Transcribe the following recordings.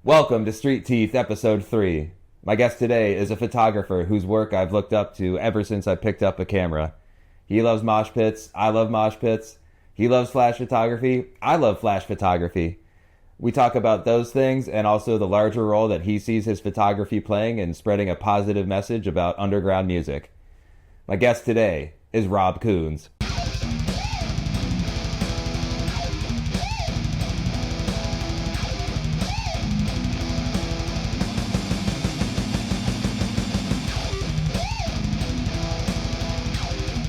Welcome to Street Teeth Episode 3. My guest today is a photographer whose work I've looked up to ever since I picked up a camera. He loves mosh pits, I love mosh pits. He loves flash photography, I love flash photography. We talk about those things and also the larger role that he sees his photography playing in spreading a positive message about underground music. My guest today is Rob Coons.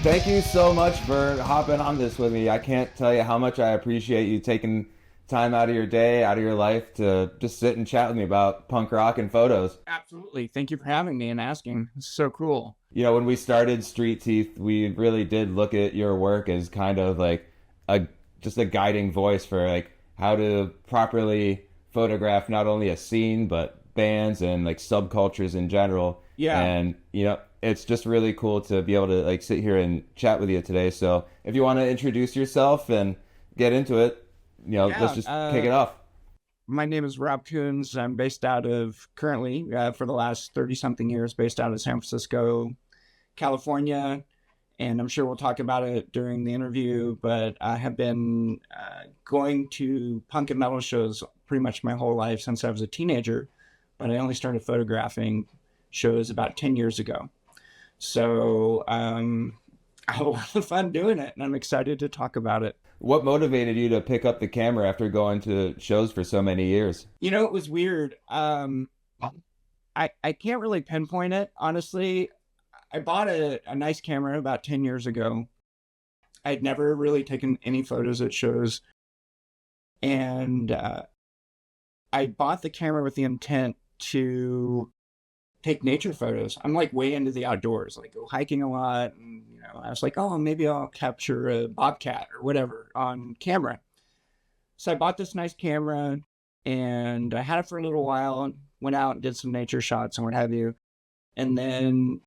Thank you so much for hopping on this with me. I can't tell you how much I appreciate you taking time out of your day, out of your life to just sit and chat with me about punk rock and photos. Absolutely. Thank you for having me and asking. It's so cool. You know, when we started Street Teeth, we really did look at your work as kind of like a just a guiding voice for like how to properly photograph not only a scene but bands and like subcultures in general. Yeah. And it's just really cool to be able to like sit here and chat with you today. So if you want to introduce yourself and get into it, let's just kick it off. My name is Rob Coons. I'm based out of currently for the last 30 something years, based out of San Francisco, California. And I'm sure we'll talk about it during the interview, but I have been going to punk and metal shows pretty much my whole life since I was a teenager, but I only started photographing shows about 10 years ago. So I had a lot of fun doing it, and I'm excited to talk about it. What motivated you to pick up the camera after going to shows for so many years? It was weird. I can't really pinpoint it, honestly. I bought a nice camera about 10 years ago. I'd never really taken any photos at shows. And I bought the camera with the intent to take nature photos. I'm like way into the outdoors, like go hiking a lot. And, I was like, oh, maybe I'll capture a bobcat or whatever on camera. So I bought this nice camera and I had it for a little while and went out and did some nature shots and what have you. And then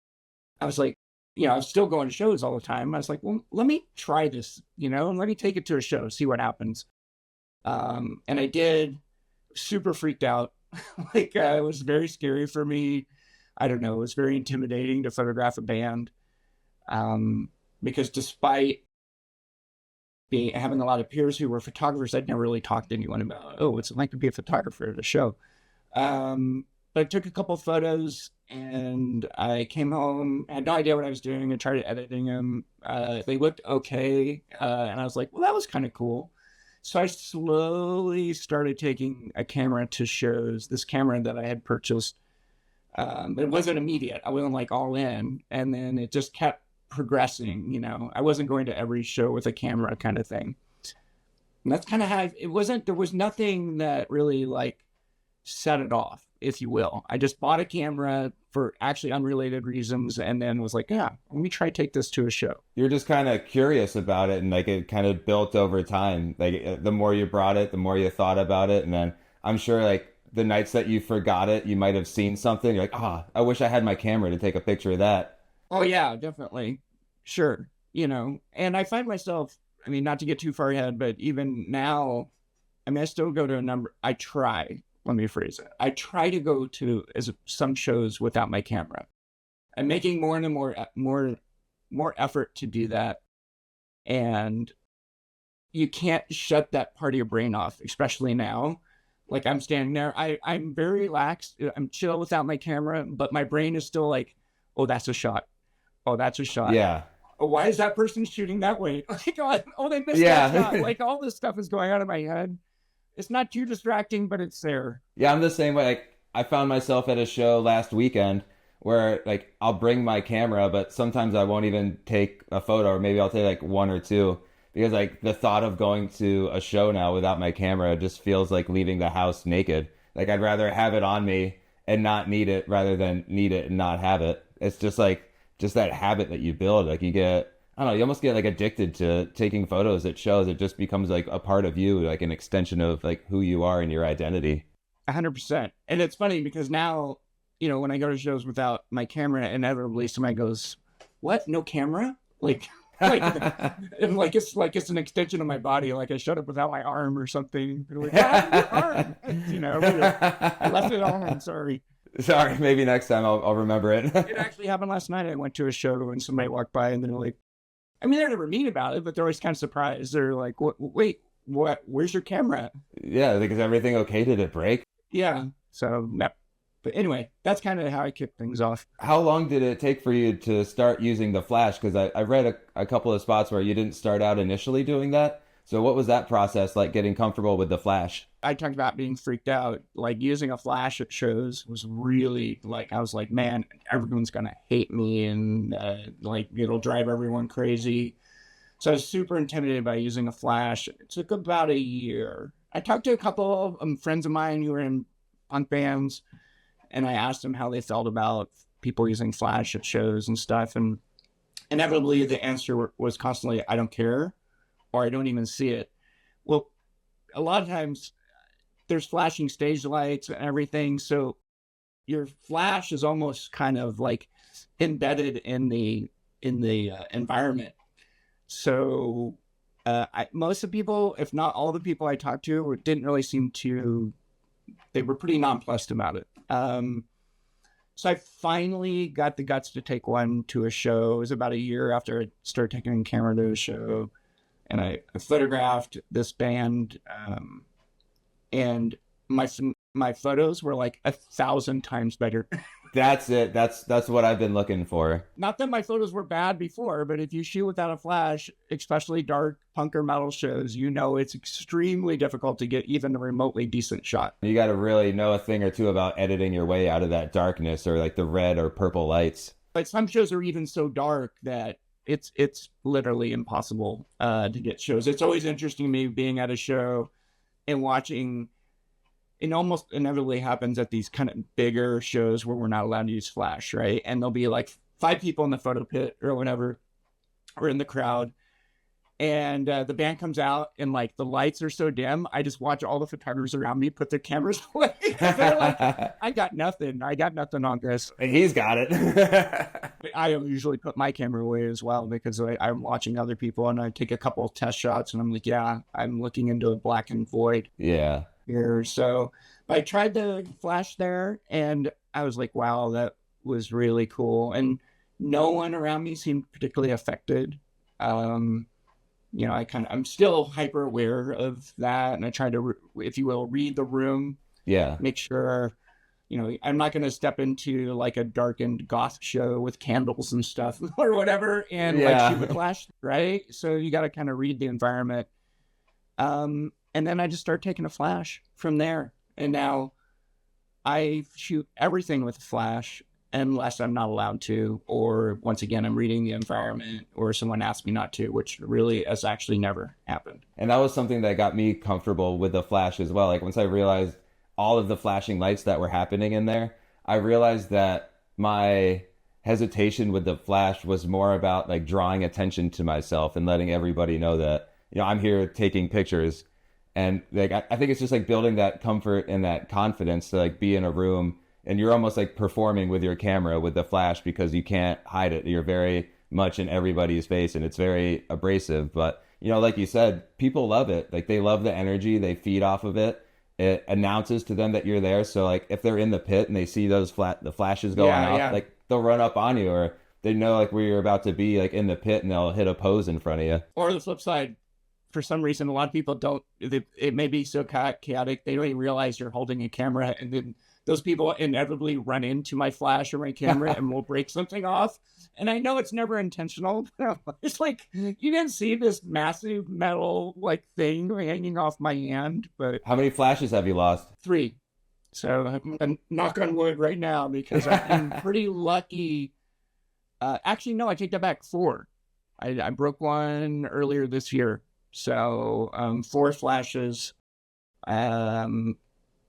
I was like, I was still going to shows all the time. I was like, well, let me try this, and let me take it to a show, see what happens. And I did. Super freaked out. It was very scary for me. I don't know. It was very intimidating to photograph a band. Because despite having a lot of peers who were photographers, I'd never really talked to anyone about, what's it like to be a photographer at a show. But I took a couple of photos and I came home, had no idea what I was doing, and tried editing them. They looked okay. And I was like, well, that was kind of cool. So I slowly started taking a camera to shows, this camera that I had purchased. It wasn't immediate. I wasn't like all in. And then it just kept progressing. I wasn't going to every show with a camera kind of thing. And that's kind of how there was nothing that really like set it off, if you will. I just bought a camera for actually unrelated reasons and then was like, yeah, let me try to take this to a show. You're just kind of curious about it, and like it kind of built over time. Like the more you brought it, the more you thought about it. And then I'm sure like the nights that you forgot it, you might have seen something. You're like, I wish I had my camera to take a picture of that. Oh yeah, definitely. Sure. And I find myself, not to get too far ahead, but even now, I still go to let me phrase it. I try to go to some shows without my camera. I'm making more and more effort to do that. And you can't shut that part of your brain off, especially now. Like I'm standing there, I'm very relaxed. I'm chill without my camera, but my brain is still like, oh, that's a shot. Oh, that's a shot. Yeah. Oh, why is that person shooting that way? Oh, they missed that shot. Like all this stuff is going on in my head. It's not too distracting, but it's there. Yeah, I'm the same way. Like I found myself at a show last weekend where like I'll bring my camera, but sometimes I won't even take a photo, or maybe I'll take like one or two, because like the thought of going to a show now without my camera just feels like leaving the house naked. Like I'd rather have it on me and not need it rather than need it and not have it. It's just that habit that you build. Like you get, I don't know, you almost get like addicted to taking photos at shows. It just becomes like a part of you, like an extension of like who you are and your identity. 100%. And it's funny because now, when I go to shows without my camera, inevitably somebody goes, what? No camera? Like, like, and it's an extension of my body. Like I showed up without my arm or something. They're like, what happened to your arm? I left it on. Sorry. Sorry, maybe next time I'll remember it. It actually happened last night. I went to a show and somebody walked by and they're like, I mean, they're never mean about it, but they're always kind of surprised. They're like, wait, what? Where's your camera? Yeah, like, is everything okay? Did it break? Yeah. So, but anyway, that's kind of how I kick things off. How long did it take for you to start using the flash? Because I read a couple of spots where you didn't start out initially doing that. So what was that process like, getting comfortable with the flash? I talked about being freaked out. Like using a flash at shows was really like, I was like, man, everyone's going to hate me and like it'll drive everyone crazy. So I was super intimidated by using a flash. It took about a year. I talked to a couple of friends of mine who were in punk bands, and I asked them how they felt about people using flash at shows and stuff. And inevitably the answer was constantly, I don't care, or I don't even see it. Well, a lot of times there's flashing stage lights and everything. So your flash is almost kind of like embedded in the environment. So most of the people, if not all the people I talked to, didn't really seem to, they were pretty nonplussed about it. So I finally got the guts to take one to a show. It was about a year after I started taking a camera to a show. And I photographed this band. And my photos were like 1,000 times better. That's it. That's what I've been looking for. Not that my photos were bad before, but if you shoot without a flash, especially dark punk or metal shows, you know it's extremely difficult to get even a remotely decent shot. You got to really know a thing or two about editing your way out of that darkness or like the red or purple lights. But some shows are even so dark that it's literally impossible to get shows. It's always interesting to me being at a show and watching. It almost inevitably happens at these kind of bigger shows where we're not allowed to use flash, right? And there'll be like 5 people in the photo pit or whatever, or in the crowd. And the band comes out and like the lights are so dim, I just watch all the photographers around me put their cameras away. They're like, I got nothing on this. He's got it. I usually put my camera away as well because I'm watching other people and I take a couple of test shots and I'm like, yeah, I'm looking into a blackened void. Yeah. Here. So I tried the flash there and I was like, wow, that was really cool. And no one around me seemed particularly affected. You know, I'm still hyper aware of that. And I try to, if you will, read the room. Yeah. Make sure, you know, I'm not going to step into like a darkened goth show with candles and stuff or whatever and like shoot with flash, right? So you got to kind of read the environment. And then I just started taking a flash from there. And now I shoot everything with a flash unless I'm not allowed to, or once again, I'm reading the environment or someone asked me not to, which really has actually never happened. And that was something that got me comfortable with the flash as well. Like once I realized all of the flashing lights that were happening in there, I realized that my hesitation with the flash was more about like drawing attention to myself and letting everybody know that, you know, I'm here taking pictures. And like I think it's just like building that comfort and that confidence to like be in a room and you're almost like performing with your camera with the flash because you can't hide it. You're very much in everybody's face and it's very abrasive. But, you know, like you said, people love it. Like they love the energy. They feed off of it. It announces to them that you're there. So like if they're in the pit and they see those the flashes going off, like they'll run up on you or they know like where you're about to be like in the pit and they'll hit a pose in front of you. Or the flip side, for some reason, a lot of people don't, it may be so chaotic, they don't even realize you're holding a camera. And then those people inevitably run into my flash or my camera and will break something off. And I know it's never intentional. It's like, you didn't see this massive metal like thing hanging off my hand. But how many flashes have you lost? 3. So I'm knock on wood right now because I've been pretty lucky. Actually, no, I take that back. 4. I broke one earlier this year. So 4 flashes.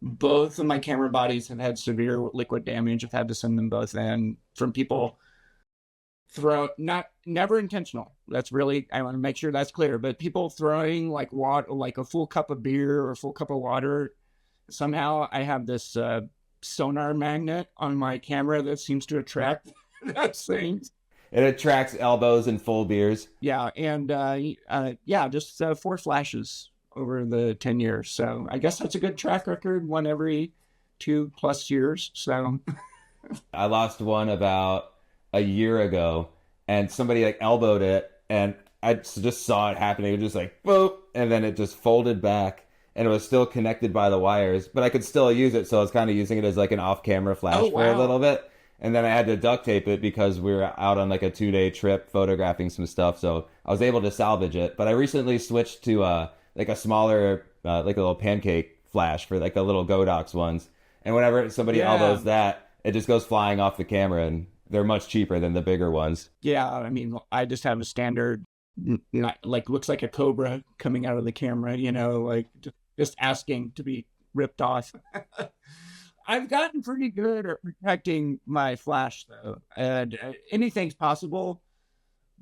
Both of my camera bodies have had severe liquid damage. I've had to send them both in from people never intentional. That's really, I want to make sure that's clear, but people throwing like water, like a full cup of beer or a full cup of water. Somehow I have this sonar magnet on my camera that seems to attract those things. It attracts elbows and full beers. Yeah, and yeah, just 4 flashes over the 10 years. So I guess that's a good track record. One every 2+ years. So I lost one about a year ago, and somebody like elbowed it, and I just saw it happening. It was just like boop, and then it just folded back, and it was still connected by the wires, but I could still use it. So I was kind of using it as like an off-camera oh flash for a wow, little bit, and then I had to duct tape it because we were out on like a 2 day trip photographing some stuff. So I was able to salvage it. But I recently switched to like a smaller, like a little pancake flash for like the little Godox ones. And whenever somebody yeah, elbows that, it just goes flying off the camera, and they're much cheaper than the bigger ones. yeah. I mean, I just have a standard, not like looks like a cobra coming out of the camera. Like just asking to be ripped off. I've gotten pretty good at protecting my flash though, and anything's possible.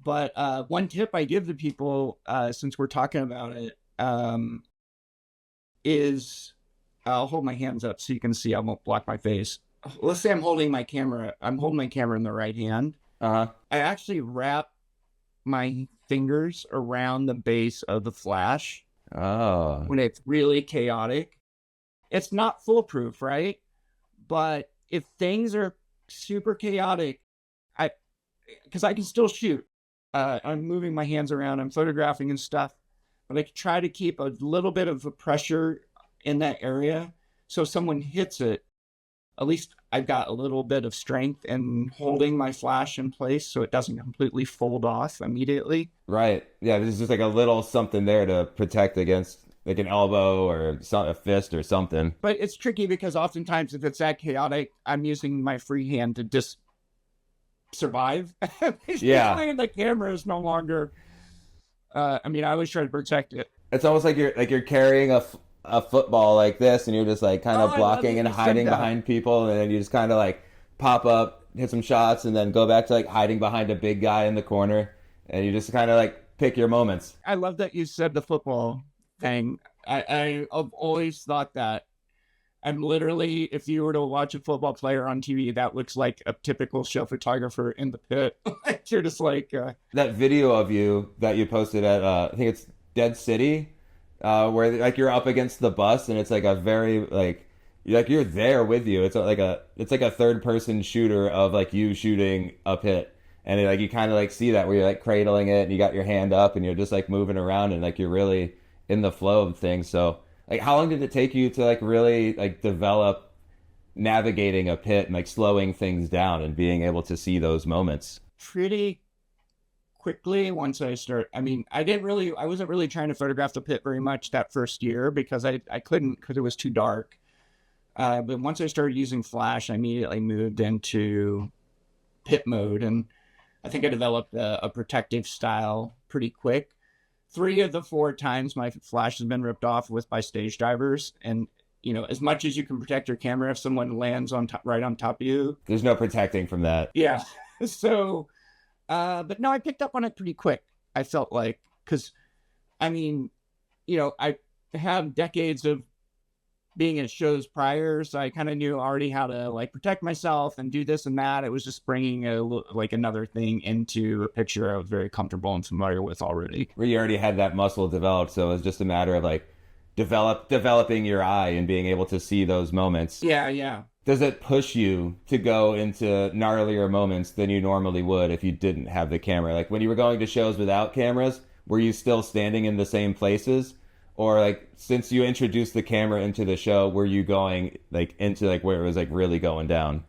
But one tip I give to people, since we're talking about it, is I'll hold my hands up so you can see. I won't block my face. Let's say I'm holding my camera. I'm holding my camera in the right hand. Uh-huh. I actually wrap my fingers around the base of the flash Oh. when it's really chaotic. It's not foolproof, right? But if things are super chaotic, I because I can still shoot. I'm moving my hands around. I'm photographing and stuff, but I try to keep a little bit of a pressure in that area. So if someone hits it, at least I've got a little bit of strength in holding my flash in place so it doesn't completely fold off immediately. Right. Yeah, there's just like a little something there to protect against like an elbow or a fist or something. But it's tricky because oftentimes if it's that chaotic, I'm using my free hand to just survive. Yeah. Basically, the camera is no longer. I mean, I always try to protect it. It's almost like you're carrying a football like this, and you're just like kind Oh, of I love blocking that and you said hiding that. behind people, and then you just kind of like pop up, hit some shots, and then go back to like hiding behind a big guy in the corner, and you just kind of like pick your moments. I love that you said the football thing. I've always thought that. I'm literally, if you were to watch a football player on TV, that looks like a typical show photographer in the pit. You're just like, That video of you that you posted at I think it's Dead City, where like you're up against the bus, and it's like a very you're there with you. It's like a third person shooter of like you shooting a pit, and like you kind of like see that where you're like cradling it, and you got your hand up, and you're just like moving around, and like you're really in the flow of things. So like, how long did it take you to like really like develop navigating a pit and like slowing things down and being able to see those moments? pretty quickly once I start. I mean, I wasn't really trying to photograph the pit very much that first year because I couldn't because it was too dark. But once I started using flash, I immediately moved into pit mode, and I think I developed a protective style pretty quick. 3 of the 4 times my flash has been ripped off with by stage divers, and as much as you can protect your camera, if someone lands on top, right on top of you, There's no protecting from that. yeah. So, but no, I picked up on it pretty quick. I felt like because I mean, I have decades of being at shows prior, so I kind of knew already how to like protect myself and do this and that. It was just bringing like another thing into a picture I was very comfortable and familiar with already. Where you already had that muscle developed, so it was just a matter of like developing your eye and being able to see those moments. Yeah, yeah. Does it push you to go into gnarlier moments than you normally would if you didn't have the camera? Like when you were going to shows without cameras, were you still standing in the same places? Or like since you introduced the camera into the show, were you going like into like where it was like really going down?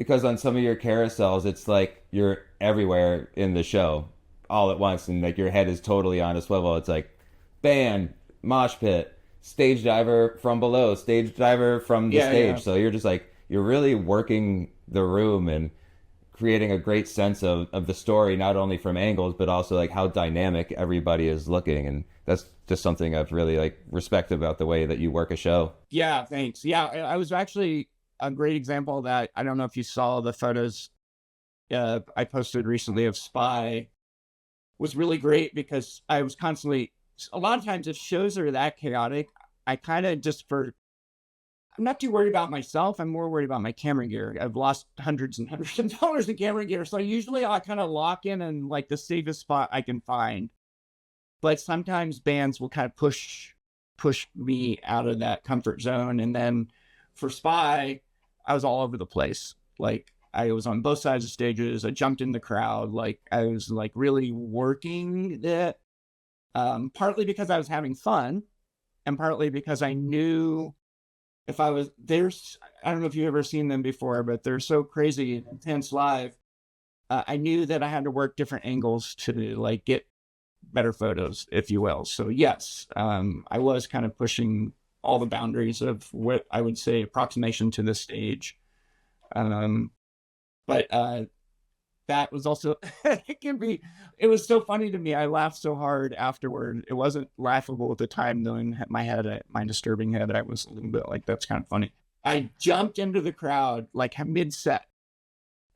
because on some of your carousels, it's like you're everywhere in the show all at once, and like your head is totally on a swivel. It's like band, mosh pit, stage diver from below, stage diver from the Yeah, yeah. stage. So you're just like you're really working the room and creating a great sense of the story, not only from angles but also like how dynamic everybody is looking. And that's just something I've really like respect about the way that you work a show. Yeah, thanks. Yeah, I was actually a great example of that. I don't know if you saw the photos I posted recently of Spy. Was really great because I was constantly, a lot of times if shows are that chaotic, I kind of just I'm not too worried about myself. I'm more worried about my camera gear. I've lost hundreds and hundreds of dollars in camera gear. So usually I kind of lock in like the safest spot I can find. But sometimes bands will kind of push me out of that comfort zone. And then for Spy, I was all over the place. Like I was on both sides of stages. I jumped in the crowd. Like I was like really working it. Partly because I was having fun, and partly because I knew if I was there's I don't know if you've ever seen them before, but they're so crazy and intense live. I knew that I had to work different angles to like get better photos, if you will. So yes, I was kind of pushing all the boundaries of what I would say approximation to the stage. Um, but that was also it was so funny to me. I laughed so hard afterward. It wasn't laughable at the time though. In my head, my disturbing head, I was a little bit like, that's kind of funny. I jumped into the crowd like mid set,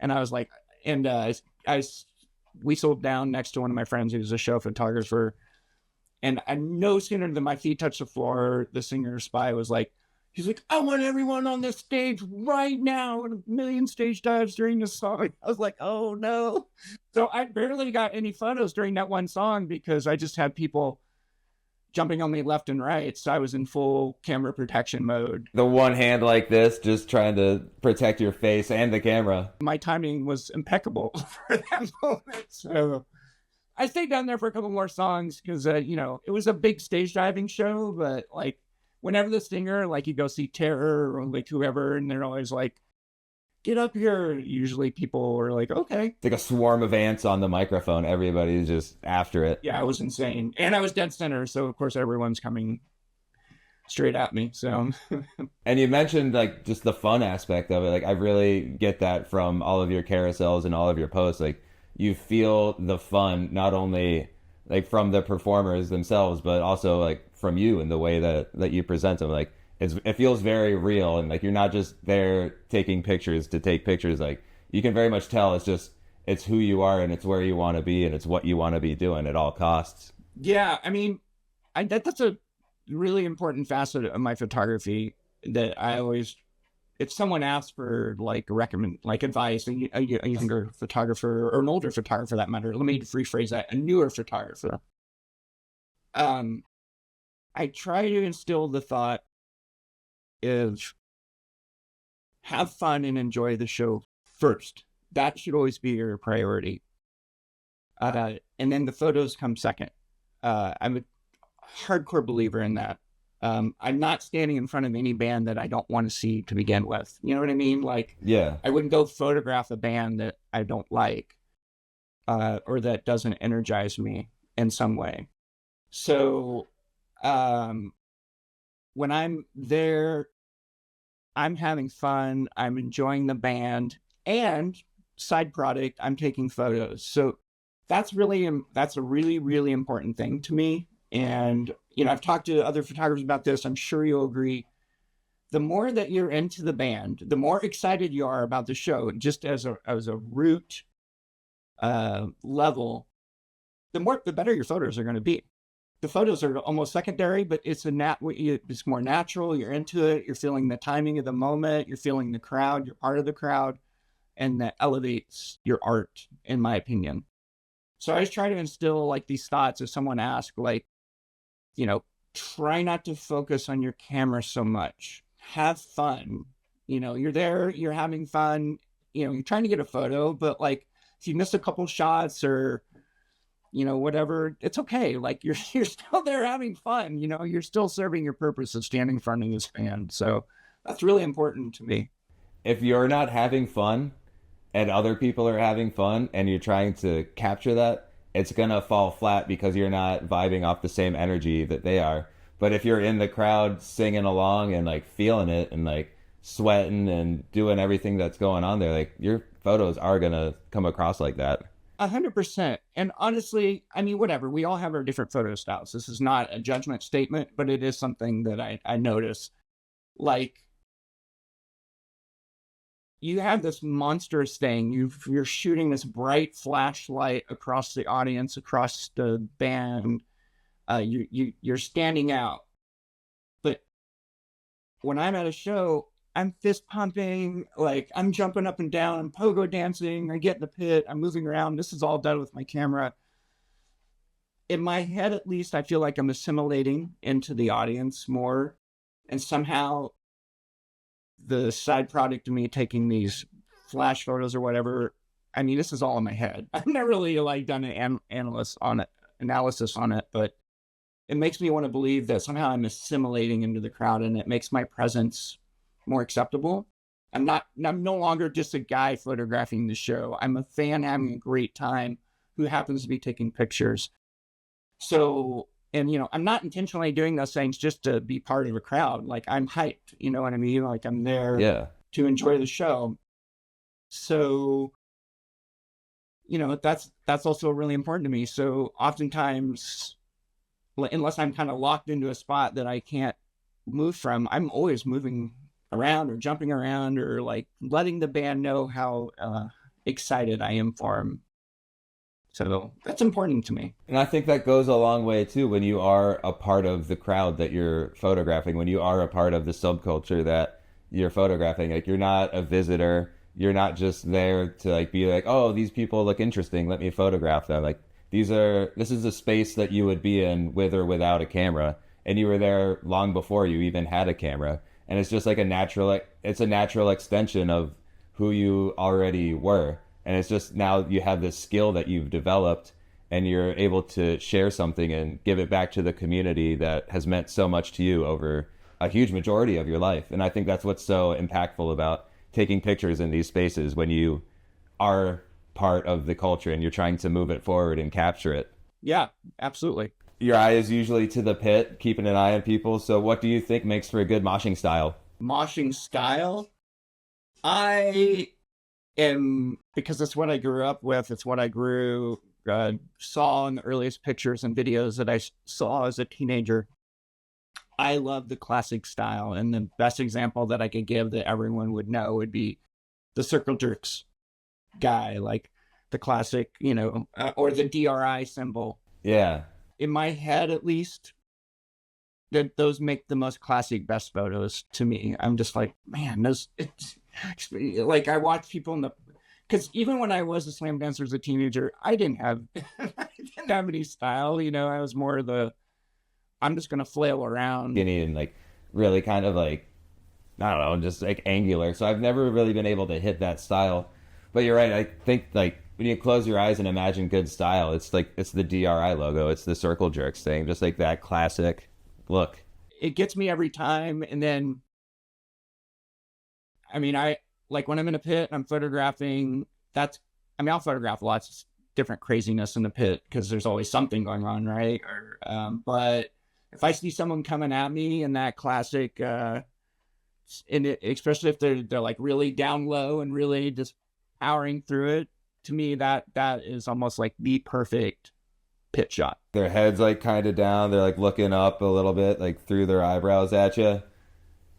and I was like, and I whistled down next to one of my friends who's a show photographer, and I no sooner than my feet touched the floor, the singer Spy was like, he's like, I want everyone on this stage right now, and a million stage dives during the song. I was like, oh no. So I barely got any photos during that one song because I just had people jumping on me left and right. So I was in full camera protection mode. The one hand like this, just trying to protect your face and the camera. My timing was impeccable for that moment. So I stayed down there for a couple more songs because, it was a big stage diving show, but like, whenever the singer, like you go see Terror or like whoever, and they're always like, get up here. Usually people are like, okay. It's like a swarm of ants on the microphone. Everybody's just after it. Yeah, it was insane. And I was dead center. So of course everyone's coming straight at me. So, And you mentioned like just the fun aspect of it. Like I really get that from all of your carousels and all of your posts. Like you feel the fun, not only like from the performers themselves, but also like from you and the way that you present them. Like it feels very real, and like you're not just there taking pictures to take pictures. Like you can very much tell it's who you are, and it's where you want to be, and it's what you want to be doing at all costs. yeah, I mean, that's a really important facet of my photography that I always, if someone asks for like advice, a younger photographer or an older photographer for that matter, let me rephrase that, a newer photographer. I try to instill the thought of have fun and enjoy the show first. That should always be your priority. And then the photos come second. I'm a hardcore believer in that. I'm not standing in front of any band that I don't want to see to begin with. You know what I mean? Like, Yeah. I wouldn't go photograph a band that I don't like, or that doesn't energize me in some way. So, when I'm there, I'm having fun, I'm enjoying the band, and side product, I'm taking photos. So that's a really, really important thing to me. And, I've talked to other photographers about this. I'm sure you'll agree. The more that you're into the band, the more excited you are about the show, just as a root level, the better your photos are going to be. The photos are almost secondary, but it's more natural. You're into it. You're feeling the timing of the moment. You're feeling the crowd. You're part of the crowd, and that elevates your art, in my opinion. So I just try to instill like these thoughts if someone asks, like, try not to focus on your camera so much. Have fun. You're there. You're having fun. You're trying to get a photo, but like if you miss a couple shots or whatever, it's okay. Like you're still there having fun, you're still serving your purpose of standing in front of this band. So that's really important to me. If you're not having fun, and other people are having fun and you're trying to capture that, it's gonna fall flat because you're not vibing off the same energy that they are. But if you're in the crowd singing along and like feeling it and like sweating and doing everything that's going on there, like your photos are gonna come across like that. 100%. And honestly, I mean, whatever. We all have our different photo styles. This is not a judgment statement, but it is something that I notice. Like, you have this monstrous thing. You're shooting this bright flashlight across the audience, across the band. You're standing out. But when I'm at a show, I'm fist pumping, like I'm jumping up and down, I'm pogo dancing, I get in the pit, I'm moving around. This is all done with my camera. In my head, at least, I feel like I'm assimilating into the audience more. And somehow the side product of me taking these flash photos or whatever, I mean, this is all in my head. I've never really like done an analysis on it, but it makes me want to believe that somehow I'm assimilating into the crowd and it makes my presence more acceptable. I'm no longer just a guy photographing the show. I'm a fan having a great time who happens to be taking pictures. So, and I'm not intentionally doing those things just to be part of a crowd. Like I'm hyped, you know what I mean? Like I'm there to enjoy the show. So, that's also really important to me. So oftentimes, unless I'm kind of locked into a spot that I can't move from, I'm always moving around or jumping around or like letting the band know how excited I am for them. So that's important to me. And I think that goes a long way too when you are a part of the crowd that you're photographing, when you are a part of the subculture that you're photographing. Like you're not a visitor. You're not just there to like be like, oh, these people look interesting, let me photograph them. Like this is a space that you would be in with or without a camera. And you were there long before you even had a camera. And it's just like a natural extension of who you already were. And it's just now you have this skill that you've developed and you're able to share something and give it back to the community that has meant so much to you over a huge majority of your life. And I think that's what's so impactful about taking pictures in these spaces when you are part of the culture and you're trying to move it forward and capture it. Yeah, absolutely. Your eye is usually to the pit, keeping an eye on people. So what do you think makes for a good moshing style? Moshing style? I am, because it's what I grew up with. It's what I saw in the earliest pictures and videos that I saw as a teenager. I love the classic style. And the best example that I could give that everyone would know would be the circle jerks guy, like the classic, or the DRI symbol. Yeah. In my head, at least, that those make the most classic, best photos to me. I'm just like, man, like I watch people because even when I was a slam dancer as a teenager, I didn't have any style. I was more I'm just gonna flail around, skinny and like really kind of like, I don't know, just like angular. So I've never really been able to hit that style. But you're right. I think like when you close your eyes and imagine good style, it's the DRI logo. It's the circle jerks thing, just like that classic look. It gets me every time. And then, I mean, I like when I'm in a pit and I'm photographing, I'll photograph lots of different craziness in the pit because there's always something going on, right? But if I see someone coming at me in that classic, especially if they're like really down low and really just powering through it, to me, that is almost like the perfect pit shot. Their head's like kind of down. They're like looking up a little bit, like through their eyebrows at you.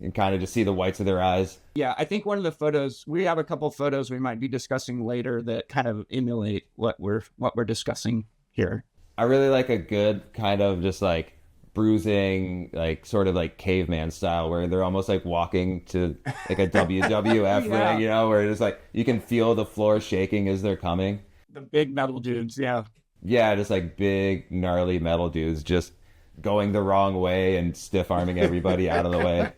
And kind of just see the whites of their eyes. Yeah, I think one of the photos, we have a couple photos we might be discussing later that kind of emulate what we're discussing here. I really like a good kind of just like bruising, like sort of like caveman style where they're almost like walking to like a WWF Yeah. ring, where it's like you can feel the floor shaking as they're coming. The big metal dudes, yeah. Yeah, just like big gnarly metal dudes just going the wrong way and stiff arming everybody out of the way.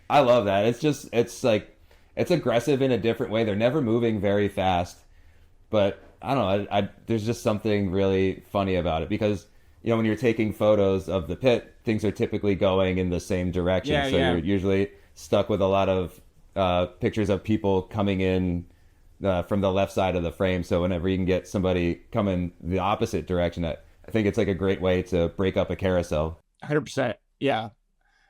I love that. It's aggressive in a different way. They're never moving very fast, but I don't know. There's just something really funny about it because, when you're taking photos of the pit, things are typically going in the same direction. Yeah, so yeah. You're usually stuck with a lot of pictures of people coming in from the left side of the frame. So whenever you can get somebody coming the opposite direction, I think it's like a great way to break up a carousel. 100%. Yeah.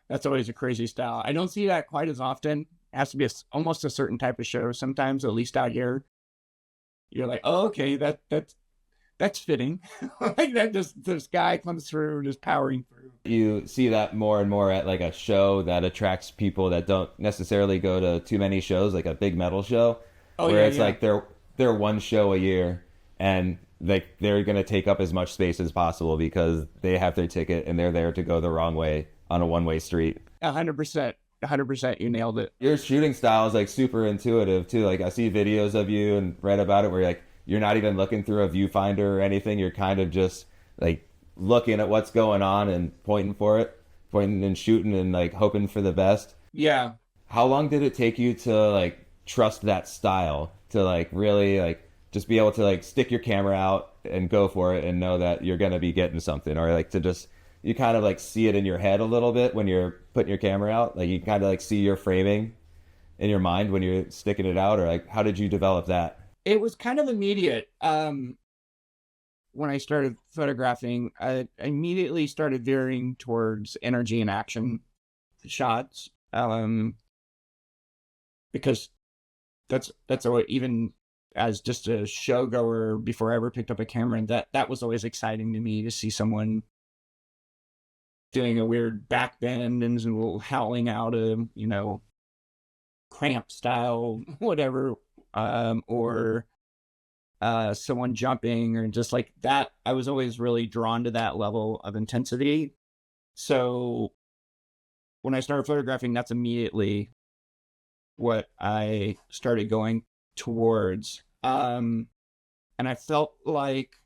That's always a crazy style. I don't see that quite as often. It has to be almost a certain type of show sometimes, at least out here. You're like, oh, okay, that's fitting. Like that, just this guy comes through, just powering through. You see that more and more at like a show that attracts people that don't necessarily go to too many shows, like a big metal show, Oh where yeah, it's yeah. like they're one show a year, and they're gonna take up as much space as possible because they have their ticket and they're there to go the wrong way on a one-way street. 100%. 100%. You nailed it. Your shooting style is like super intuitive too. Like I see videos of you and read about it where like you're not even looking through a viewfinder or anything. You're kind of just like looking at what's going on and pointing for it, pointing and shooting and like hoping for the best. Yeah. How long did it take you to like trust that style to like really like just be able to like stick your camera out and go for it and know that you're going to be getting something, or like to just you kind of like see it in your head a little bit when you're putting your camera out, like you kind of like see your framing in your mind when you're sticking it out, or like how did you develop that? It was kind of immediate. When I started photographing, I immediately started veering towards energy and action shots. Because that's what, even as just a showgoer before I ever picked up a camera, that was always exciting to me to see someone doing a weird back bend and howling out a, cramp style, whatever, or someone jumping or just like that. I was always really drawn to that level of intensity. So when I started photographing, that's immediately what I started going towards. And I felt like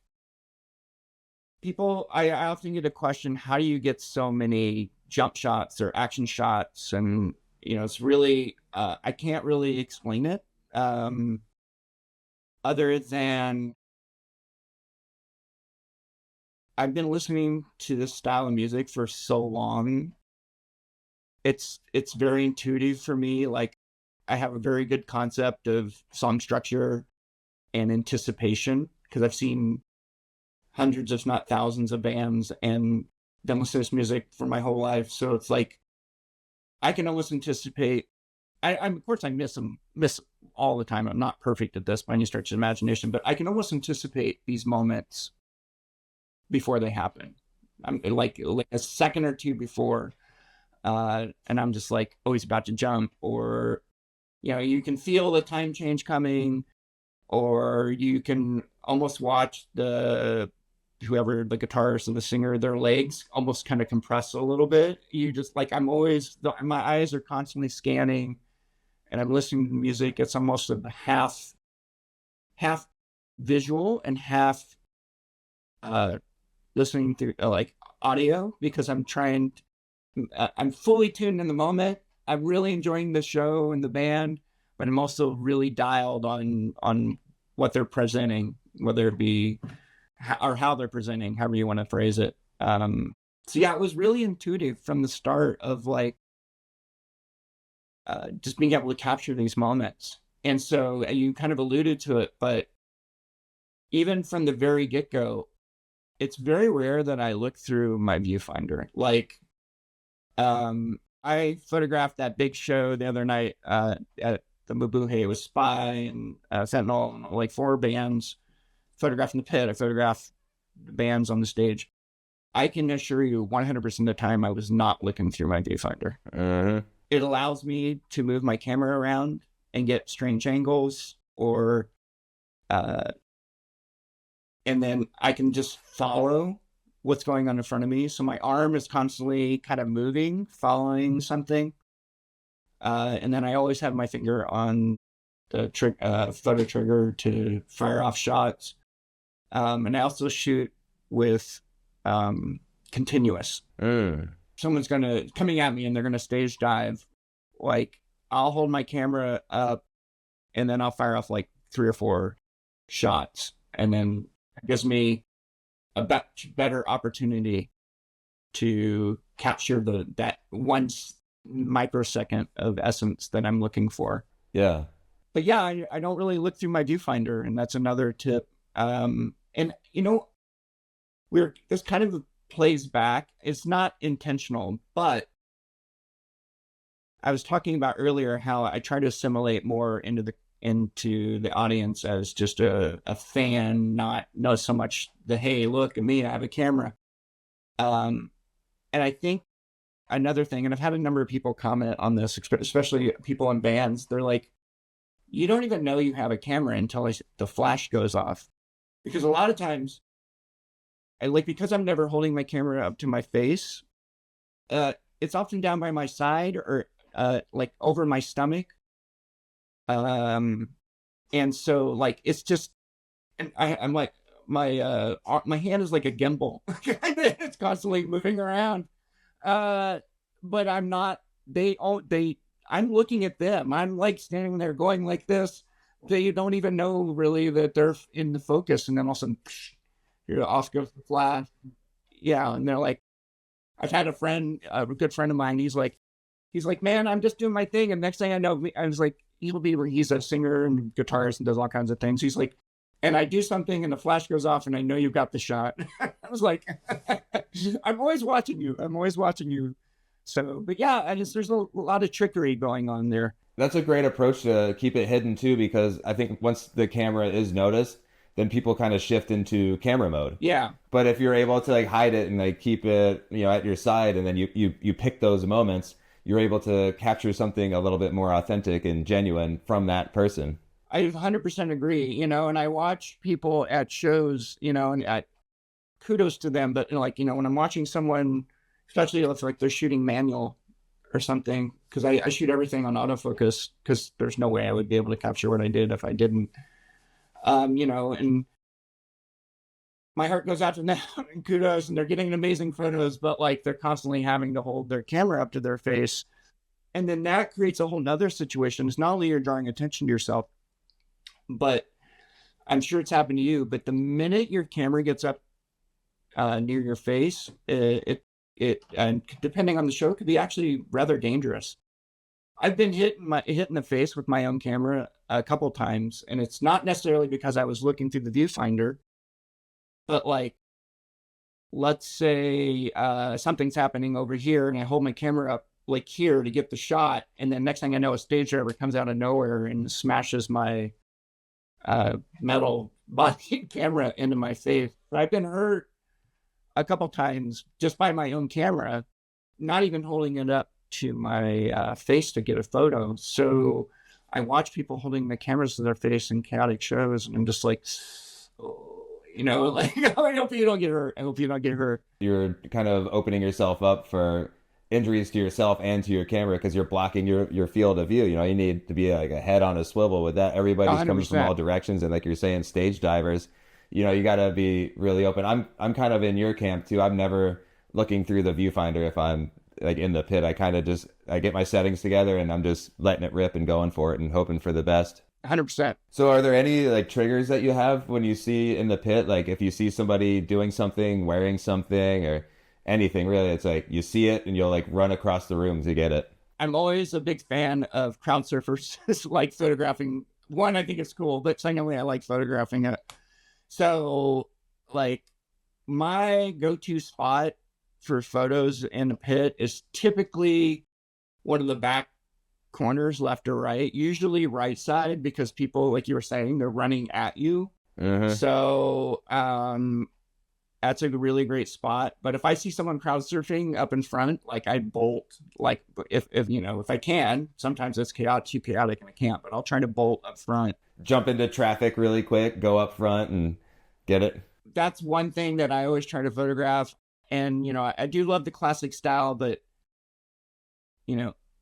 I often get a question, how do you get so many jump shots or action shots? And, it's really, I can't really explain it. Other than I've been listening to this style of music for so long. It's very intuitive for me. Like I have a very good concept of song structure and anticipation because I've seen hundreds, if not thousands, of bands and been listening to this music for my whole life. So it's like I can almost anticipate. I'm of course I miss all the time. I'm not perfect at this by any stretch of imagination, but I can almost anticipate these moments before they happen. I'm like a second or two before, and I'm just like, oh, he's about to jump, or you can feel the time change coming, or you can almost watch whoever the guitarist or the singer, their legs almost kind of compress a little bit. You just like, my eyes are constantly scanning and I'm listening to music. It's almost a half visual and half listening through like audio, because I'm fully tuned in the moment. I'm really enjoying the show and the band, but I'm also really dialed on what they're presenting, whether it be or how they're presenting, however you want to phrase it. So yeah, it was really intuitive from the start of like just being able to capture these moments. And so you kind of alluded to it, but even from the very get-go, it's very rare that I look through my viewfinder. Like, I photographed that big show the other night at the Mabuhay. It was Spy and Sentinel, like 4 bands. Photographed in the pit. I photographed the bands on the stage. I can assure you 100% of the time I was not looking through my viewfinder. Uh-huh. It allows me to move my camera around and get strange angles, or and then I can just follow what's going on in front of me. So my arm is constantly kind of moving, following something. And then I always have my finger on the photo trigger to fire off shots. And I also shoot with continuous. Someone's coming at me and they're gonna stage dive. Like I'll hold my camera up and then I'll fire off like 3 or 4 shots, and then it gives me a better opportunity to capture that 1 microsecond of essence that I'm looking for. Yeah. but yeah, I don't really look through my viewfinder, and that's another tip. And this kind of plays back. It's not intentional, but I was talking about earlier how I try to assimilate more into the audience as just a fan, not so much the, hey, look at me, I have a camera. And I think another thing, and I've had a number of people comment on this, especially people in bands, they're like, you don't even know you have a camera until the flash goes off. Because a lot of times, because I'm never holding my camera up to my face, it's often down by my side or like over my stomach. And so like, it's just, and I'm like, my hand is like a gimbal. It's constantly moving around. But I'm not, I'm looking at them. I'm like standing there going like this. They don't even know really that they're in the focus. And then all of a sudden, off goes the flash. Yeah. And they're like, I've had a good friend of mine. He's like, man, I'm just doing my thing. And next thing I know, I was like, he's a singer and guitarist and does all kinds of things. He's like, and I do something and the flash goes off and I know you've got the shot. I was like, I'm always watching you. So, but yeah, there's a lot of trickery going on there. That's a great approach to keep it hidden too, because I think once the camera is noticed, then people kind of shift into camera mode. Yeah. But if you're able to like hide it and like keep it, at your side, and then you pick those moments, you're able to capture something a little bit more authentic and genuine from that person. I 100% agree, and I watch people at shows, and kudos to them. But when I'm watching someone, especially if like they're shooting manual or something, because I shoot everything on autofocus because there's no way I would be able to capture what I did if I didn't, and my heart goes out to them and kudos, and they're getting amazing photos, but like they're constantly having to hold their camera up to their face. And then that creates a whole nother situation. It's not only you're drawing attention to yourself, but I'm sure it's happened to you, but the minute your camera gets up near your face, it and depending on the show, could be actually rather dangerous. I've been hit in the face with my own camera a couple times, and it's not necessarily because I was looking through the viewfinder, but like, let's say something's happening over here, and I hold my camera up like here to get the shot, and then next thing I know, a stage driver comes out of nowhere and smashes my metal body camera into my face. But I've been hurt a couple times just by my own camera, not even holding it up to my face to get a photo. So I watch people holding the cameras to their face in chaotic shows, and I'm just like, like, I hope you don't get hurt. I hope you don't get hurt. You're kind of opening yourself up for injuries to yourself and to your camera because you're blocking your field of view. You need to be like a head on a swivel with that. Everybody's 100%. coming from all directions, and like you're saying, stage divers, you got to be really open. I'm kind of in your camp too. I'm never looking through the viewfinder if I'm like in the pit. I get my settings together and I'm just letting it rip and going for it and hoping for the best. 100%. So are there any like triggers that you have when you see in the pit? Like if you see somebody doing something, wearing something, or anything really, it's like you see it and you'll like run across the room to get it. I'm always a big fan of crowd surfers, like photographing. One, I think it's cool, but secondly, I like photographing it. So like my go-to spot for photos in the pit is typically one of the back corners, left or right, usually right side, because people, like you were saying, they're running at you. Mm-hmm. So that's a really great spot. But if I see someone crowd surfing up in front, like I bolt, like if I can. Sometimes it's too chaotic and I can't, but I'll try to bolt up front. Jump into traffic really quick, go up front and get it. That's one thing that I always try to photograph. And, I do love the classic style, but,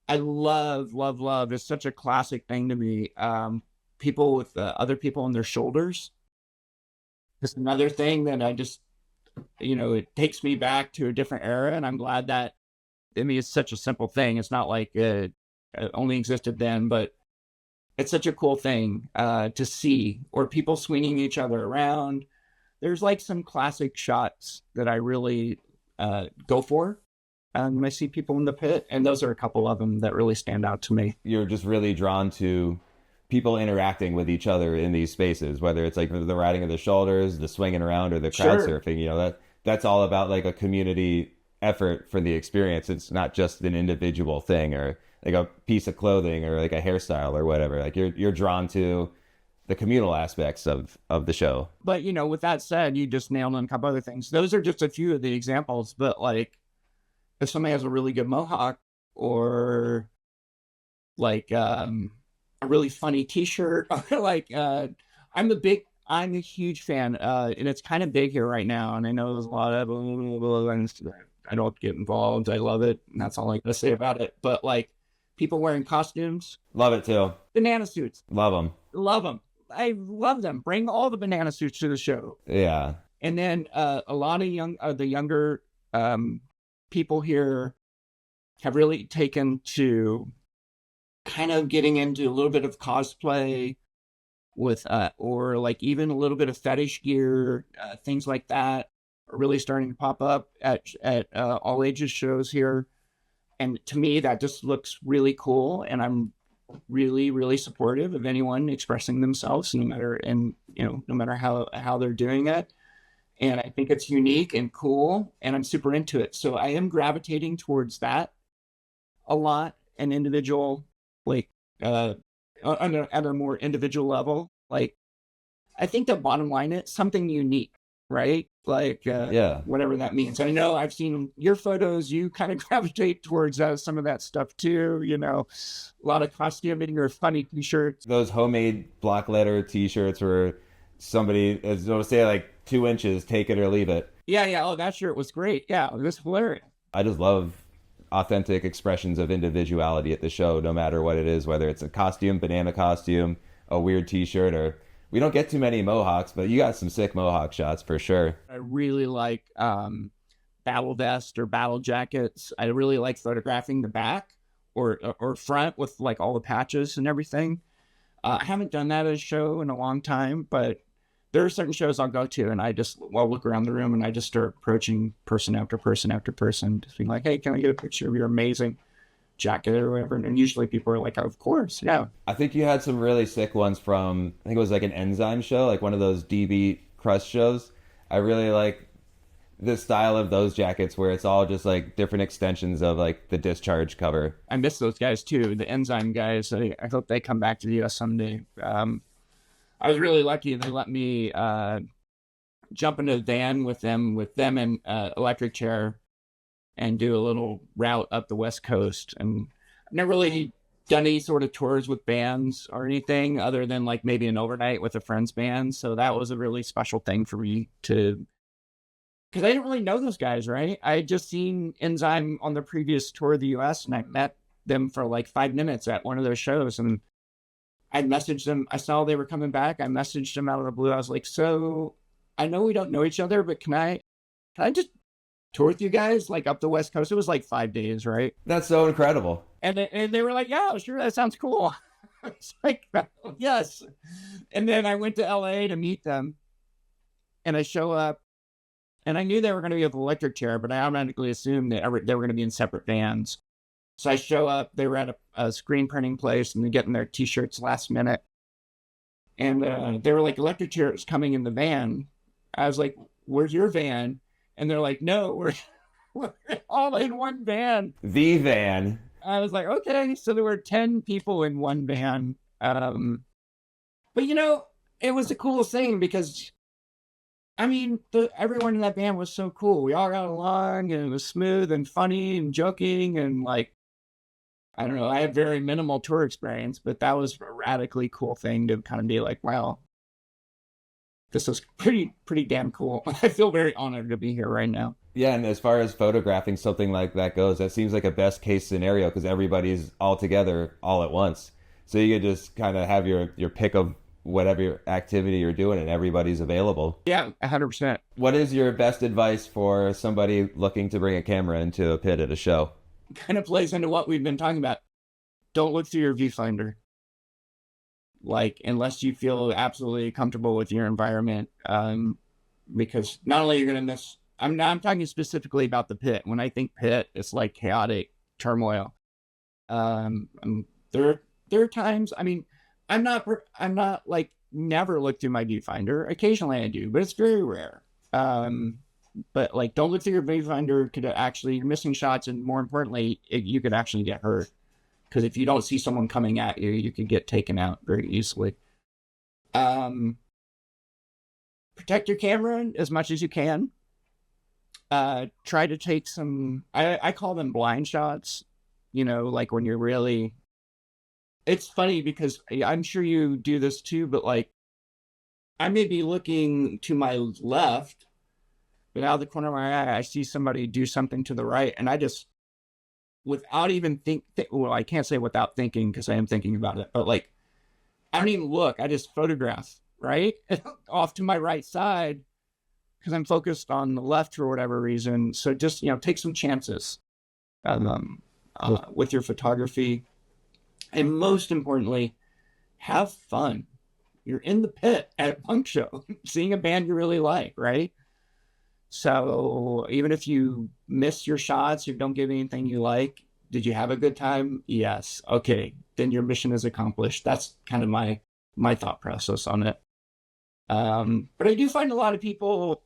I love, it's such a classic thing to me. People with other people on their shoulders. It's another thing that I just, it takes me back to a different era. And I'm glad that, it's such a simple thing. It's not like it only existed then, but it's such a cool thing to see, or people swinging each other around. There's like some classic shots that I really go for when I see people in the pit. And those are a couple of them that really stand out to me. You're just really drawn to people interacting with each other in these spaces, whether it's like the riding of the shoulders, the swinging around, or the crowd Sure. surfing. That's all about like a community effort for the experience. It's not just an individual thing or like a piece of clothing or like a hairstyle or whatever. Like you're drawn to the communal aspects of the show. But, with that said, you just nailed on a couple other things. Those are just a few of the examples. But, like, if somebody has a really good mohawk or, like, a really funny T-shirt, or, like, I'm a huge fan, and it's kind of big here right now. And I know there's a lot of, and I don't get involved. I love it. And that's all I gotta say about it. But, like, people wearing costumes, Love it too. banana suits, Love them. love them. I love them. Bring all the banana suits to the show. Yeah. And then a lot of the younger people here have really taken to kind of getting into a little bit of cosplay with, or like even a little bit of fetish gear, things like that are really starting to pop up at all ages shows here. And to me, that just looks really cool. And I'm really, really supportive of anyone expressing themselves, no matter how they're doing it. And I think it's unique and cool, and I'm super into it. So I am gravitating towards that a lot, an individual, like, at a more individual level. Like, I think the bottom line is something unique, right? Like, Yeah. whatever that means. I know I've seen your photos. You kind of gravitate towards some of that stuff too. A lot of costuming or funny T-shirts. Those homemade block letter T-shirts where somebody is going to say like 2 inches, take it or leave it. Yeah. Oh, that shirt was great. Yeah, it was hilarious. I just love authentic expressions of individuality at the show, no matter what it is, whether it's a costume, banana costume, a weird T-shirt, or we don't get too many mohawks, but you got some sick mohawk shots for sure. I really like battle vest or battle jackets. I really like photographing the back or front with like all the patches and everything. I haven't done that at a show in a long time, but there are certain shows I'll go to and I'll look around the room and I just start approaching person after person after person, just being like, hey, can I get a picture of your amazing jacket or whatever? And usually people are like, of course, yeah. I think you had some really sick ones from, I think it was like an Enzyme show, like one of those DB Crust shows. I really like the style of those jackets where it's all just like different extensions of like the discharge cover. I miss those guys too, the Enzyme guys. I hope they come back to the US someday. I was really lucky they let me jump into a van with them and electric chair and do a little route up the West Coast. And I've never really done any sort of tours with bands or anything other than like maybe an overnight with a friend's band. So that was a really special thing for me because I didn't really know those guys, right? I had just seen Enzyme on the previous tour of the US and I met them for like 5 minutes at one of those shows. And I messaged them. I saw they were coming back. I messaged them out of the blue. I was like, so I know we don't know each other, but can I just tour with you guys like up the West Coast? It was like 5 days, right? That's so incredible. And they were like, yeah, sure, that sounds cool. It's like, yes. And then I went to LA to meet them and I show up and I knew they were going to be with electric chair, but I automatically assumed that they were going to be in separate vans. So I show up, they were at a screen printing place and they're getting their T-shirts last minute. And they were like, electric chair is coming in the van. I was like, where's your van? And they're like, no, we're all in one van. The van. I was like, okay. So there were 10 people in one van. But it was the coolest thing because, I mean, everyone in that van was so cool. We all got along and it was smooth and funny and joking and like, I don't know. I had very minimal tour experience, but that was a radically cool thing to kind of be like, wow, this was pretty damn cool. I feel very honored to be here right now. Yeah, and as far as photographing something like that goes, that seems like a best case scenario because everybody's all together all at once. So you could just kind of have your pick of whatever activity you're doing and everybody's available. Yeah, 100%. What is your best advice for somebody looking to bring a camera into a pit at a show? Kind of plays into what we've been talking about. Don't look through your viewfinder. Like, unless you feel absolutely comfortable with your environment, because not only you're going to miss, I'm talking specifically about the pit. When I think pit, it's like chaotic turmoil. There are times, I mean, I'm not like never look through my viewfinder. Occasionally I do, but it's very rare. But like, don't look through your viewfinder. Could actually, you're missing shots, and more importantly, you could actually get hurt. Because if you don't see someone coming at you, you could get taken out very easily. Protect your camera as much as you can. Try to take some, I call them blind shots, like when you're really, it's funny because I'm sure you do this too, but like, I may be looking to my left, but out of the corner of my eye, I see somebody do something to the right, and I just, without even well, I can't say without thinking because I am thinking about it, but like, I don't even look. I just photograph, right? Off to my right side because I'm focused on the left for whatever reason. So just, take some chances with your photography. And most importantly, have fun. You're in the pit at a punk show, seeing a band you really like, right? So even if you miss your shots or don't get anything you like, did you have a good time? Yes. Okay. Then your mission is accomplished. That's kind of my thought process on it. But I do find a lot of people,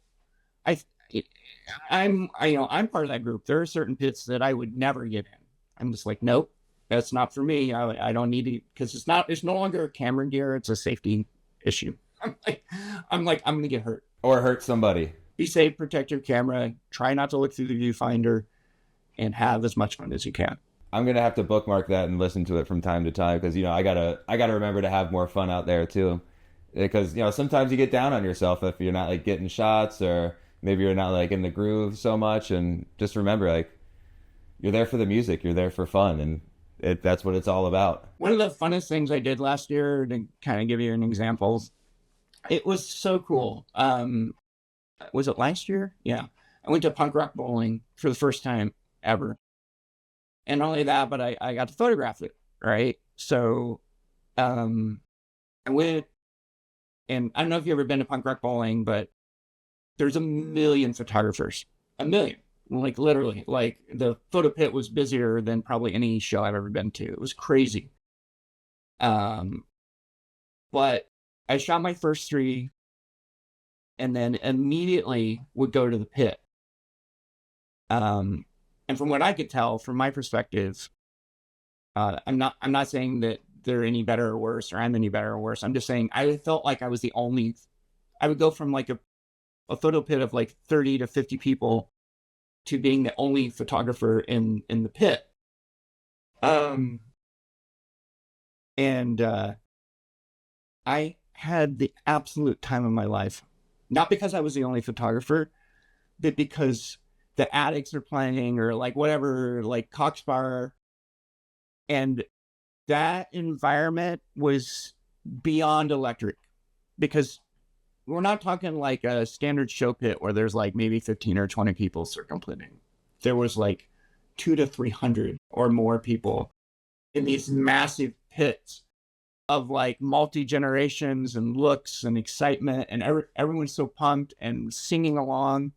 I'm part of that group. There are certain pits that I would never get in. I'm just like, nope, that's not for me. I don't need to, because it's no longer camera gear. It's a safety issue. I'm going to get hurt. Or hurt somebody. Be safe, protect your camera, try not to look through the viewfinder, and have as much fun as you can. I'm gonna have to bookmark that and listen to it from time to time because I gotta remember to have more fun out there too, because sometimes you get down on yourself if you're not like getting shots or maybe you're not like in the groove so much, and just remember like you're there for the music, you're there for fun, and that's what it's all about. One of the funnest things I did last year, to kind of give you an example, it was so cool. Was it last year? Yeah. I went to punk rock bowling for the first time ever. And not only that, but I got to photograph it, right? So I went, and I don't know if you've ever been to punk rock bowling, but there's a million photographers. A million. Like literally. Like the photo pit was busier than probably any show I've ever been to. It was crazy. But I shot my first 3 and then immediately would go to the pit. And from what I could tell, from my perspective, I'm not saying that they're any better or worse, or I'm any better or worse. I'm just saying I felt like I was the only. I would go from like a photo pit of like 30 to 50 people to being the only photographer in the pit. And I had the absolute time of my life. Not because I was the only photographer, but because the Addicts are playing or like whatever, like Coxbar. And that environment was beyond electric, because we're not talking like a standard show pit where there's like maybe 15 or 20 people circumflating. There was like 200 to 300 or more people in these massive pits of like multi-generations and looks and excitement, and everyone's so pumped and singing along.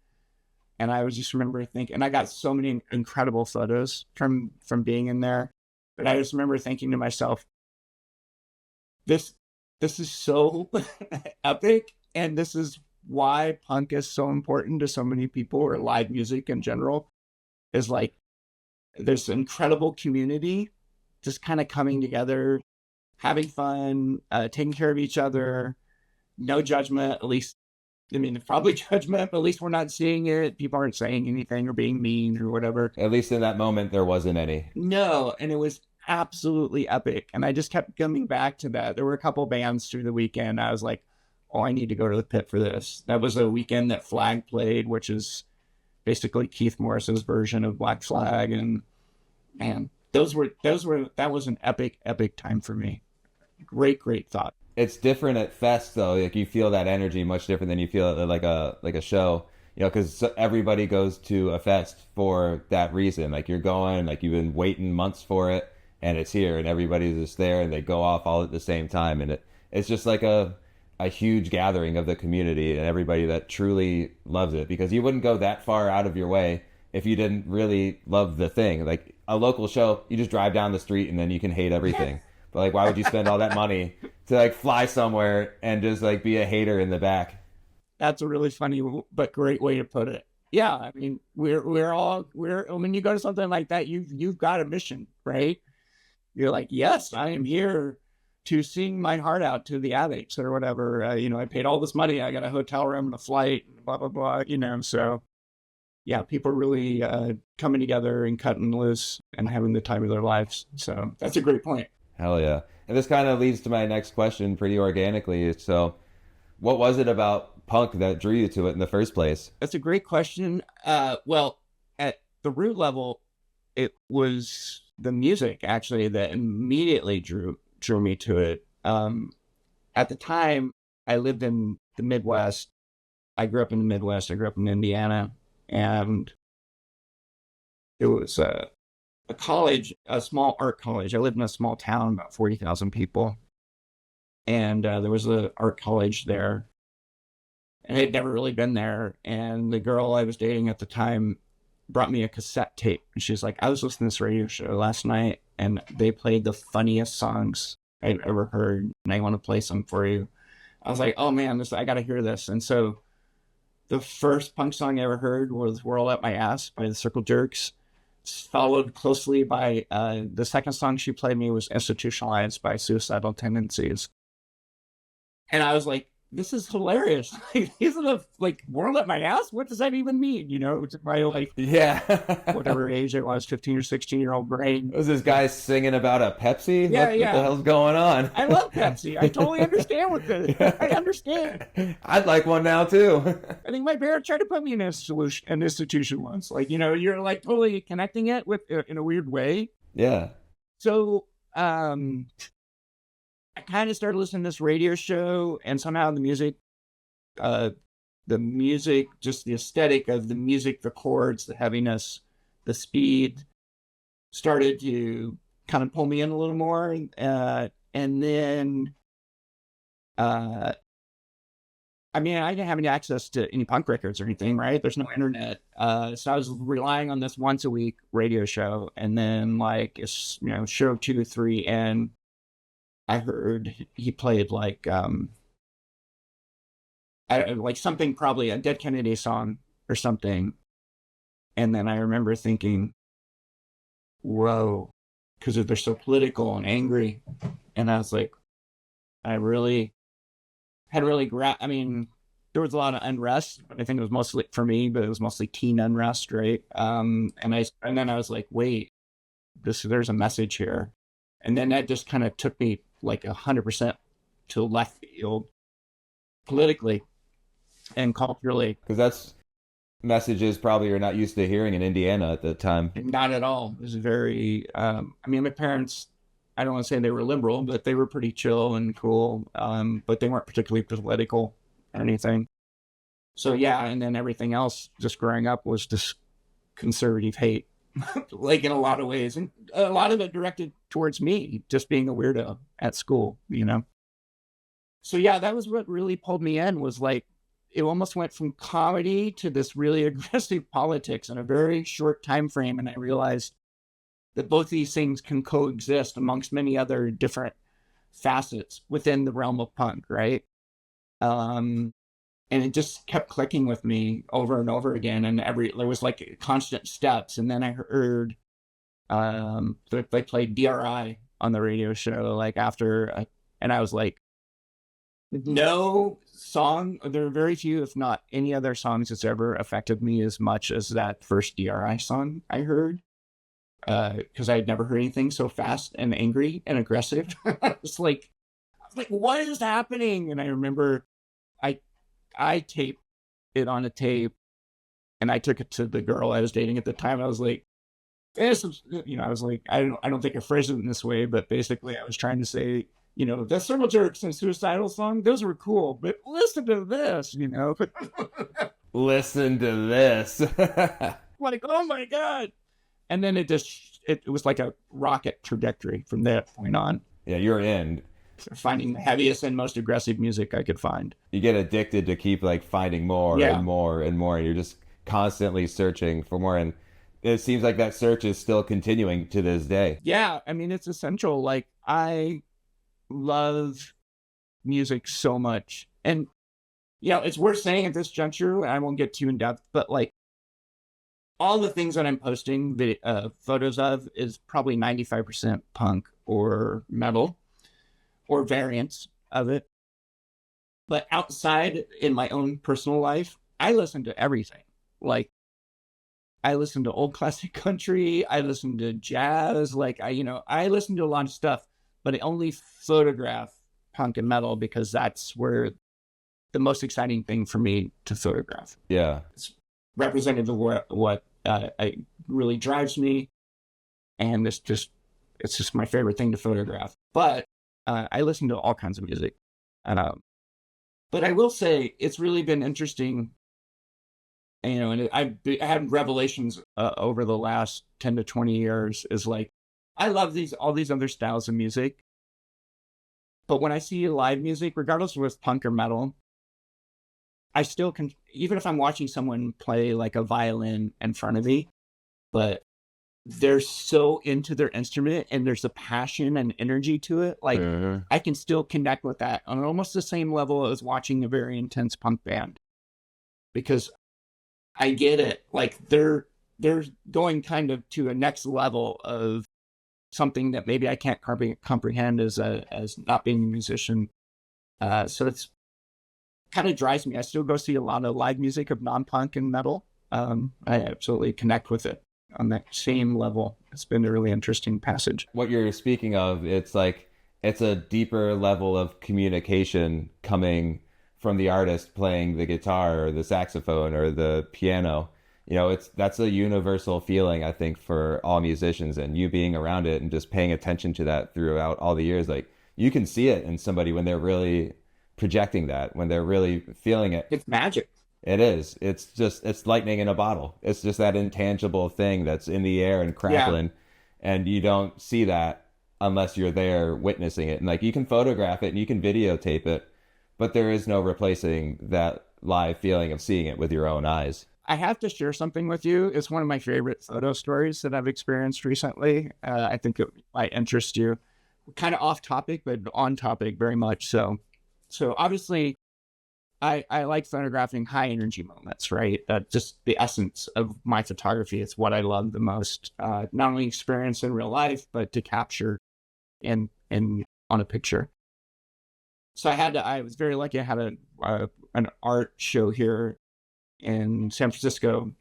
And I was just remember thinking, and I got so many incredible photos from being in there, but I just remember thinking to myself, this is so epic, and this is why punk is so important to so many people, or live music in general, is like there's incredible community just kind of coming together, having fun, taking care of each other, no judgment, at least. I mean, probably judgment, but at least we're not seeing it. People aren't saying anything or being mean or whatever. At least in that moment, there wasn't any. No, and it was absolutely epic. And I just kept coming back to that. There were a couple bands through the weekend. I was like, oh, I need to go to the pit for this. That was a weekend that Flag played, which is basically Keith Morris's version of Black Flag. And man, that was an epic time for me. Great thought. It's different at fest though. Like you feel that energy much different than you feel at like a show. Because everybody goes to a fest for that reason. Like you're going, like you've been waiting months for it, and it's here, and everybody's just there, and they go off all at the same time, and it's just like a huge gathering of the community and everybody that truly loves it. Because you wouldn't go that far out of your way if you didn't really love the thing. Like a local show, you just drive down the street and then you can hate everything. But like, why would you spend all that money to like fly somewhere and just like be a hater in the back? That's a really funny but great way to put it. Yeah, I mean, we're when you go to something like that, you've got a mission, right? You're like, yes, I am here to sing my heart out to the addicts or whatever. I paid all this money. I got a hotel room and a flight, blah blah blah. So yeah, people really coming together and cutting loose and having the time of their lives. So that's a great point. Hell yeah. And this kind of leads to my next question pretty organically. So, what was it about punk that drew you to it in the first place? That's a great question. Well, at the root level, it was the music actually that immediately drew me to it. At the time, I lived in the Midwest. I grew up in the Midwest. I grew up in Indiana, and it was a college, a small art college. I lived in a small town, about 40,000 people, and there was an art college there. And I had never really been there. And the girl I was dating at the time brought me a cassette tape. And she's like, I was listening to this radio show last night, and they played the funniest songs I've ever heard, and I want to play some for you. I was like, oh man, I got to hear this. And so the first punk song I ever heard was Whirl Up My Ass by the Circle Jerks, followed closely by the second song she played me was Institutionalized by Suicidal Tendencies. And I was like, this is hilarious. Isn't it like Whirl Up My Ass? What does that even mean? It's my like, Yeah. whatever age it was, 15 or 16-year-old brain. Was this guy singing about a Pepsi? Yeah, what yeah. the hell's going on? I love Pepsi. I totally understand what this. I understand. I'd like one now too. I think my parents tried to put me in an institution once. Like, you're like totally connecting it with in a weird way. Yeah. So, I kind of started listening to this radio show, and somehow the music, just the aesthetic of the music, the chords, the heaviness, the speed, started to kind of pull me in a little more. And then, I didn't have any access to any punk records or anything, right? There's no internet. So I was relying on this once a week radio show. And then like, show 2 or 3, and I heard he played like something, probably a Dead Kennedy song or something. And then I remember thinking, whoa, because they're so political and angry. And I was like, I really had there was a lot of unrest, but I think it was mostly for me, but it was mostly teen unrest, right? And then I was like, wait, there's a message here. And then that just kind of took me like 100% to left field politically and culturally. Because that's messages probably you're not used to hearing in Indiana at the time. Not at all. It was very, my parents, I don't want to say they were liberal, but they were pretty chill and cool. But they weren't particularly political or anything. So yeah, and then everything else just growing up was just conservative hate. Like in a lot of ways, and a lot of it directed towards me, just being a weirdo at school, So yeah, that was what really pulled me in, was like, it almost went from comedy to this really aggressive politics in a very short time frame. And I realized that both these things can coexist amongst many other different facets within the realm of punk, right? And it just kept clicking with me over and over again. And there was like constant steps. And then I heard they played DRI on the radio show, like after, and I was like, no song, there are very few, if not any other songs that's ever affected me as much as that first DRI song I heard. Because I had never heard anything so fast and angry and aggressive. I was like, what is happening? And I remember I taped it on a tape, and I took it to the girl I was dating at the time. I was like, this is, I was like, I don't think I phrased it in this way, but basically I was trying to say, the Circle Jerks and Suicidal song, those were cool, but listen to this, Listen to this. Like, oh my God. And then it was like a rocket trajectory from that point on. Yeah, you're in. Finding the heaviest and most aggressive music I could find. You get addicted to keep like finding more and more and more. You're just constantly searching for more. And it seems like that search is still continuing to this day. Yeah, I mean, it's essential. Like, I love music so much. And, it's worth saying at this juncture, I won't get too in depth, but like all the things that I'm posting photos of is probably 95% punk or metal or variants of it. But outside in my own personal life, I listen to everything. Like, I listen to old classic country. I listen to jazz. Like, I listen to a lot of stuff, but I only photograph punk and metal because that's where the most exciting thing for me to photograph. Yeah. It's representative of what really drives me. And it's just my favorite thing to photograph. But I listen to all kinds of music. And, but I will say it's really been interesting. And I had revelations over the last 10 to 20 years is like, I love all these other styles of music. But when I see live music, regardless of what's punk or metal, I still can, even if I'm watching someone play like a violin in front of me, but they're so into their instrument and there's a passion and energy to it. Like, I can still connect with that on almost the same level as watching a very intense punk band, because I get it. Like, they're going kind of to a next level of something that maybe I can't comprehend as not being a musician. So it's kind of drives me. I still go see a lot of live music of non-punk and metal. I absolutely connect with it on that same level. It's been a really interesting passage. What you're speaking of, it's like it's a deeper level of communication coming from the artist playing the guitar or the saxophone or the piano. That's a universal feeling, I think, for all musicians, and you being around it and just paying attention to that throughout all the years. Like, you can see it in somebody when they're really projecting that, when they're really feeling it. It's magic. It is. It's lightning in a bottle. It's just that intangible thing that's in the air and crackling. Yeah. And you don't see that unless you're there witnessing it. And like, you can photograph it and you can videotape it, but there is no replacing that live feeling of seeing it with your own eyes. I have to share something with you. It's one of my favorite photo stories that I've experienced recently. I think it might interest you. Kind of off topic, but on topic very much so. So obviously, I like photographing high energy moments, right? Just the essence of my photography. It's what I love the most. Not only experience in real life, but to capture in on a picture. So I was very lucky. I had an art show here in San Francisco,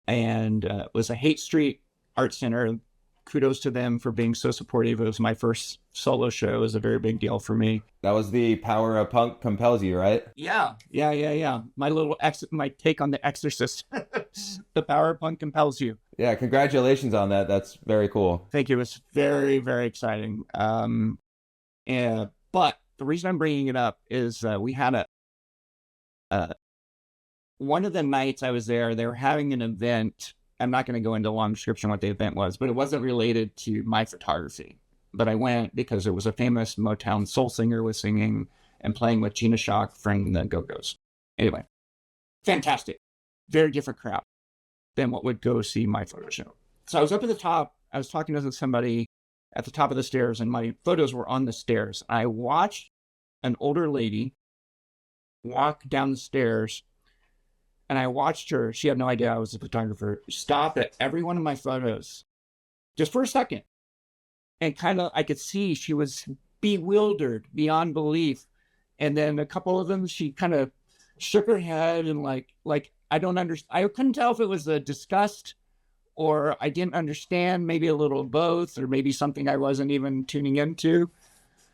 and it was a Haight Street Art Center. Kudos to them for being so supportive. It was my first solo show. It was a very big deal for me. That was the Power of Punk Compels You, right? Yeah. My take on The Exorcist. The Power of Punk Compels You. Yeah, congratulations on that. That's very cool. Thank you. It was very, very exciting. But the reason I'm bringing it up is we had one of the nights I was there, they were having an event. I'm not going to go into a long description what the event was, but it wasn't related to my photography. But I went because it was a famous Motown soul singer was singing and playing with Gina Shock from the Go-Go's. Anyway, fantastic. Very different crowd than what would go see my photo show. So I was up at the top. I was talking to somebody at the top of the stairs, and my photos were on the stairs. I watched an older lady walk down the stairs, and I watched her. She had no idea I was a photographer. Stop at every one of my photos just for a second. And kind of, I could see she was bewildered beyond belief. And then a couple of them, she kind of shook her head and like, I don't understand. I couldn't tell if it was a disgust or I didn't understand, maybe a little of both, or maybe something I wasn't even tuning into.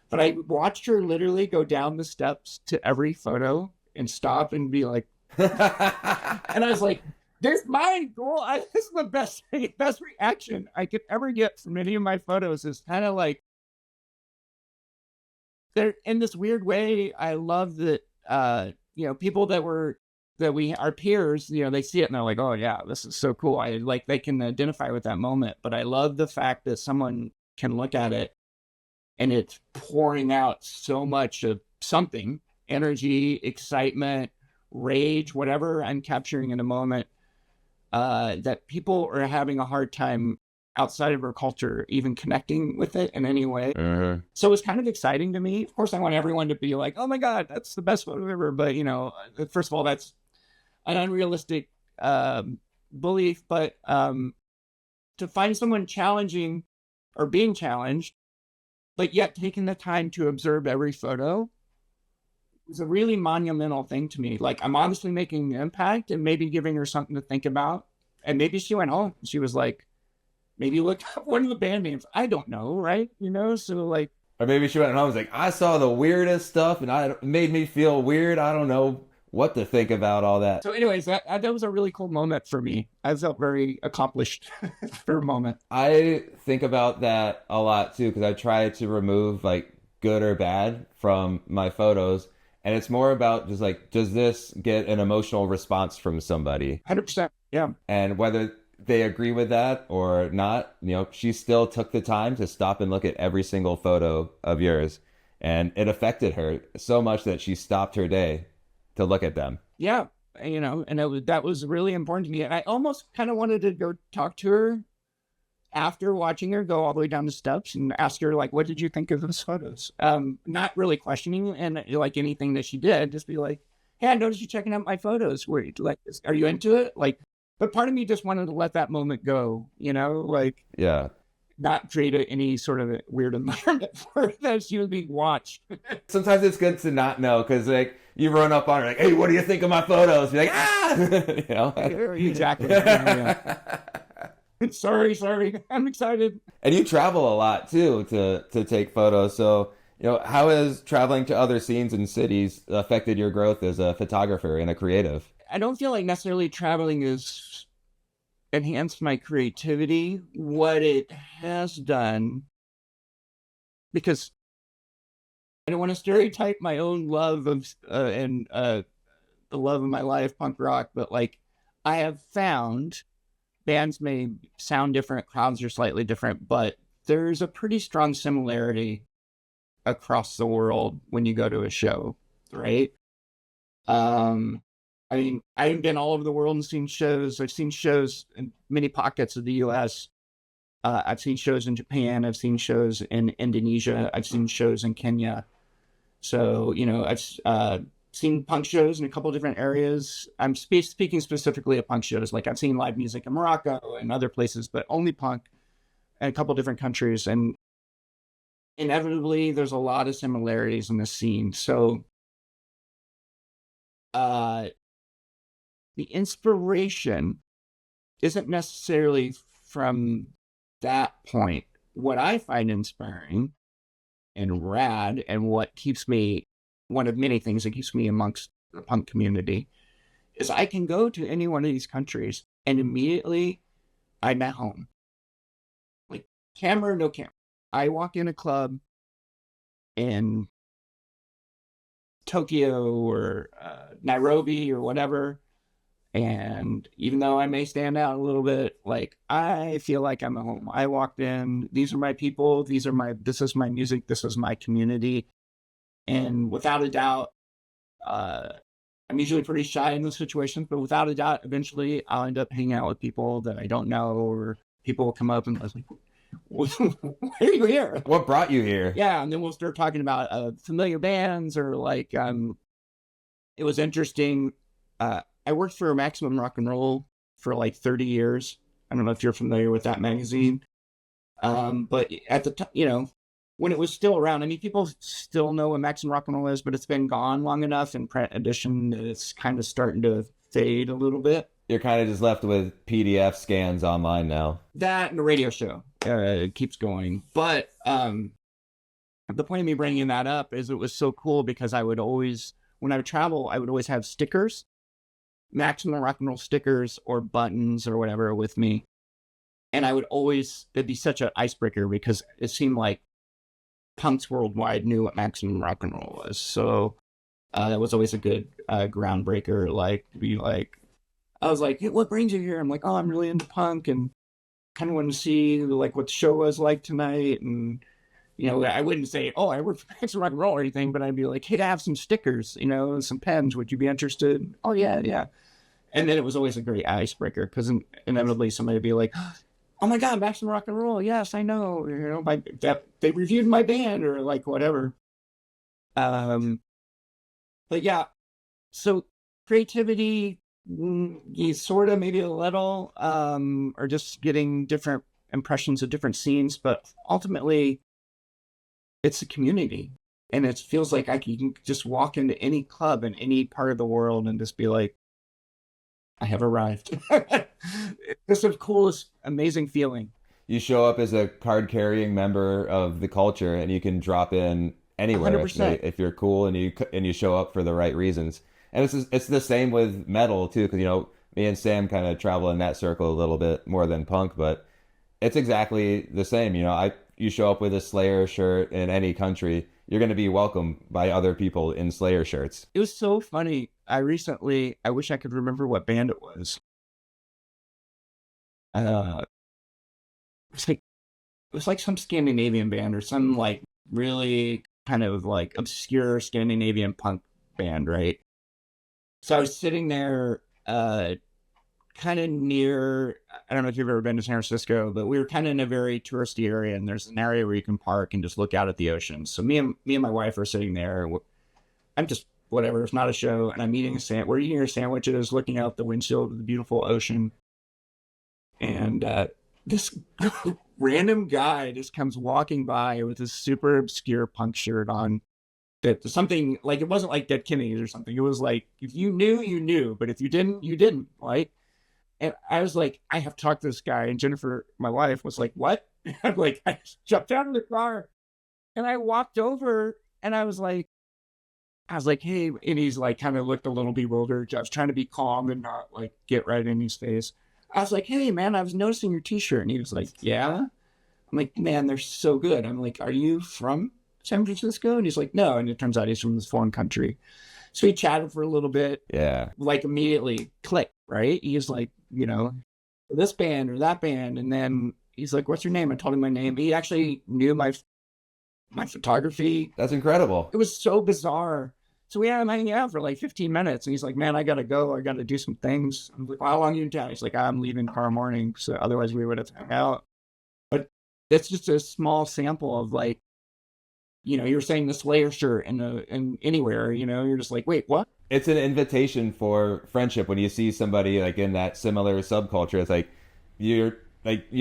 But I watched her literally go down the steps to every photo and stop and be like, and I was like, "This mine, girl. This is the best reaction I could ever get from any of my photos." Is kind of like they're in this weird way. I love that. People that our peers, they see it and they're like, "Oh yeah, this is so cool." They can identify with that moment. But I love the fact that someone can look at it and it's pouring out so much of something, energy, excitement, rage, whatever I'm capturing in a moment. that people are having a hard time outside of our culture even connecting with it in any way. Mhm. So it's kind of exciting to me. Of course, I want everyone to be like, "Oh my god, that's the best photo ever." But first of all, that's an unrealistic belief. But to find someone challenging or being challenged, but yet taking the time to observe every photo was a really monumental thing to me. Like, I'm obviously making an impact and maybe giving her something to think about. And maybe she went home. She was like, maybe look up one of the band names. I don't know, right? So like, Or maybe she went home and was like, I saw the weirdest stuff and it made me feel weird. I don't know what to think about all that. so anyways, that was a really cool moment for me. I felt very accomplished for a moment. I think about that a lot too because I try to remove like good or bad from my photos. And it's more about just like, does this get an emotional response from somebody? 100%. Yeah. And whether they agree with that or not, she still took the time to stop and look at every single photo of yours. And it affected her so much that she stopped her day to look at them. Yeah. And that was really important to me. And I almost kind of wanted to go talk to her after watching her go all the way down the steps and ask her, like, what did you think of those photos? Not really questioning and like anything that she did, just be like, hey, I noticed you checking out my photos. Like, are you into it? Like, but part of me just wanted to let that moment go, like, Yeah. not create any sort of a weird environment for that she was being watched. Sometimes it's good to not know because like you run up on her like, hey, what do you think of my photos? Be like, ah, Exactly. Yeah. Sorry. I'm excited. And you travel a lot too to take photos. So, how has traveling to other scenes and cities affected your growth as a photographer and a creative? I don't feel like necessarily traveling has enhanced my creativity. What it has done, because I don't want to stereotype my own love of and the love of my life, punk rock, but like I have found bands may sound different, crowds are slightly different, but there's a pretty strong similarity across the world when you go to a show, right? I mean, I've been all over the world and seen shows. I've seen shows in many pockets of the U.S. I've seen shows in Japan. I've seen shows in Indonesia. I've seen shows in Kenya. So, I've seen punk shows in a couple of different areas. I'm speaking specifically of punk shows. Like I've seen live music in Morocco and other places, but only punk in a couple of different countries. And inevitably, there's a lot of similarities in the scene. So, the inspiration isn't necessarily from that point. What I find inspiring and rad, and what keeps me, one of many things that keeps me amongst the punk community, is I can go to any one of these countries and immediately I'm at home. Like, camera, no camera. I walk in a club in Tokyo or Nairobi or whatever, and even though I may stand out a little bit, like I feel like I'm at home. I walked in, these are my people, this is my music, this is my community. And without a doubt, I'm usually pretty shy in those situations, but without a doubt, eventually I'll end up hanging out with people that I don't know, or people will come up and I was like, why are you here? What brought you here? Yeah, and then we'll start talking about familiar bands, or like, it was interesting. I worked for Maximum Rock and Roll for like 30 years. I don't know if you're familiar with that magazine. But at the time, when it was still around, I mean, people still know what Maximum Rock and Roll is, but it's been gone long enough in print edition that it's kind of starting to fade a little bit. You're kind of just left with PDF scans online now. That and the radio show it keeps going. But the point of me bringing that up is it was so cool because I would always, when I would travel, I would always have stickers, Maximum Rock and Roll stickers or buttons or whatever with me. And I would always, it'd be such an icebreaker because it seemed like punks worldwide knew what Maximum Rock and Roll was. So that was always a good groundbreaker. Like, to be like, I was like, hey, what brings you here? I'm like, oh, I'm really into punk and kind of wanted to see like what the show was like tonight. And, I wouldn't say, oh, I work for Maximum Rock and Roll or anything, but I'd be like, hey, I have some stickers, some pens. Would you be interested? Oh, yeah. And then it was always a great icebreaker because inevitably somebody would be like, "Oh my God, back to rock and roll! Yes, I know. They reviewed my band or like whatever." Um, but yeah, so creativity, you sort of maybe a little, or just getting different impressions of different scenes, but ultimately, it's a community, and it feels like you can just walk into any club in any part of the world and just be like, I have arrived. It's the coolest, amazing feeling. You show up as a card carrying member of the culture, and you can drop in anywhere if 100%. if you're cool and you show up for the right reasons. And it's the same with metal too, because me and Sam kind of travel in that circle a little bit more than punk, but it's exactly the same. You show up with a Slayer shirt in any country, you're going to be welcomed by other people in Slayer shirts. It was so funny. I wish I could remember what band it was. Uh, it was like some Scandinavian band or some like really kind of like obscure Scandinavian punk band, right? So I was sitting there, kind of near, I don't know if you've ever been to San Francisco, but we were kind of in a very touristy area, and there's an area where you can park and just look out at the ocean. So me and my wife are sitting there. I'm just whatever. It's not a show, and I'm eating we're eating our sandwiches, looking out the windshield of the beautiful ocean, and this random guy just comes walking by with this super obscure punk shirt on. That something like, it wasn't like Dead Kennedys or something. It was like, if you knew, you knew, but if you didn't, you didn't. Like, and I was like, I have to talk to this guy. And Jennifer, my wife, was like, what? I'm like, I just jumped out of the car and I walked over and I was like, hey, and he's like, kind of looked a little bewildered. I was trying to be calm and not like get right in his face. I was like, hey man, I was noticing your t-shirt. And he was like, yeah. I'm like, man, they're so good. I'm like, are you from San Francisco? And he's like, no. And it turns out he's from this foreign country. So we chatted for a little bit, Yeah. like immediately click, right? He's like, this band or that band. And then he's like, what's your name? I told him my name. He actually knew my photography. That's incredible. It was so bizarre. So we had him hanging out for like 15 minutes. And he's like, man, I got to go. I got to do some things. I'm like, well, how long are you in town? He's like, I'm leaving tomorrow morning. So otherwise we would have hung out. But that's just a small sample of like, you were saying the Slayer shirt and anywhere, you're just like, wait, what? It's an invitation for friendship when you see somebody like in that similar subculture. It's like you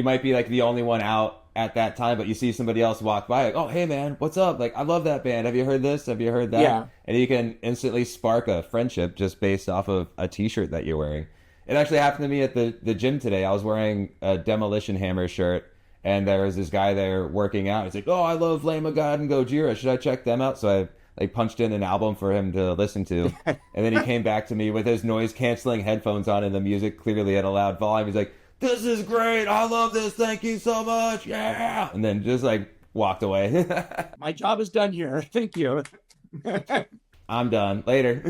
might be like the only one out at that time, but you see somebody else walk by, like, oh hey man, what's up? Like, I love that band. Have you heard this? Have you heard that? Yeah. And you can instantly spark a friendship just based off of a t-shirt that you're wearing. It actually happened to me at the gym today. I was wearing a Demolition Hammer shirt, and there was this guy there working out. He's like, oh, I love Lamb of God and Gojira. Should I check them out? So I like punched in an album for him to listen to. And then he came back to me with his noise canceling headphones on and the music clearly at a loud volume. He's like, this is great. I love this. Thank you so much. Yeah. And then just like walked away. My job is done here. Thank you. I'm done. Later.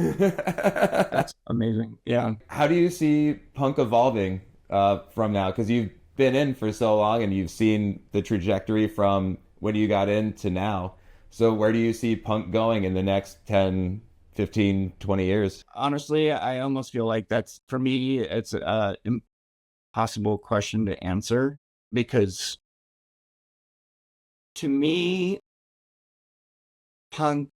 That's amazing. Yeah. How do you see punk evolving from now? Because you've been in for so long and you've seen the trajectory from when you got in to now. So where do you see punk going in the next 10, 15, 20 years? Honestly, I almost feel like that's, for me, it's an impossible question to answer, because to me, punk,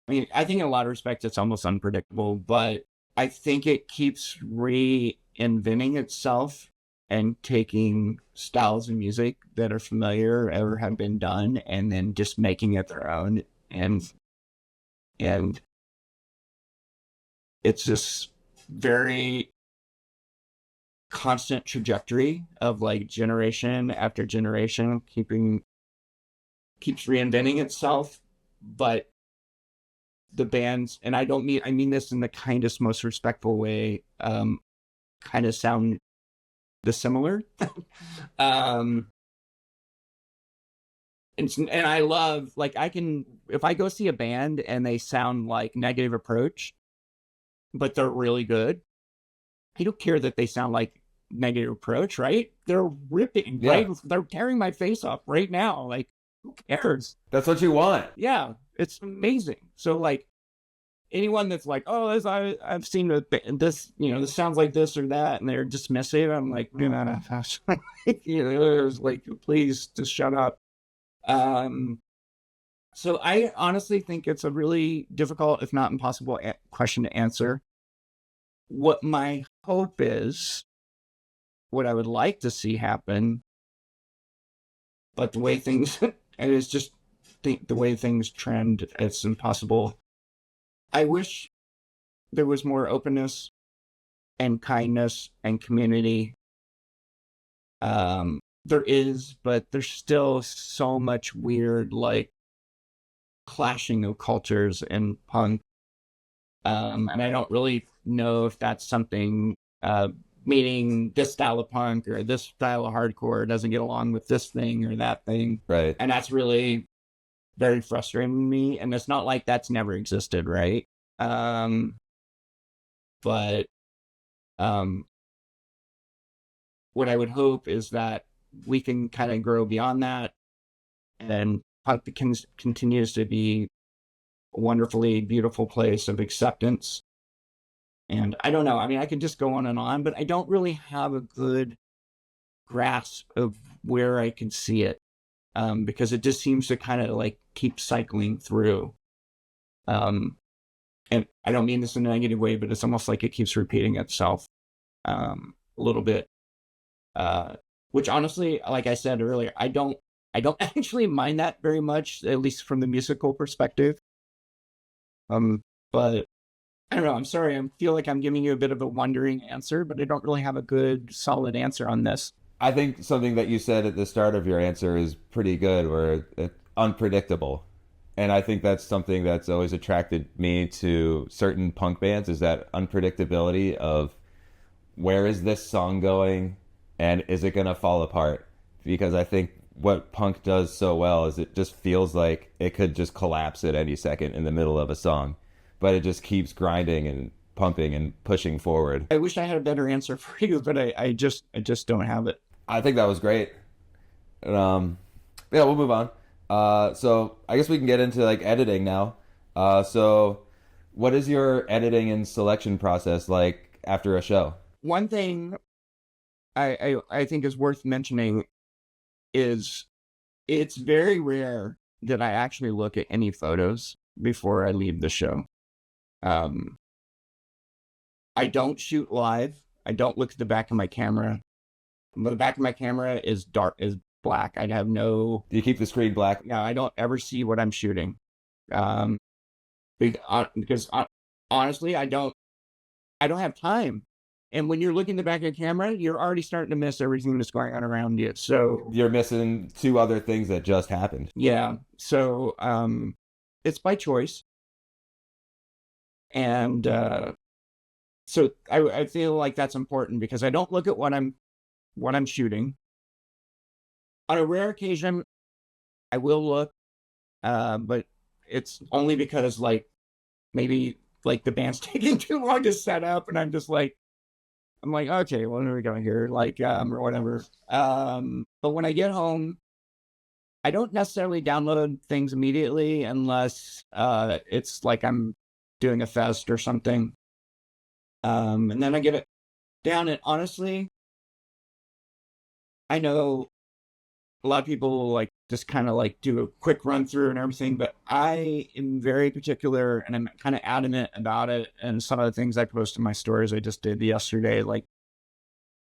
I mean, I think in a lot of respects it's almost unpredictable, but I think it keeps reinventing itself and taking styles of music that are familiar or have been done and then just making it their own. And it's this very constant trajectory of like generation after generation keeps reinventing itself. But the bands, and I mean this in the kindest, most respectful way, kind of sound dissimilar. And I love, like, if I go see a band and they sound like Negative Approach, but they're really good, I don't care that they sound like Negative Approach, right? They're ripping, right? They're tearing my face off right now. Like, who cares? That's what you want. Yeah, it's amazing. So like, anyone that's like, oh, I've seen this, this sounds like this or that, and they're dismissive. I'm like, there's like, please just shut up. So I honestly think it's a really difficult, if not impossible, question to answer. What my hope is, what I would like to see happen, but the way things, and it's just the way things trend, it's impossible. I wish there was more openness and kindness and community. There is, but there's still so much weird, like, clashing of cultures in punk. And I don't really know if that's something, meaning this style of punk or this style of hardcore doesn't get along with this thing or that thing. Right. And that's really very frustrating to me. And it's not like that's never existed, right? But what I would hope is that we can kind of grow beyond that, and punk continues to be a wonderfully beautiful place of acceptance. And I don't know, I mean, I could just go on, but I don't really have a good grasp of where I can see it, because it just seems to kind of like keep cycling through. And I don't mean this in a negative way, but it's almost like it keeps repeating itself a little bit. Which honestly, like I said earlier, I don't actually mind that very much, at least from the musical perspective. But I don't know. I'm sorry. I feel like I'm giving you a bit of a wandering answer, but I don't really have a good, solid answer on this. I think something that you said at the start of your answer is pretty good, where it's unpredictable. And I think that's something that's always attracted me to certain punk bands, is that unpredictability of where is this song going and is it going to fall apart? Because I think what punk does so well is it just feels like it could just collapse at any second in the middle of a song, but it just keeps grinding and pumping and pushing forward. I wish I had a better answer for you, but I just don't have it. I think that was great. Yeah, we'll move on. So I guess we can get into like editing now. So what is your editing and selection process like after a show? One thing I think is worth mentioning is it's very rare that I actually look at any photos before I leave the show. I don't shoot live. I don't look at the back of my camera. The back of my camera is black. I have no. Do you keep the screen black? No, I don't ever see what I'm shooting. Because honestly, I don't have time. And when you're looking at the back of the camera, you're already starting to miss everything that's going on around you. So you're missing two other things that just happened. Yeah. So it's by choice. And so I feel like that's important because I don't look at what I'm shooting. On a rare occasion, I will look, but it's only because like maybe like the band's taking too long to set up, and I'm like, okay, what are we going here? Like, or whatever. But when I get home, I don't necessarily download things immediately unless it's like I'm doing a fest or something. And then I get it down, and honestly, I know a lot of people like just kind of like do a quick run through and everything, but I am very particular and I'm kind of adamant about it. And some of the things I post in my stories I just did yesterday, like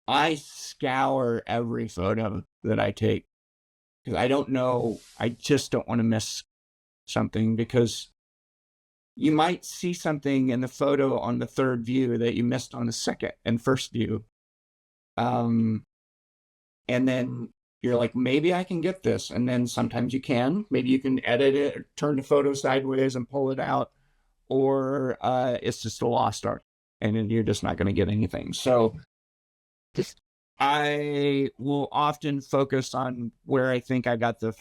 I scour every photo that I take because I don't know. I just don't want to miss something, because you might see something in the photo on the third view that you missed on the second and first view. And then you're like, maybe I can get this. And then sometimes you can. Maybe you can edit it, or turn the photo sideways and pull it out. Or it's just a lost art, and then you're just not going to get anything. So I will often focus on where I think I got the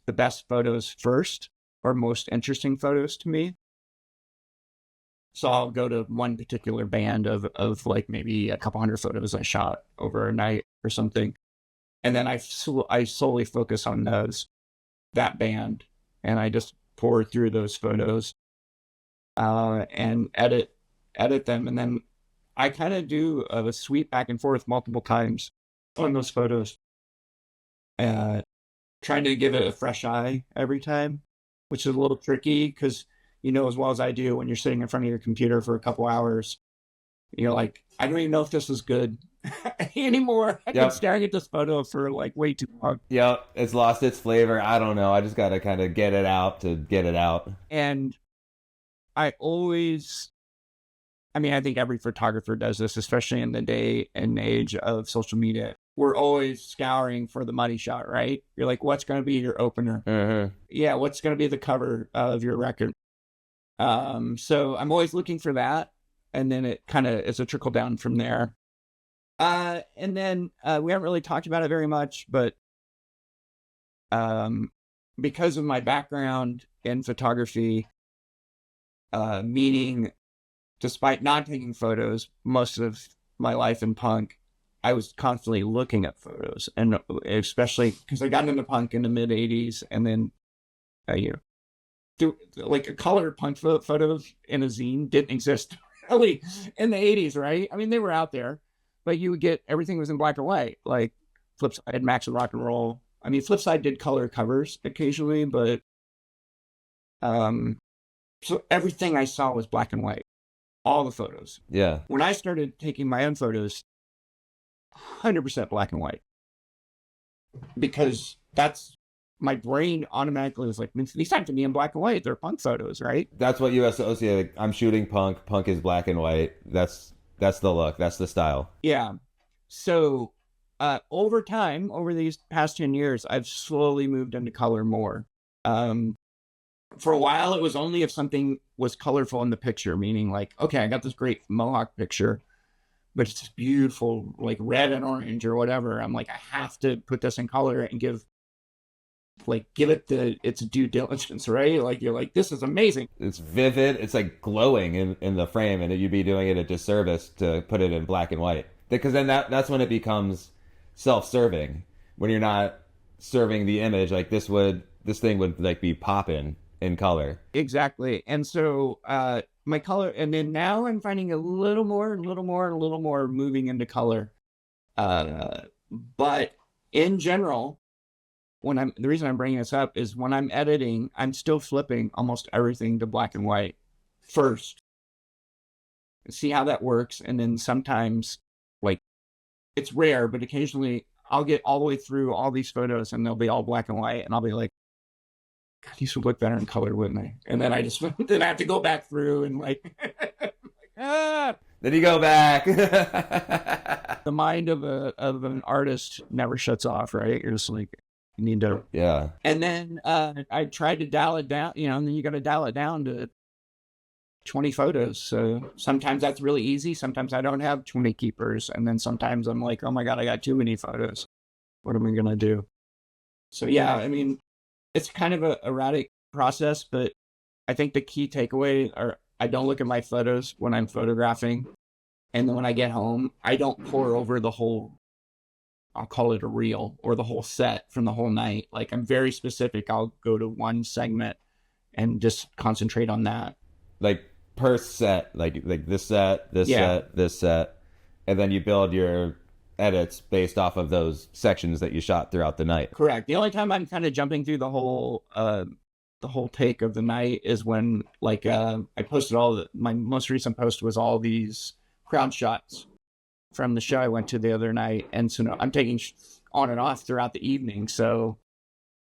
best photos first, or most interesting photos to me. So I'll go to one particular band of like maybe a couple hundred photos I shot over a night or something. And then I solely focus on that band, and I just pour through those photos. and edit them. And then I kind of do a sweep back and forth multiple times on those photos, uh, trying to give it a fresh eye every time, which is a little tricky because you know as well as I do when you're sitting in front of your computer for a couple hours, you're like, I don't even know if this is good anymore. I've been Yep. staring at this photo for like way too long. Yep. It's lost its flavor. I don't know. I just got to kind of get it out to get it out. And I always, I mean, I think every photographer does this, especially in the day and age of social media. We're always scouring for the money shot, right? You're like, what's going to be your opener? Mm-hmm. Yeah, what's going to be the cover of your record? So I'm always looking for that. And then it kind of is a trickle down from there. And then we haven't really talked about it very much, but because of my background in photography, meaning despite not taking photos most of my life in punk, I was constantly looking at photos, and especially because I got into punk in the mid '80s, and then like a color punk photos in a zine didn't exist really in the '80s, right? I mean, they were out there, but you would get everything was in black and white, like Flipside, Max and Rock and Roll. I mean, Flipside did color covers occasionally, but so everything I saw was black and white, all the photos. Yeah. When I started taking my own photos, 100% black and white, because that's my brain automatically was like, these have to be in black and white. They're punk photos, right? That's what you associate. I'm shooting punk. Punk is black and white. That's the look. That's the style. Yeah. So over time, over these past 10 years, I've slowly moved into color more. For a while, it was only if something was colorful in the picture, meaning like, okay, I got this great Mohawk picture, but it's beautiful, like red and orange or whatever. I'm like, I have to put this in color and give it its due diligence, right? Like, you're like, this is amazing. It's vivid. It's like glowing in the frame, and you'd be doing it a disservice to put it in black and white. Because then that's when it becomes self-serving. When you're not serving the image, like this thing would like be popping in color. Exactly. And so my color, and then now I'm finding a little more moving into color. But in general, the reason I'm bringing this up is when I'm editing, I'm still flipping almost everything to black and white first. See how that works. And then sometimes, like, it's rare, but occasionally I'll get all the way through all these photos and they'll be all black and white. And I'll be like, God, these would look better in color, wouldn't they? And then I have to go back through and like, Then you go back. the mind of an artist never shuts off, right? You're just like, you need to. Yeah. And then I tried to dial it down, and then you got to dial it down to 20 photos. So sometimes that's really easy. Sometimes I don't have 20 keepers. And then sometimes I'm like, oh my God, I got too many photos. What am I going to do? So yeah, I mean, it's kind of a erratic process, but I think the key takeaway are I don't look at my photos when I'm photographing. And then when I get home, I don't pour over the whole, I'll call it a reel, or the whole set from the whole night. Like, I'm very specific. I'll go to one segment and just concentrate on that. Like per set, like this set, this set, this set. And then you build your edits based off of those sections that you shot throughout the night. Correct. The only time I'm kind of jumping through the whole take of the night is when, like, I posted my most recent post was all these crowd shots from the show I went to the other night. And so I'm taking on and off throughout the evening. So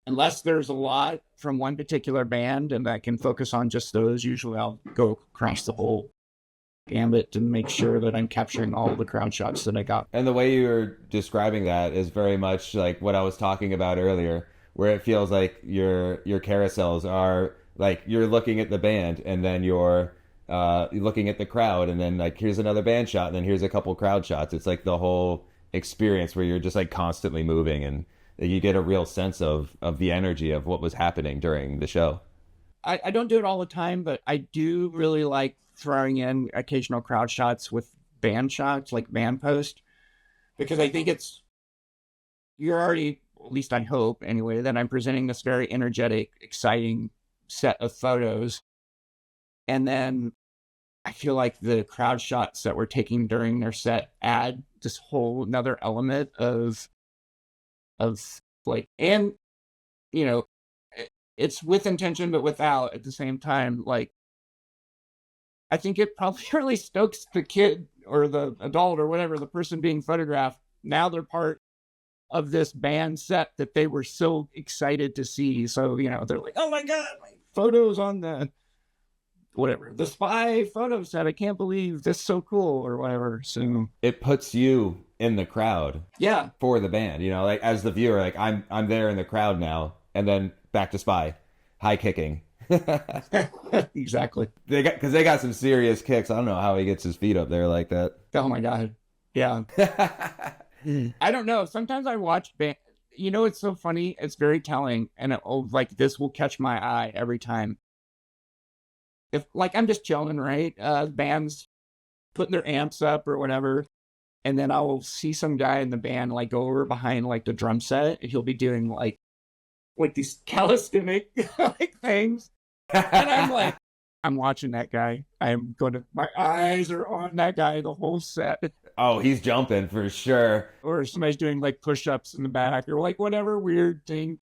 unless there's a lot from one particular band and I can focus on just those, usually I'll go across the whole gambit to make sure that I'm capturing all the crowd shots that I got. And the way you're describing that is very much like what I was talking about earlier, where it feels like your carousels are like you're looking at the band and then you're looking at the crowd, and then like here's another band shot and then here's a couple crowd shots. It's like the whole experience where you're just like constantly moving, and you get a real sense of the energy of what was happening during the show. I don't do it all the time, but I do really like throwing in occasional crowd shots with band shots, like band post, because I think you're already, at least I hope anyway, that I'm presenting this very energetic, exciting set of photos. And then I feel like the crowd shots that we're taking during their set add this whole another element of like, and you know, it's with intention but without at the same time. Like, I think it probably really stokes the kid or the adult or whatever, the person being photographed. Now they're part of this band set that they were so excited to see. So, they're like, oh my God, my photos on the whatever, the spy photo set. I can't believe this is so cool or whatever. So It puts you in the crowd yeah, for the band, like as the viewer, like I'm there in the crowd now, and then back to Spy, high kicking. exactly. Because they got some serious kicks. I don't know how he gets his feet up there like that. Oh my God. Yeah. I don't know. Sometimes I watch band. It's so funny. It's very telling. And like this will catch my eye every time. If like I'm just chilling, right? Band's putting their amps up or whatever. And then I will see some guy in the band like go over behind like the drum set. And he'll be doing like these calisthenic like things. And I'm like, I'm watching that guy. My eyes are on that guy the whole set. Oh, he's jumping for sure. Or somebody's doing like push-ups in the back or like whatever weird thing.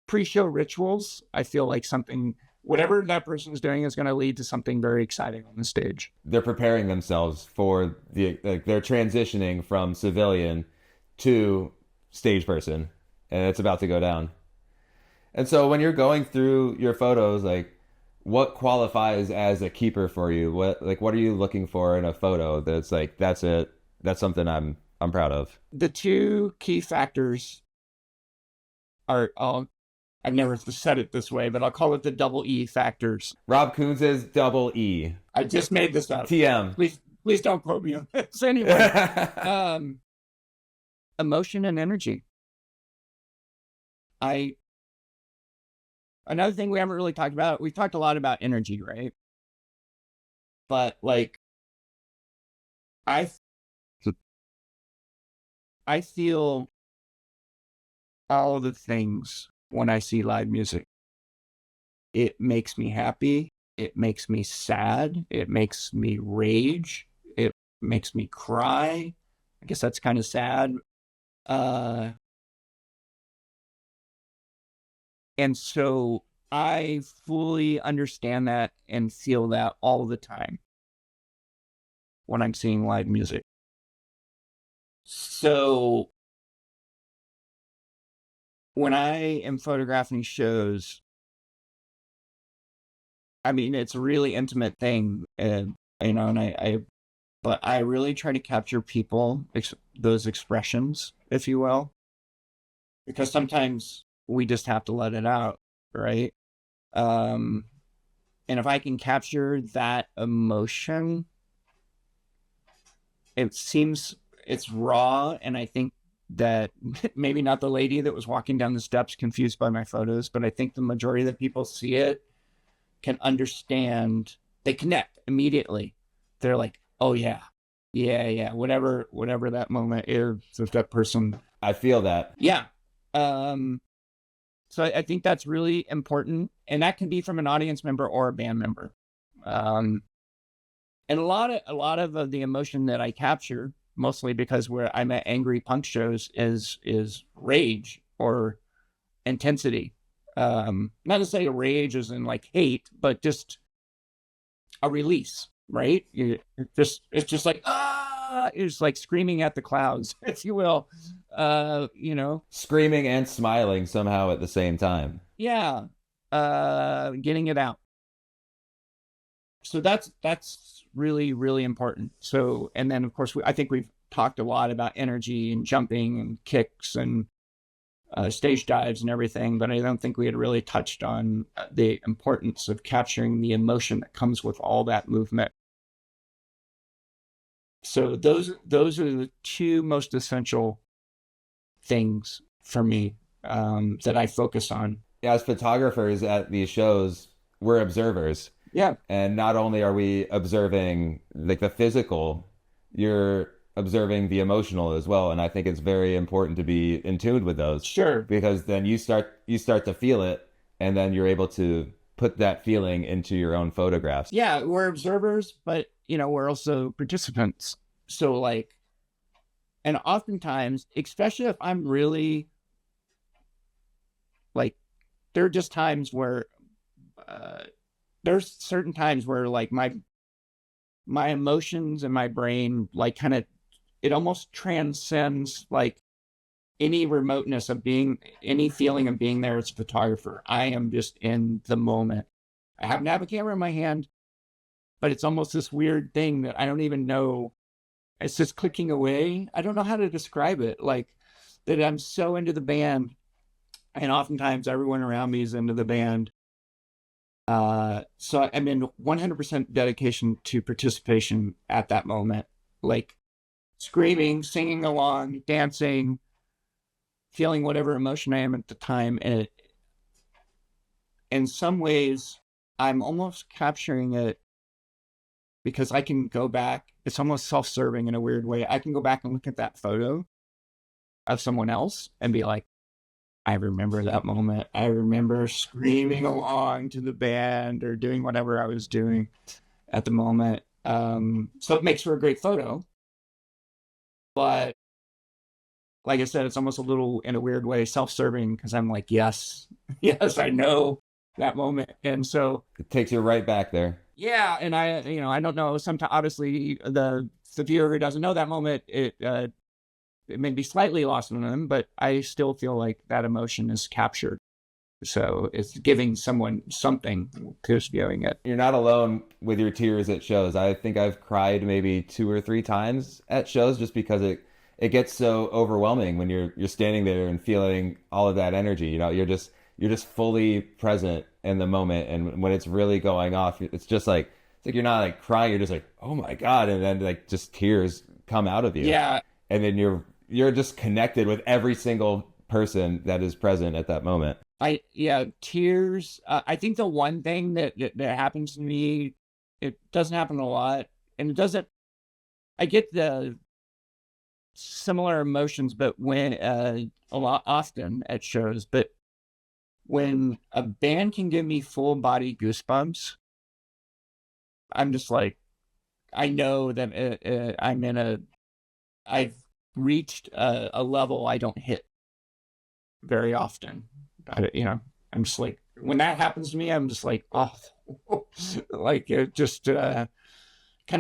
Pre-show rituals, I feel like whatever that person's doing is going to lead to something very exciting on the stage. They're preparing themselves for they're transitioning from civilian to stage person, and it's about to go down. And so when you're going through your photos, like, what qualifies as a keeper for you? What are you looking for in a photo that's like, that's it, that's something I'm proud of? The two key factors are, I've never said it this way, but I'll call it the double E factors. Rob Coons is double E. I just made this up. TM. Please don't quote me on this. Anyway, emotion and energy. Another thing we haven't really talked about, we've talked a lot about energy, right? But like, I feel all the things when I see live music. It makes me happy. It makes me sad. It makes me rage. It makes me cry. I guess that's kind of sad. And so I fully understand that and feel that all the time when I'm seeing live music. So when I am photographing shows, I mean, it's a really intimate thing, and but I really try to capture people, those expressions, if you will, because sometimes we just have to let it out, right? And if I can capture that emotion, it seems it's raw, and I think that maybe not the lady that was walking down the steps confused by my photos, but I think the majority of the people see it, can understand, they connect immediately. They're like, oh yeah, whatever that moment is with that person. I feel that. Yeah. So I think that's really important, and that can be from an audience member or a band member. And a lot of the emotion that I capture, mostly because where I'm at angry punk shows, is rage or intensity. Not to say rage is in like hate, but just a release, right? It's just like, it's like screaming at the clouds, if you will. Screaming and smiling somehow at the same time. Yeah. Getting it out. So that's really, really important. So, and then of course, I think we've talked a lot about energy and jumping and kicks and stage dives and everything, but I don't think we had really touched on the importance of capturing the emotion that comes with all that movement. So those are the two most essential things for me that I focus on. As photographers at these shows, we're observers. Yeah. And not only are we observing like the physical, you're observing the emotional as well. And I think it's very important to be in tune with those. Sure. Because then you start to feel it, and then you're able to put that feeling into your own photographs. Yeah, we're observers, but we're also participants. So like, and oftentimes, especially if I'm really like, there are just times where there's certain times where like my emotions and my brain like kind of, it almost transcends like any remoteness of being, any feeling of being there as a photographer. I am just in the moment. I happen to have a camera in my hand, but it's almost this weird thing that I don't even know. It's just clicking away. I don't know how to describe it. Like that I'm so into the band, and oftentimes everyone around me is into the band. So I'm in 100% dedication to participation at that moment, like screaming, singing along, dancing, feeling whatever emotion I am at the time. And in some ways, I'm almost capturing it because I can go back. It's almost self-serving in a weird way. I can go back and look at that photo of someone else and be like, I remember that moment. I remember screaming along to the band or doing whatever I was doing at the moment. So it makes for a great photo. But like I said, it's almost a little, in a weird way, self-serving because I'm like, yes, I know that moment. And so It takes you right back there. yeah, and I don't know. Sometimes, obviously, the viewer who doesn't know that moment, it may be slightly lost on them, but I still feel like that emotion is captured. So it's giving someone something who's viewing it. You're not alone with your tears at shows. I think I've cried maybe 2 or 3 times at shows just because it gets so overwhelming when you're standing there and feeling all of that energy. You're just fully present in the moment, and when it's really going off, it's like you're not like crying, you're just like, oh my God, and then like just tears come out of you. Yeah, And then you're just connected with every single person that is present at that moment. tears. I think the one thing that happens to me, it doesn't happen a lot, and it doesn't. I get the similar emotions, but when a lot often at shows, but when a band can give me full body goosebumps, I'm just like, I know that I've reached a level I don't hit very often. I'm just like, when that happens to me, I'm just like, oh, like it just kind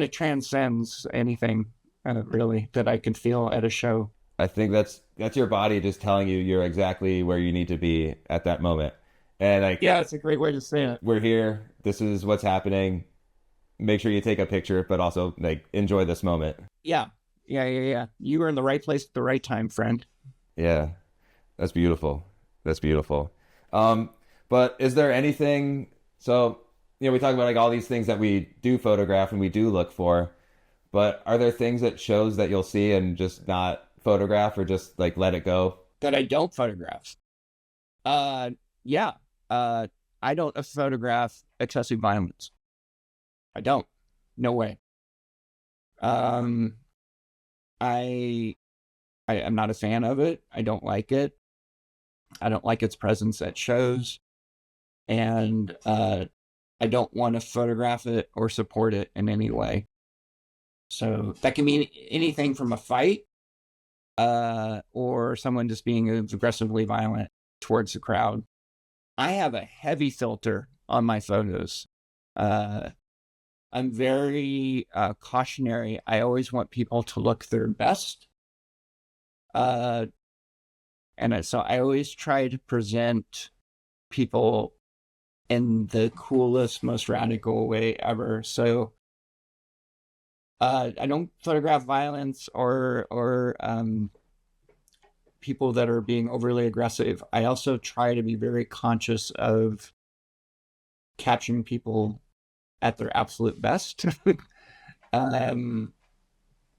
of transcends anything really that I can feel at a show. I think that's your body just telling you you're exactly where you need to be at that moment. And like, Yeah, it's a great way to say it. we're here. This is what's happening. Make sure you take a picture, but also like enjoy this moment. Yeah. You were in the right place at the right time, friend. Yeah, that's beautiful. That's beautiful. But is there anything? So we talk about like all these things that we do photograph and we do look for, but are there things that shows that you'll see and just not photograph or just like let it go? That I don't photograph. Yeah. I don't photograph excessive violence. I don't. No way. I am not a fan of it. I don't like it. I don't like its presence at shows, and I don't want to photograph it or support it in any way. So that can mean anything from a fight, or someone just being aggressively violent towards the crowd. I have a heavy filter on my photos. I'm very cautionary. I always want people to look their best. So I always try to present people in the coolest, most radical way ever. So I don't photograph violence or people that are being overly aggressive. I also try to be very conscious of capturing people at their absolute best.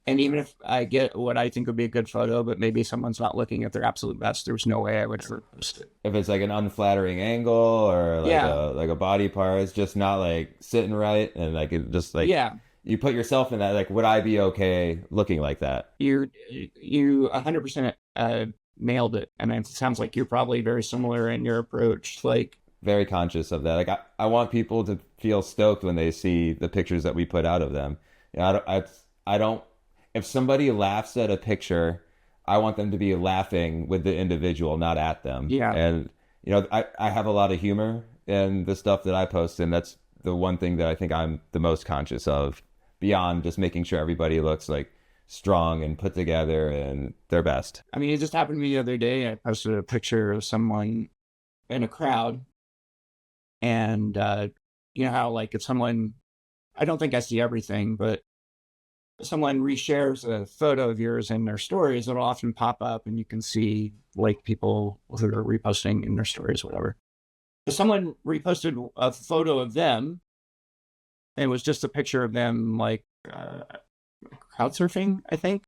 And even if I get what I think would be a good photo, but maybe someone's not looking at their absolute best, there's no way I would ever post it. If it's like an unflattering angle or like Yeah. a body part, it's just not like sitting right, and like it just like Yeah, you put yourself in that, like, would I be okay looking like that? you 100% nailed it, and it sounds like you're probably very similar in your approach. Like very conscious of that. Like I want people to feel stoked when they see the pictures that we put out of them. You know, I don't, if somebody laughs at a picture, I want them to be laughing with the individual, not at them. Yeah. And, you know, I have a lot of humor in the stuff that I post, and that's the one thing that I think I'm the most conscious of beyond just making sure everybody looks like strong and put together and their best. I mean, it just happened to me the other day. I posted a picture of someone in a crowd, and you know how, like, if someone, I don't think I see everything, but if someone reshares a photo of yours in their stories, it'll often pop up and you can see like people who are reposting in their stories, whatever. If someone reposted a photo of them, and it was just a picture of them like crowd surfing, I think.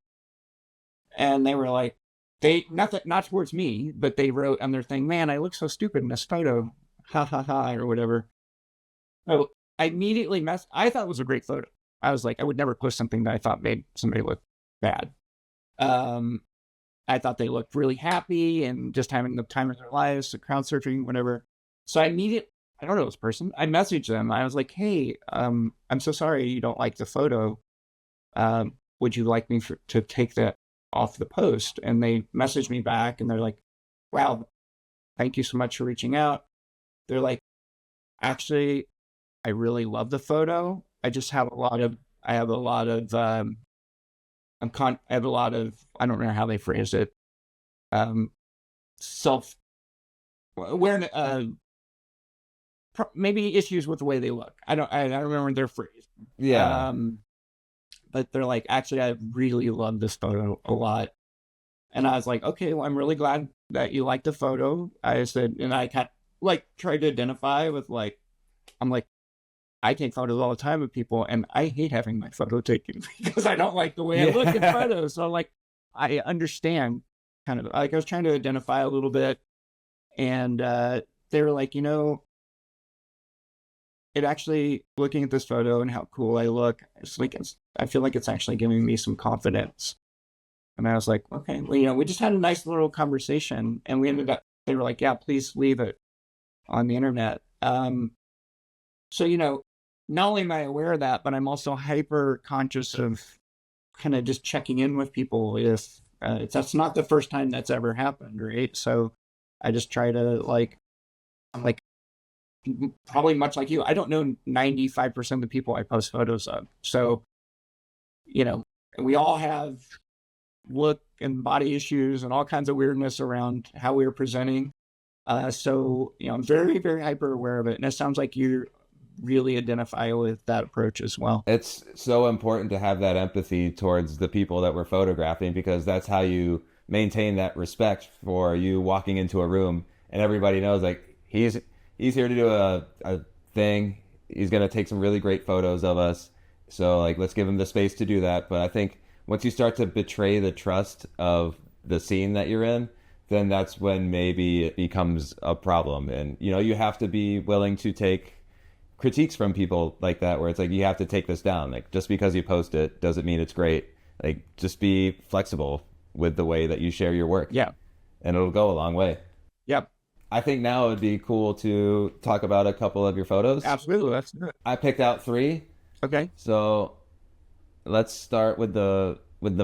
And they were like, they, not towards me, but they wrote on their thing, man, I look so stupid in this photo. Ha ha ha, or whatever. So I immediately I thought it was a great photo. I was like, I would never post something that I thought made somebody look bad. I thought they looked really happy and just having the time of their lives, so crowd surfing, whatever. So I immediately, I don't know this person, I messaged them. I was like, hey, I'm so sorry you don't like the photo. Would you like me to take that off the post? And they messaged me back and they're like, wow, thank you so much for reaching out. They're like, actually, I really love the photo. I just have a lot of, I have a lot of, I have a lot of, I don't know how they phrased it, self awareness, maybe issues with the way they look. I don't remember their phrase. Yeah. But they're like, actually, I really love this photo a lot. And I was like, okay, well, I'm really glad that you liked the photo. I said, and I kind of like tried to identify with like, I'm like, I take photos all the time of people, and I hate having my photo taken because I don't like the way I look in photos. So like, I understand kind of, like I was trying to identify a little bit, and they were like, you know, it actually, looking at this photo and how cool I look, it's like, I feel like it's actually giving me some confidence. And I was like, okay, well, you know, we just had a nice little conversation, and we ended up, they were like, yeah, please leave it on the internet. So, you know, not only am I aware of that, but I'm also hyper conscious of kind of just checking in with people if that's not the first time that's ever happened, right? So I just try to like, I'm like, probably much like you, I don't know 95% of the people I post photos of. So, you know, we all have look and body issues and all kinds of weirdness around how we are presenting. So, you know, I'm very, very hyper aware of it. And it sounds like you really identify with that approach as well. It's so important to have that empathy towards the people that we're photographing, because that's how you maintain that respect for you walking into a room and everybody knows like he's here to do a thing. He's going to take some really great photos of us. So like, let's give him the space to do that. But I think once you start to betray the trust of the scene that you're in, then that's when maybe it becomes a problem. And, you know, you have to be willing to take critiques from people like that, where it's like, you have to take this down. Like, just because you post it doesn't mean it's great. Like, just be flexible with the way that you share your work. Yeah. And it'll go a long way. Yep. I think now it would be cool to talk about a couple of your photos. Absolutely. Let's do it. I picked out 3. Okay. So let's start with the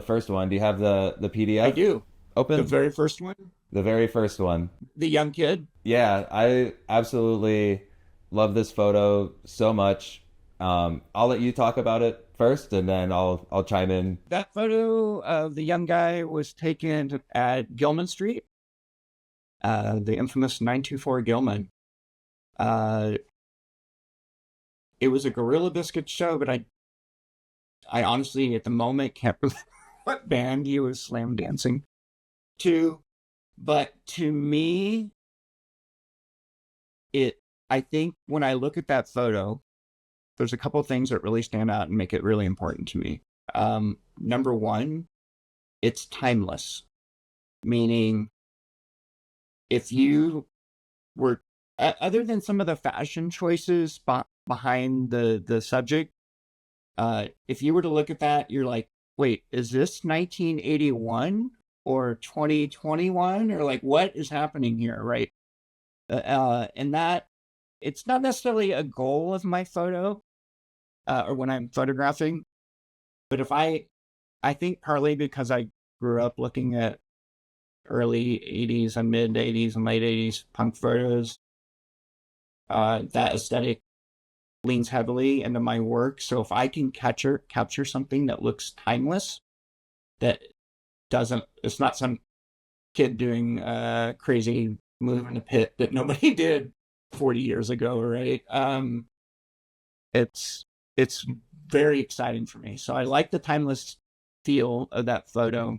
first one. Do you have the PDF? I do. Open? The very first one? The very first one. The young kid? Yeah, I absolutely love this photo so much. I'll let you talk about it first, and then I'll chime in. That photo of the young guy was taken at Gilman Street, the infamous 924 Gilman. It was a Gorilla Biscuit show, but I honestly, at the moment, can't remember what band he was slam dancing to. But to me, I think when I look at that photo, there's a couple of things that really stand out and make it really important to me. Number one, it's timeless, meaning if you were, other than some of the fashion choices behind the subject, if you were to look at that, you're like, wait, is this 1981 or 2021? Or like, what is happening here, right? And that it's not necessarily a goal of my photo or when I'm photographing, but I think partly because I grew up looking at early 80s and mid 80s and late 80s punk photos, that aesthetic leans heavily into my work. So if I can capture something that looks timeless, that it's not some kid doing a crazy move in a pit that nobody did 40 years ago, right? It's very exciting for me. So I like the timeless feel of that photo.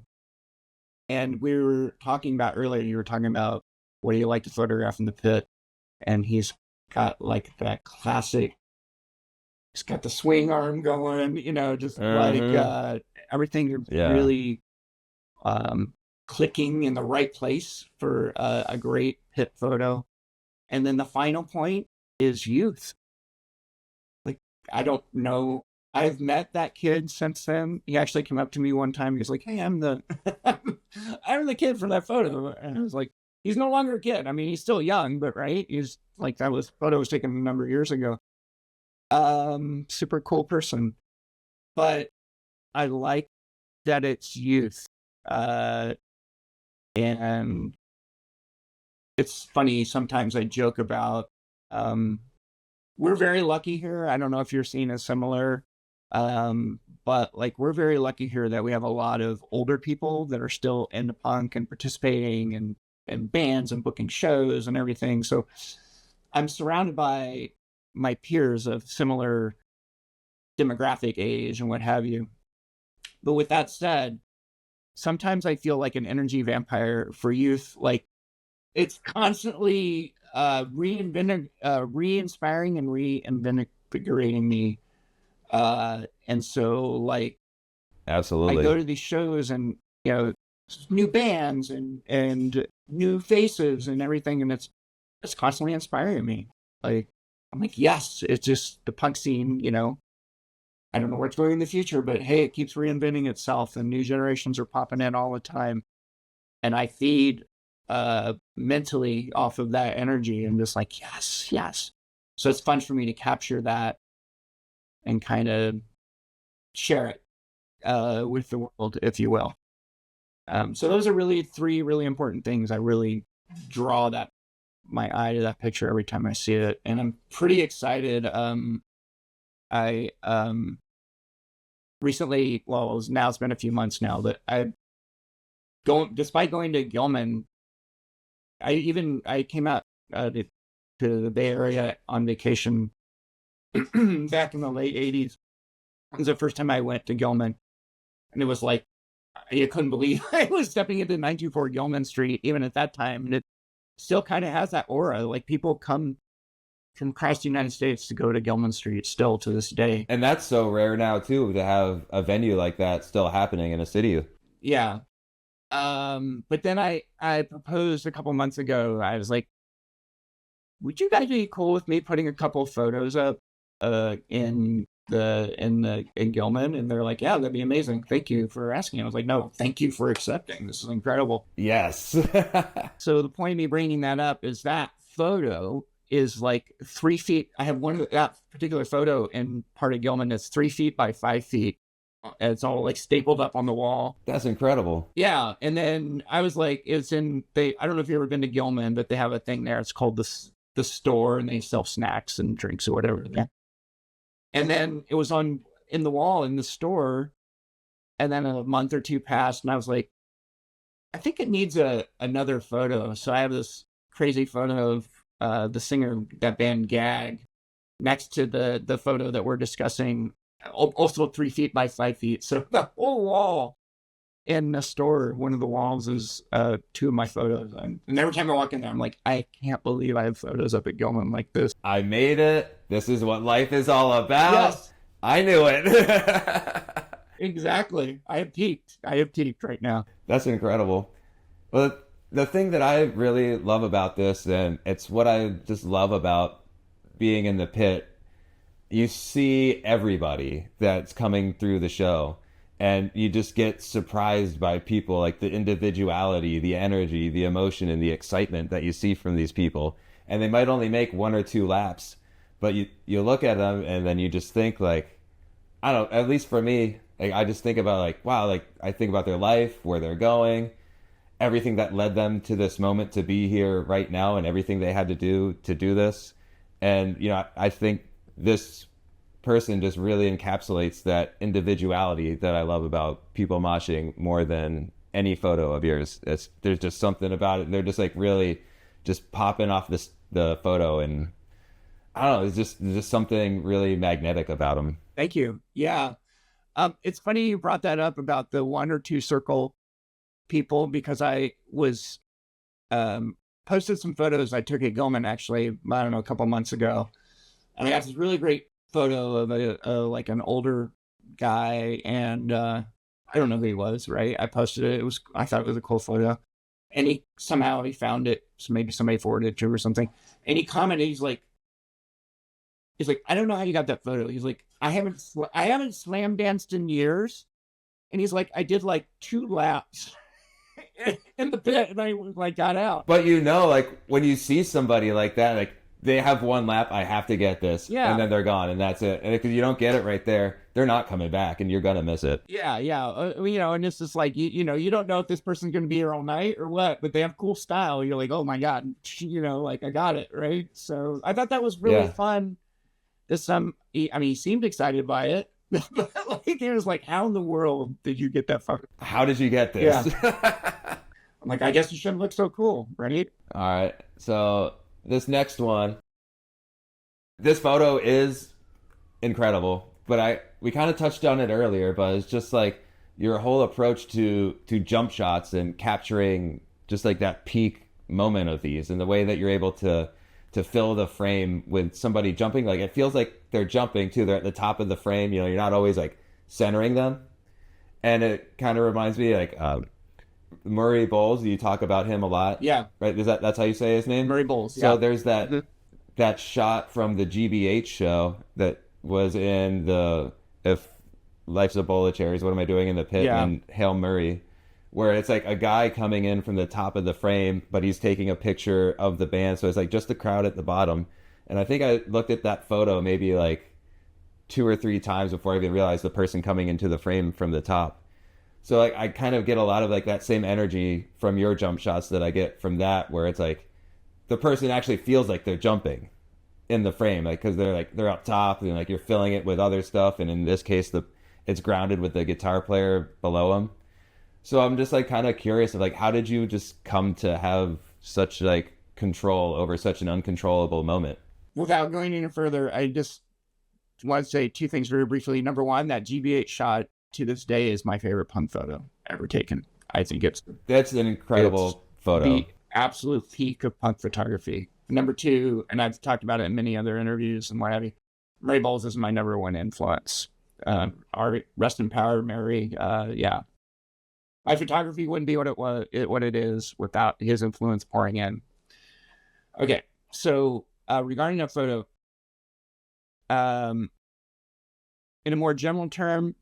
And we were talking about earlier, you were talking about what do you like to photograph in the pit? And he's got like that classic, he's got the swing arm going, just like everything really clicking in the right place for a great pit photo. And then the final point is youth. Like, I don't know. I've met that kid since then. He actually came up to me one time. He was like, "Hey, I'm the I'm the kid from that photo." And I was like, he's no longer a kid. I mean, he's still young, but right? He's like, photo was taken a number of years ago. Super cool person. But I like that it's youth. And it's funny, sometimes I joke about, we're very lucky here. I don't know if you're seeing a similar, but like we're very lucky here that we have a lot of older people that are still into punk and participating in bands and booking shows and everything. So I'm surrounded by my peers of similar demographic age and what have you. But with that said, sometimes I feel like an energy vampire for youth. Like it's constantly re-inspiring and reinvigorating me. And so like, absolutely, I go to these shows and, new bands and new faces and everything. And it's constantly inspiring me. Like, I'm like, yes, it's just the punk scene, I don't know where it's going in the future, but hey, it keeps reinventing itself and new generations are popping in all the time. And I feed mentally off of that energy and just like, yes. So it's fun for me to capture that and kind of share it with the world, if you will. So those are really three really important things. I really draw my eye to that picture every time I see it. And I'm pretty excited. I recently, now it's been a few months now, but despite going to Gilman, I came out to the Bay Area on vacation back in the late 80s. It was the first time I went to Gilman, and it was like, I couldn't believe I was stepping into 924 Gilman Street, even at that time. And it still kind of has that aura. Like people come from across the United States to go to Gilman Street still to this day. And that's so rare now too, to have a venue like that still happening in a city. Yeah. But then I proposed a couple months ago. I was like, would you guys be cool with me putting a couple photos up in Gilman? And they're like, yeah, that'd be amazing. Thank you for asking. I was like, no, thank you for accepting. This is incredible. Yes. So the point of me bringing that up is that photo is like 3 feet. I have that particular photo in part of Gilman that's 3 feet by 5 feet. And it's all like stapled up on the wall. That's incredible. Yeah. And then I was like, I don't know if you've ever been to Gilman, but they have a thing there. It's called the store, and they sell snacks and drinks or whatever. Yeah. And then it was in the wall in the store. And then a month or two passed, and I was like, I think it needs another photo. So I have this crazy photo of the singer of that band Gag next to the photo that we're discussing, also 3 feet by 5 feet. So the whole wall in the store, one of the walls is two of my photos. And every time I walk in there, I'm like, I can't believe I have photos up at Gilman like this. I made it. This is what life is all about. Yes. I knew it. Exactly. I have peaked right now. That's incredible. Well, the thing that I really love about this, and it's what I just love about being in the pit, you see everybody that's coming through the show, and you just get surprised by people, like the individuality, the energy, the emotion, and the excitement that you see from these people. and they might only make one or two laps, but you look at them and then you just think like, I don't, at least for me, like I just think about like, wow, like I think about their life, where they're going, everything that led them to this moment to be here right now, and everything they had to do this. And I think this person just really encapsulates that individuality that I love about people moshing more than any photo of yours. There's just something about it. They're just like really just popping off the photo, and I don't know. It's just something really magnetic about them. Thank you. Yeah. It's funny you brought that up about the one or two circle people, because I was posted some photos I took at Gilman, actually, I don't know, a couple months ago. And I got this really great photo of like an older guy, and I don't know who he was, right? I posted it. I thought it was a cool photo. And he found it. So maybe somebody forwarded it to him or something. And he commented, he's like, I don't know how you got that photo. He's like, I haven't slam danced in years. And he's like, I did like 2 laps in the pit, and I like got out. But like when you see somebody like that, like they have one lap, I have to get this, Yeah. and then they're gone, and that's it. And because you don't get it right there, they're not coming back, and you're gonna miss it. Yeah. And it's just like you don't know if this person's gonna be here all night or what, but they have cool style. You're like, oh my god, like I got it right. So I thought that was really fun. He seemed excited by it. But like, he was like, how in the world did you get that photo? How did you get this? Yeah. I'm like, I guess you shouldn't look so cool, right? All right. So this next one, this photo is incredible, but we kind of touched on it earlier, but it's just like your whole approach to jump shots and capturing just like that peak moment of these, and the way that you're able to fill the frame with somebody jumping. Like it feels like they're jumping too. They're at the top of the frame. You're not always like centering them. And it kind of reminds me like Murray Bowles. You talk about him a lot. Yeah. Right? That's how you say his name? Murray Bowles. So yeah. there's that shot from the GBH show that was in the If Life's a Bowl of Cherries, What Am I Doing in the Pit? Yeah. And Hail Murray, where it's like a guy coming in from the top of the frame, but he's taking a picture of the band. So it's like just the crowd at the bottom. And I think I looked at that photo maybe like 2 or 3 times before I even realized the person coming into the frame from the top. So like I kind of get a lot of like that same energy from your jump shots that I get from that, where it's like the person actually feels like they're jumping in the frame, like because they're up top, and like you're filling it with other stuff, and in this case it's grounded with the guitar player below them. So I'm just like kind of curious of like, how did you just come to have such like control over such an uncontrollable moment? Without going any further, I just want to say 2 things very briefly. Number one, that GBH shot to this day is my favorite punk photo ever taken. I think that's an incredible photo. The absolute peak of punk photography. Number 2, and I've talked about it in many other interviews and what have you, Murray Bowles is my number 1 influence. Rest in power, Murray. Yeah. My photography wouldn't be what it is without his influence pouring in. Okay, so regarding that photo, in a more general term,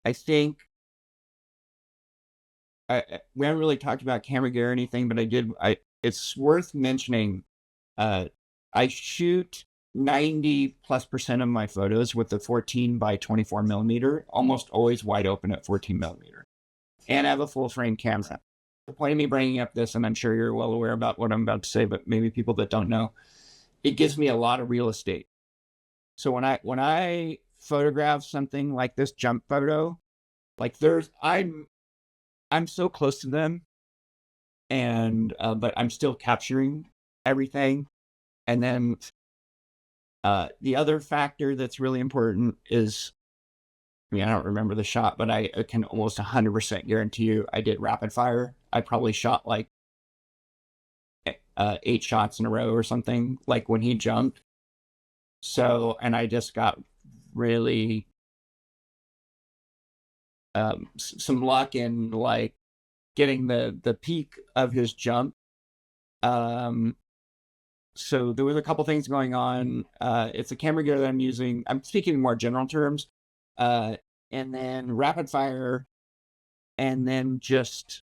I think we haven't really talked about camera gear or anything, but it's worth mentioning. I shoot 90+% of my photos with the 14 by 24 millimeter, almost always wide open at 14 millimeter. And I have a full frame camera. The point of me bringing up this, and I'm sure you're well aware about what I'm about to say, but maybe people that don't know, it gives me a lot of real estate. So when I photograph something like this jump photo, like I'm so close to them, and but I'm still capturing everything. And then the other factor that's really important is, I don't remember the shot, but I can almost 100% guarantee you I did rapid fire. I probably shot like 8 shots in a row or something, like when he jumped. So, and I just got really some luck in like getting the peak of his jump. So there was a couple things going on. It's a camera gear that I'm using. I'm speaking in more general terms. And then rapid fire, and then just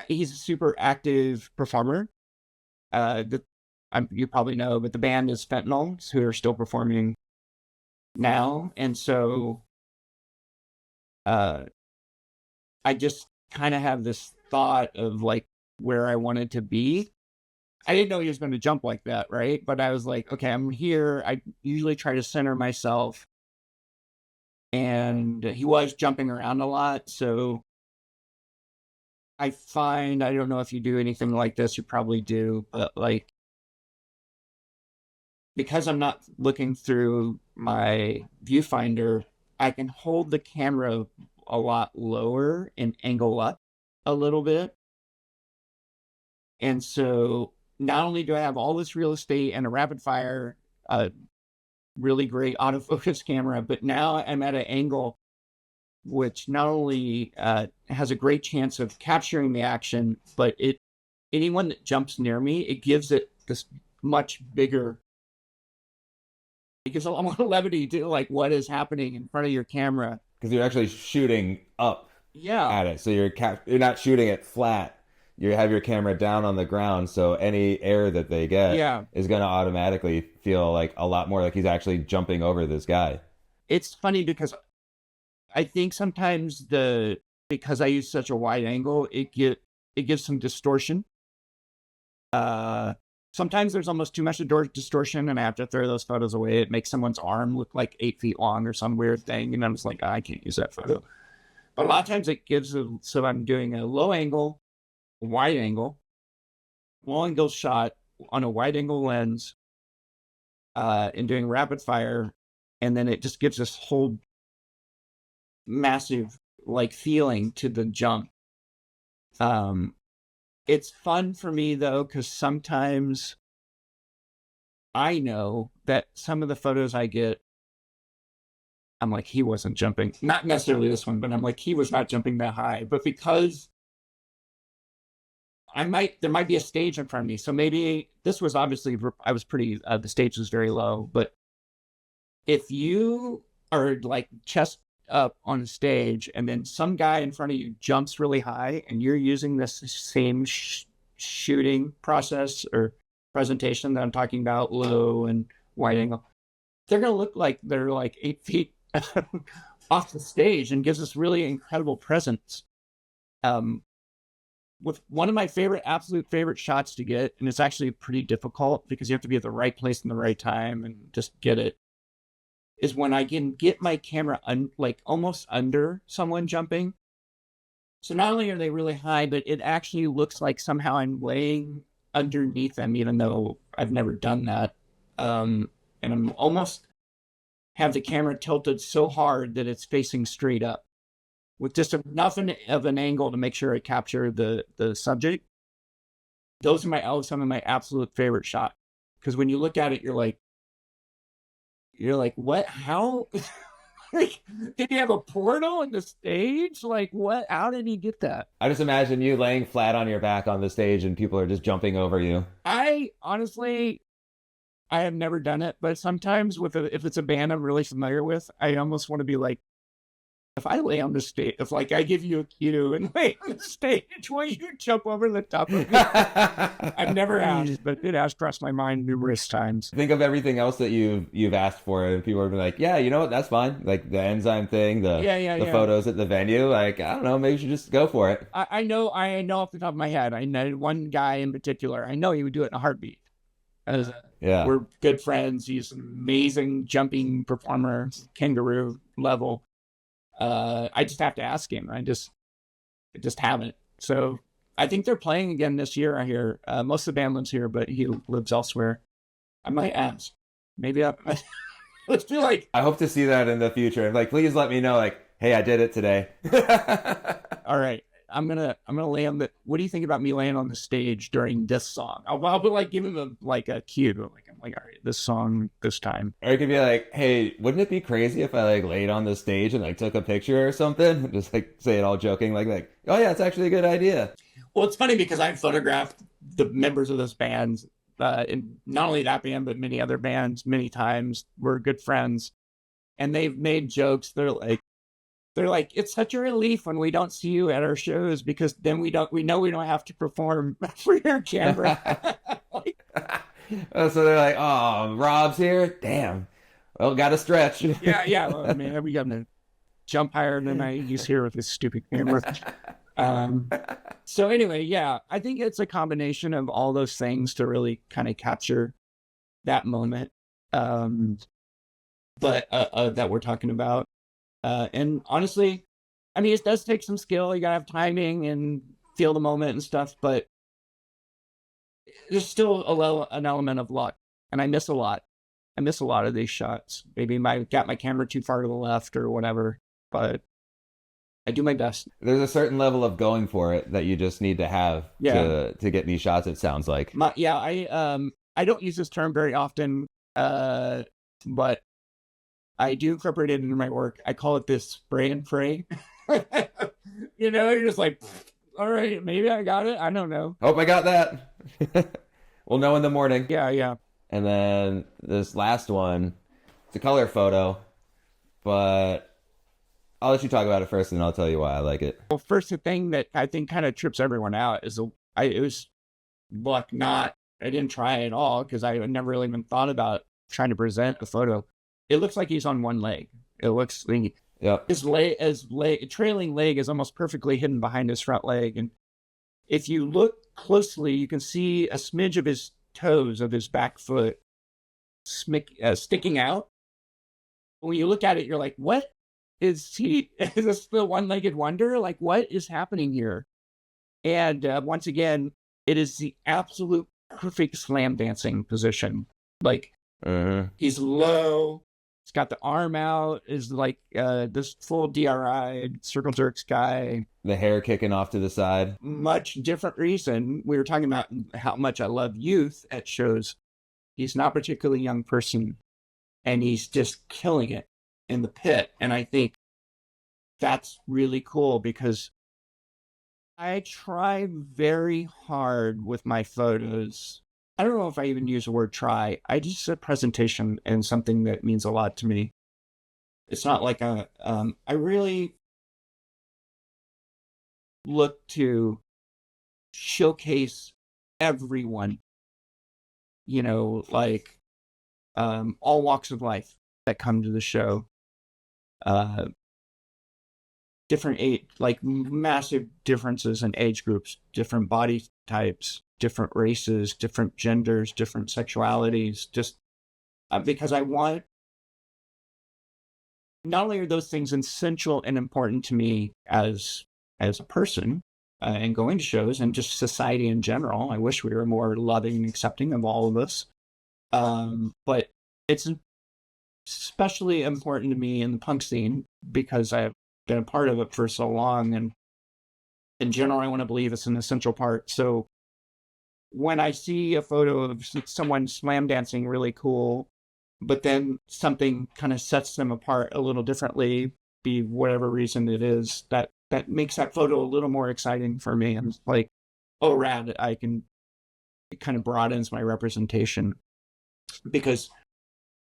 He's a super active performer. You probably know, but the band is Fentanyl, who are still performing now. And so uh, I just kind of have this thought of like where I wanted to be. I didn't know he was going to jump like that, right? But I was like, okay, I'm here. I usually try to center myself. And he was jumping around a lot. So I find, I don't know if you do anything like this, you probably do, but like, because I'm not looking through my viewfinder, I can hold the camera a lot lower and angle up a little bit. And so not only do I have all this real estate and a rapid fire, really great autofocus camera, but now I'm at an angle which not only has a great chance of capturing the action, but anyone that jumps near me, it gives it this much bigger. It gives a lot more levity to like what is happening in front of your camera. Because you're actually shooting up Yeah, at it, so you're not shooting it flat. You have your camera down on the ground, so any air that they get yeah. is going to automatically feel like a lot more like he's actually jumping over this guy. It's funny because I think sometimes because I use such a wide angle, it gives some distortion. Sometimes there's almost too much distortion, and I have to throw those photos away. It makes someone's arm look like 8 feet long or some weird thing, and I'm just like, I can't use that photo. But a lot of times it gives so I'm doing a low angle, wide angle, low angle shot on a wide angle lens, and doing rapid fire, and then it just gives this whole massive like feeling to the jump. It's fun for me though, because sometimes I know that some of the photos I get, I'm like, he wasn't jumping, not necessarily this one, but I'm like, he was not jumping that high. But because there might be a stage in front of me. So maybe this was obviously, I was the stage was very low, but if you are like chest up on the stage and then some guy in front of you jumps really high and you're using this same shooting process or presentation that I'm talking about, low and wide angle, they're going to look like they're like 8 feet off the stage, and gives us really incredible presence. With one of my absolute favorite shots to get, and it's actually pretty difficult because you have to be at the right place in the right time and just get it, is when I can get my camera like almost under someone jumping. So not only are they really high, but it actually looks like somehow I'm laying underneath them, even though I've never done that. And I'm almost have the camera tilted so hard that it's facing straight up with just enough of an angle to make sure I capture the subject. Those are some of my absolute favorite shots. Because when you look at it, you're like, what? How? Like, did he have a portal in the stage? Like, what? How did he get that? I just imagine you laying flat on your back on the stage and people are just jumping over you. I have never done it, but sometimes if it's a band I'm really familiar with, I almost want to be like, if I lay on the stage, if like I give you a cue and lay on the stage, will you jump over the top of me? I've never asked, but it has crossed my mind numerous times. Think of everything else that you've asked for, and people are like, yeah, you know what, that's fine. Like the enzyme thing, the photos at the venue. Like, I don't know, maybe you should just go for it. I know off the top of my head. I know one guy in particular. I know he would do it in a heartbeat. Yeah, we're good friends. He's an amazing jumping performer, kangaroo level. I just have to ask him. I just haven't. So I think they're playing again this year. I hear most of the band lives here, but he lives elsewhere. I might ask. Maybe I feel like I hope to see that in the future. Like, please let me know. Like, hey, I did it today. All right. I'm gonna lay on the. What do you think about me laying on the stage during this song? I'll be like give him a cue. I'm like, all right, this song this time. Or it could be like, hey, wouldn't it be crazy if I like laid on the stage and like took a picture or something? Just like say it all joking, like, oh yeah, it's actually a good idea. Well, it's funny because I've photographed the members of this band, and not only that band but many other bands many times. We're good friends, and they've made jokes. They're like, they're like, it's such a relief when we don't see you at our shows because then we know we don't have to perform for your camera. Like, Oh, so they're like, oh, Rob's here. Damn. Well, got to stretch. yeah, well, man, we got to jump higher than I used here with this stupid camera. So anyway, yeah, I think it's a combination of all those things to really kind of capture that moment. But that we're talking about. And honestly, I mean, it does take some skill. You gotta have timing and feel the moment and stuff, but there's still an element of luck. And I miss a lot. I miss a lot of these shots. Maybe got my camera too far to the left or whatever, but I do my best. There's a certain level of going for it that you just need to have to get these shots, it sounds like. I don't use this term very often, but I do incorporate it into my work. I call it this spray and pray. You're just like, all right, maybe I got it. I don't know. Hope I got that. We'll know in the morning. Yeah. And then this last one, it's a color photo, but I'll let you talk about it first and I'll tell you why I like it. Well, first, the thing that I think kind of trips everyone out is it was luck. I didn't try at all because I had never really even thought about trying to present a photo. It looks like he's on one leg. It looks like his trailing leg is almost perfectly hidden behind his front leg. And if you look closely, you can see a smidge of his toes of his back foot sticking out. When you look at it, you're like, what is he? Is this the one-legged wonder? Like, what is happening here? And once again, it is the absolute perfect slam dancing position. Like, he's low. He's got the arm out, is like this full DRI, circle jerks guy. The hair kicking off to the side. Much different reason. We were talking about how much I love youth at shows. He's not a particularly young person, and he's just killing it in the pit. And I think that's really cool because I try very hard with my photos. I don't know if I even use the word try. I just said presentation and something that means a lot to me. It's not like I really look to showcase everyone, like all walks of life that come to the show. Different age, like massive differences in age groups, different body types, different races, different genders, different sexualities, just because I want, not only are those things essential and important to me as a person and going to shows and just society in general. I wish we were more loving and accepting of all of us. But it's especially important to me in the punk scene because I've been a part of it for so long. And in general, I want to believe it's an essential part. So when I see a photo of someone slam dancing really cool, but then something kind of sets them apart a little differently, be whatever reason it is, that makes that photo a little more exciting for me. And like, oh, rad, it kind of broadens my representation. Because,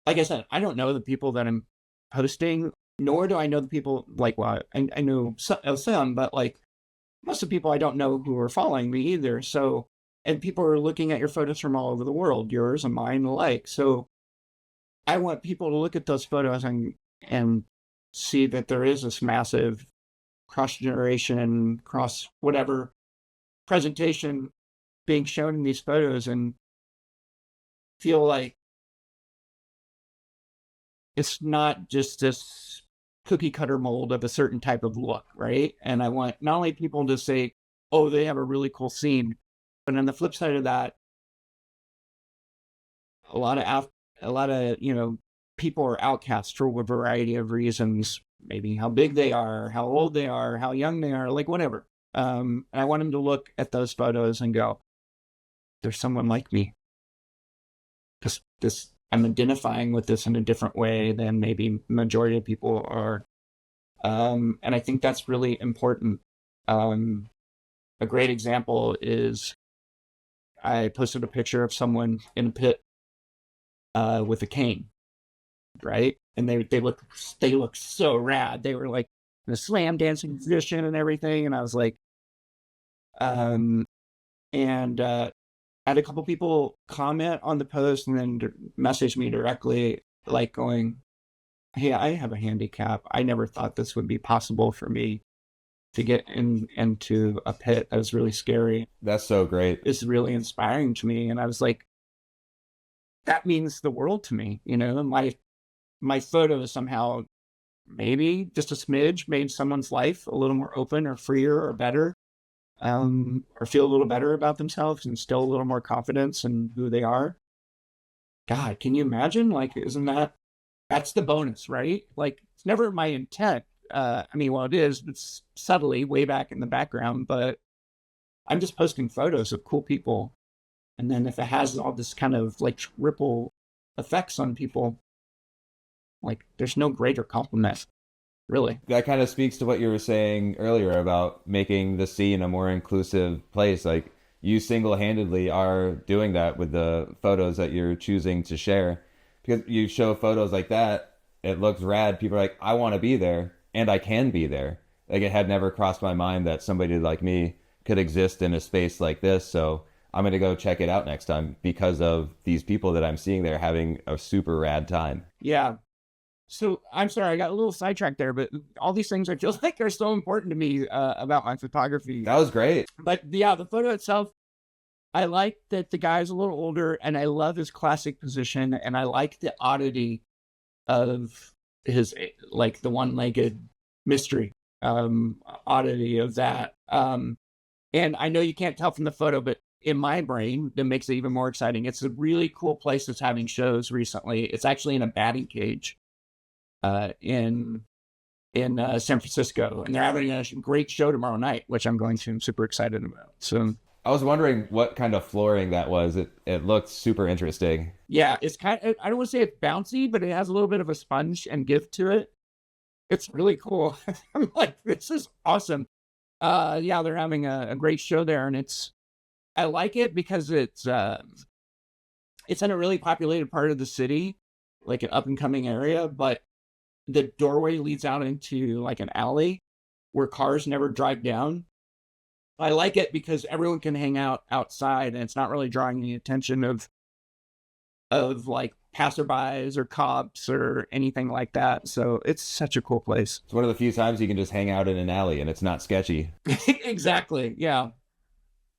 like I said, I don't know the people that I'm posting, nor do I know the people, like, well, I know some, but like most of the people I don't know who are following me either. So, and people are looking at your photos from all over the world, yours and mine alike. So I want people to look at those photos and see that there is this massive cross-generation, cross whatever presentation being shown in these photos and feel like it's not just this cookie cutter mold of a certain type of look, right? And I want not only people to say, oh, they have a really cool scene, but on the flip side of that, a lot of people are outcasts for a variety of reasons, maybe how big they are, how old they are, how young they are, like whatever. And I want them to look at those photos and go, there's someone like me. Because I'm identifying with this in a different way than maybe majority of people are. And I think that's really important. A great example is I posted a picture of someone in a pit with a cane, right? And they look so rad. They were like the slam dancing tradition and everything. And I was like, um, and I had a couple people comment on the post and then message me directly, like going, "Hey, I have a handicap. I never thought this would be possible for me to get into a pit. That was really scary. That's so great. It's really inspiring to me." And I was like, that means the world to me. My photo somehow, maybe just a smidge, made someone's life a little more open or freer or better, or feel a little better about themselves and still a little more confidence in who they are. God, can you imagine? Like, that's the bonus, right? Like, it's never my intent. Well, it is, it's subtly way back in the background, but I'm just posting photos of cool people. And then if it has all this kind of like ripple effects on people, like, there's no greater compliment, really. That kind of speaks to what you were saying earlier about making the scene a more inclusive place. Like, you single-handedly are doing that with the photos that you're choosing to share. Because you show photos like that, it looks rad. People are like, I want to be there, and I can be there. Like, it had never crossed my mind that somebody like me could exist in a space like this. So I'm going to go check it out next time because of these people that I'm seeing there having a super rad time. Yeah. So I'm sorry, I got a little sidetracked there, but all these things I feel like are so important to me about my photography. That was great. But yeah, the photo itself, I like that the guy's a little older, and I love his classic position, and I like the oddity of his, like, the one-legged mystery, oddity of that. And I know you can't tell from the photo, but in my brain, that makes it even more exciting. It's a really cool place that's having shows recently. It's actually in a batting cage in San Francisco, and they're having a great show tomorrow night, which I'm going to. I'm super excited about. So I was wondering what kind of flooring that was. It looked super interesting. yeah, it's kind of, I don't want to say it's bouncy, but it has a little bit of a sponge and give to it. It's really cool. I'm like, this is awesome. Yeah, they're having a great show there, and I like it because it's in a really populated part of the city, like an up and coming area, but the doorway leads out into like an alley where cars never drive down. I like it because everyone can hang out outside, and it's not really drawing any attention of like passerbys or cops or anything like that. So it's such a cool place. It's one of the few times you can just hang out in an alley and it's not sketchy. Exactly. Yeah.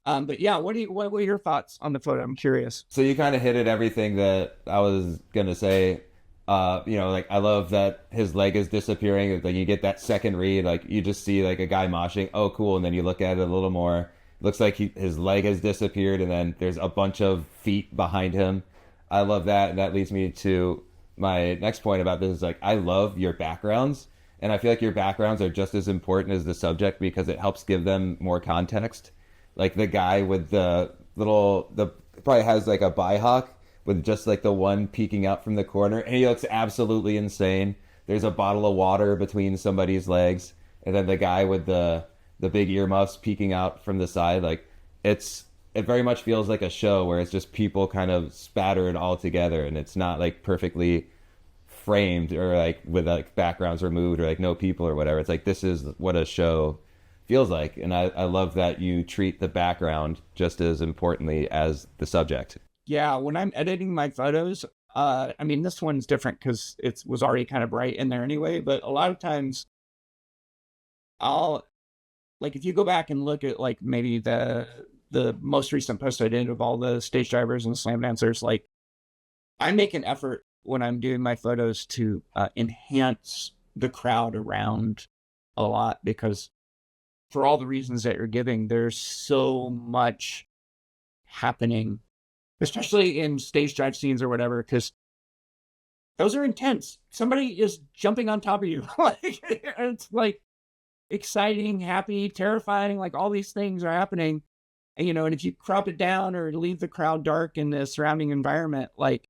But yeah, what were your thoughts on the photo? I'm curious. So you kind of hit at everything that I was gonna say. Like, I love that his leg is disappearing. Like, you get that second read, like you just see like a guy moshing. Oh, cool. And then you look at it a little more. Looks like his leg has disappeared, and then there's a bunch of feet behind him. I love that, and that leads me to my next point about this. Is like, I love your backgrounds, and I feel like your backgrounds are just as important as the subject because it helps give them more context. Like the guy with the probably has like a bihawk with just like the one peeking out from the corner, and he looks absolutely insane. There's a bottle of water between somebody's legs, and then the guy with the big earmuffs peeking out from the side. Like, it very much feels like a show where it's just people kind of spattered all together, and it's not like perfectly framed or like with like backgrounds removed or like no people or whatever. It's like, this is what a show feels like, and I love that you treat the background just as importantly as the subject. Yeah, when I'm editing my photos, this one's different because it was already kind of bright in there anyway, but a lot of times I'll, like, if you go back and look at like maybe the most recent post I did of all the stage divers and slam dancers, like, I make an effort when I'm doing my photos to enhance the crowd around a lot, because for all the reasons that you're giving, there's so much happening, especially in stage dive scenes or whatever, because those are intense. Somebody is jumping on top of you. Like, it's like exciting, happy, terrifying, like all these things are happening. And, and if you crop it down or leave the crowd dark in the surrounding environment, like,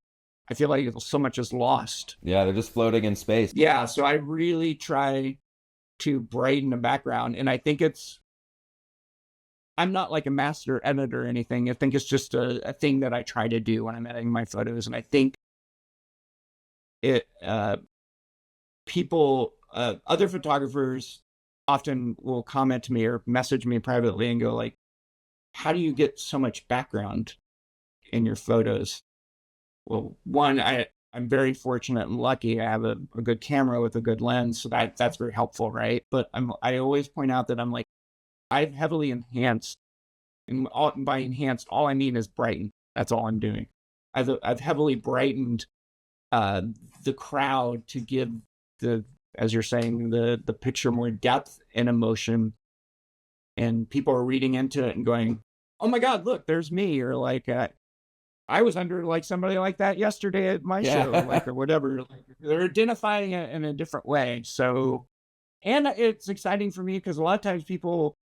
I feel like so much is lost. Yeah, they're just floating in space. Yeah, so I really try to brighten the background, and I think I'm not like a master editor or anything. I think it's just a thing that I try to do when I'm editing my photos, and I think other photographers often will comment to me or message me privately and go like, how do you get so much background in your photos? Well, one, I'm very fortunate and lucky. I have a good camera with a good lens, so that's very helpful, right? But I always point out that I'm like, I've heavily enhanced, and by enhanced, all I mean is brightened. That's all I'm doing. I've heavily brightened uh, the crowd to give the, as you're saying, the picture more depth and emotion, and people are reading into it and going, "Oh my God, look, there's me," or like, I was under like somebody like that yesterday at my show, Yeah. like, or whatever. Like, they're identifying it in a different way. So, and it's exciting for me because a lot of times people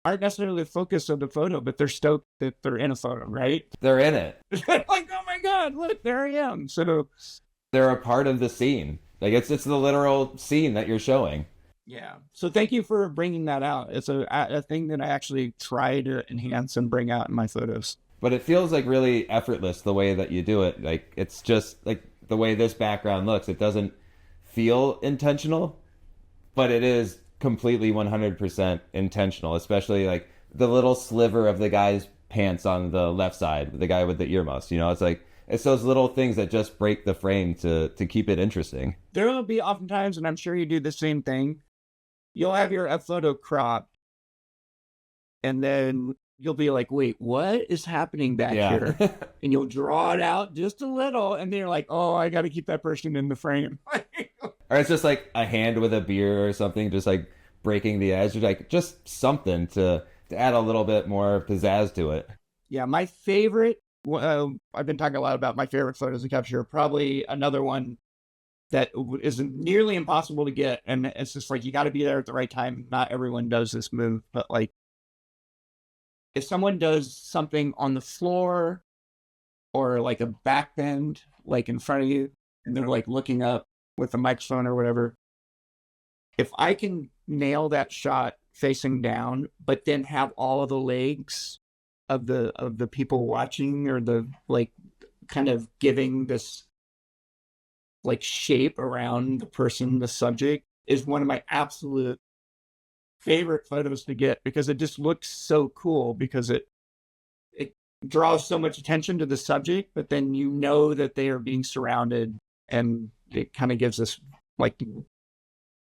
aren't necessarily the focus of the photo, but they're stoked that they're in a photo, right? They're in it. Like, oh my God, look, there I am. So, They're a part of the scene. Like it's the literal scene that you're showing. yeah. So thank you for bringing that out. It's a thing that I actually try to enhance and bring out in my photos. But it feels like really effortless the way that you do it. Like it's just like the way this background looks. It doesn't feel intentional, but it is completely 100% intentional, especially like the little sliver of the guy's pants on the left side, the guy with the earmuffs. It's like it's those little things that just break the frame to keep it interesting. There will be oftentimes, and I'm sure you do the same thing. You'll have your photo cropped, and then you'll be like, wait, what is happening back here? Yeah. And you'll draw it out just a little, and then you're like, oh, I got to keep that person in the frame. Or it's just like a hand with a beer or something, just like breaking the edge, or like just something to add a little bit more pizzazz to it. Yeah, my favorite, I've been talking a lot about my favorite photos to capture. Probably another one that is nearly impossible to get. And it's just like, you got to be there at the right time. Not everyone does this move, but like, if someone does something on the floor or like a back bend, like in front of you, and they're like looking up with a microphone or whatever, if I can nail that shot facing down, but then have all of the legs of the people watching, or the like kind of giving this like shape around the person, the subject, is one of my absolute favorite photos to get, because it just looks so cool, because it draws so much attention to the subject, but then you know that they are being surrounded, and it kind of gives this like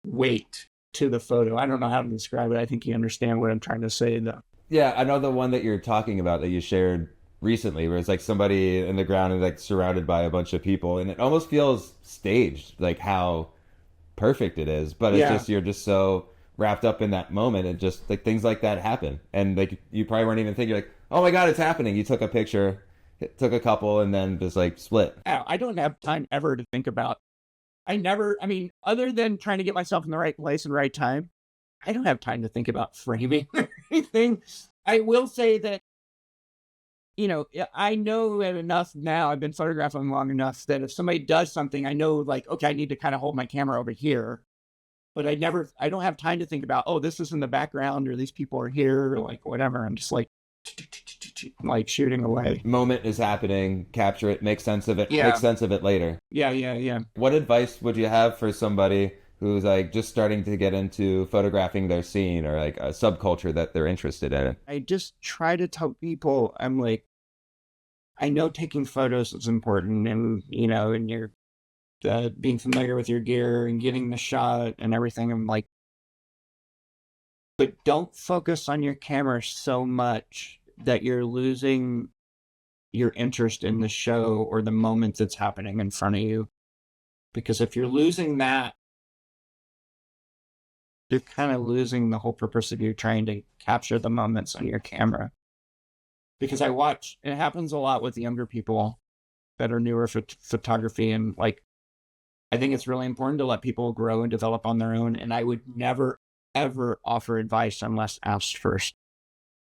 weight to the photo. I don't know how to describe it. I think you understand what I'm trying to say though. Yeah, I know the one that you're talking about that you shared recently, where it's like somebody in the ground and like surrounded by a bunch of people, and it almost feels staged, like how perfect it is. But it's just you're just so wrapped up in that moment, and just like things like that happen, and like you probably weren't even thinking like, oh my God, it's happening. You took a picture, took a couple, and then just like split. I don't have time ever to think about. I mean, other than trying to get myself in the right place and right time, I don't have time to think about framing or anything. I will say that, I know it enough now. I've been photographing long enough that if somebody does something, I know like, okay, I need to kind of hold my camera over here. But I don't have time to think about, oh, this is in the background, or these people are here, or like whatever. I'm just like shooting away. Moment is happening, capture it, make sense of it, Yeah. make sense of it later. Yeah. What advice would you have for somebody who's like just starting to get into photographing their scene, or like a subculture that they're interested in? I just try to tell people, I'm like, I know taking photos is important, and and you're being familiar with your gear and getting the shot and everything. I'm like, but don't focus on your camera so much that you're losing your interest in the show or the moment that's happening in front of you. Because if you're losing that, you're kind of losing the whole purpose of you trying to capture the moments on your camera. Because I watch, it happens a lot with younger people that are newer for photography, and like, I think it's really important to let people grow and develop on their own. And I would never, ever offer advice unless asked first.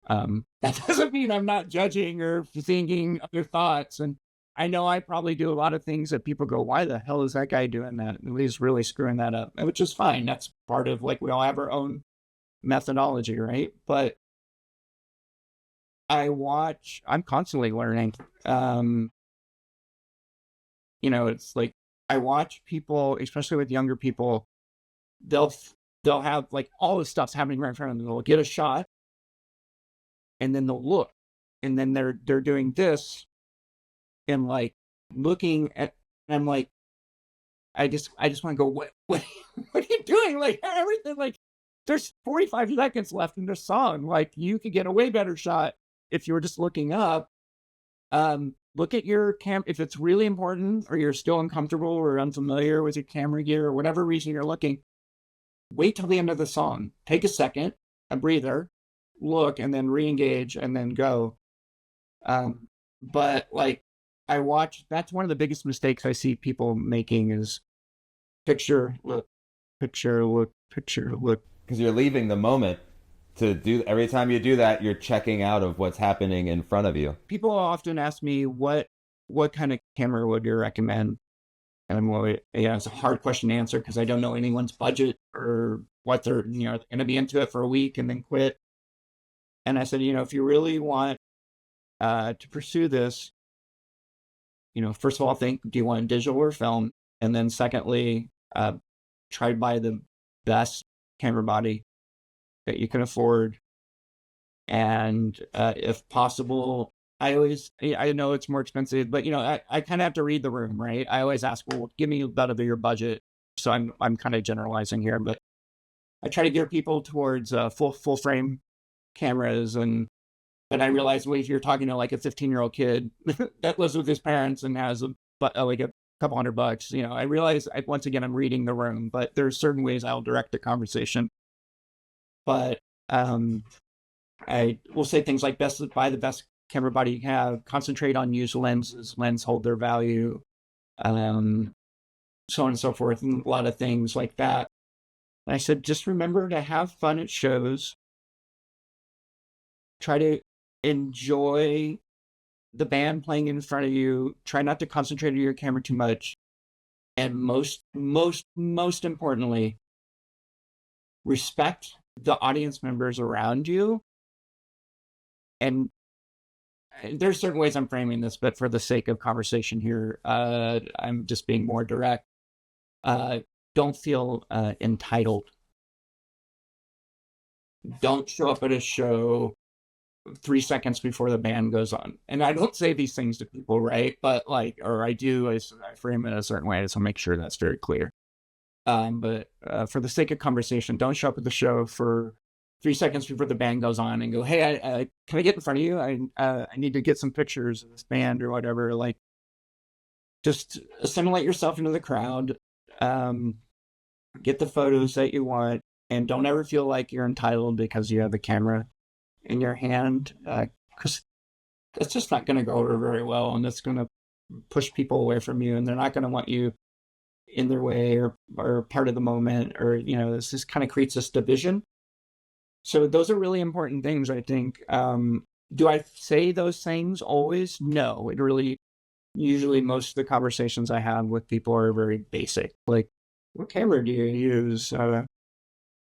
That doesn't mean I'm not judging or thinking other thoughts. And I know I probably do a lot of things that people go, why the hell is that guy doing that? And he's really screwing that up, which is fine. That's part of, like, we all have our own methodology, right? But I'm constantly learning. It's like, I watch people, especially with younger people, they'll they'll have like all this stuff's happening right in front of them. They'll get a shot and then they'll look, and then they're doing this and like looking at, and I'm like, I just want to go, what what are you doing? Like everything, like there's 45 seconds left in this song. Like you could get a way better shot if you were just looking up. Look at your if it's really important or you're still uncomfortable or unfamiliar with your camera gear or whatever reason you're looking, wait till the end of the song. Take a second, a breather, look, and then re-engage and then go. But like that's one of the biggest mistakes I see people making is picture, look, picture, look, picture, look. Because you're leaving the moment to do. Every time you do that, you're checking out of what's happening in front of you. People often ask me what kind of camera would you recommend? And I'm like, yeah, it's a hard question to answer because I don't know anyone's budget or what they're, going to be into it for a week and then quit. And I said, if you really want to pursue this, first of all, think, do you want digital or film? And then secondly, try to buy the best camera body that you can afford. And if possible, I know it's more expensive, but I kind of have to read the room, right? I always ask, well, give me about of your budget. So I'm kind of generalizing here, but I try to gear people towards full frame cameras. But I realize, well, if you're talking to like a 15-year-old kid that lives with his parents and has like a couple $100, I realize once again, I'm reading the room, but there's certain ways I'll direct the conversation. But I will say things like buy the best camera body you have, concentrate on used lenses, lens hold their value, so on and so forth, and a lot of things like that. And I said, just remember to have fun at shows. Try to enjoy the band playing in front of you. Try not to concentrate on your camera too much. And most importantly, respect the audience members around you. And there's certain ways I'm framing this, but for the sake of conversation here, I'm just being more direct. Don't feel entitled. Don't show up at a show 3 seconds before the band goes on. And I don't say these things to people, right? But or I do, I frame it a certain way, so make sure that's very clear. But for the sake of conversation, don't show up at the show for 3 seconds before the band goes on and go, hey, can I get in front of you? I need to get some pictures of this band or whatever. Like, just assimilate yourself into the crowd, get the photos that you want, and don't ever feel like you're entitled because you have the camera in your hand, because it's just not going to go over very well, and it's going to push people away from you, and they're not going to want you in their way or part of the moment, or this just kind of creates this division. So those are really important things, I think. Do I say those things always? No, it really, usually most of the conversations I have with people are very basic. Like, what camera do you use?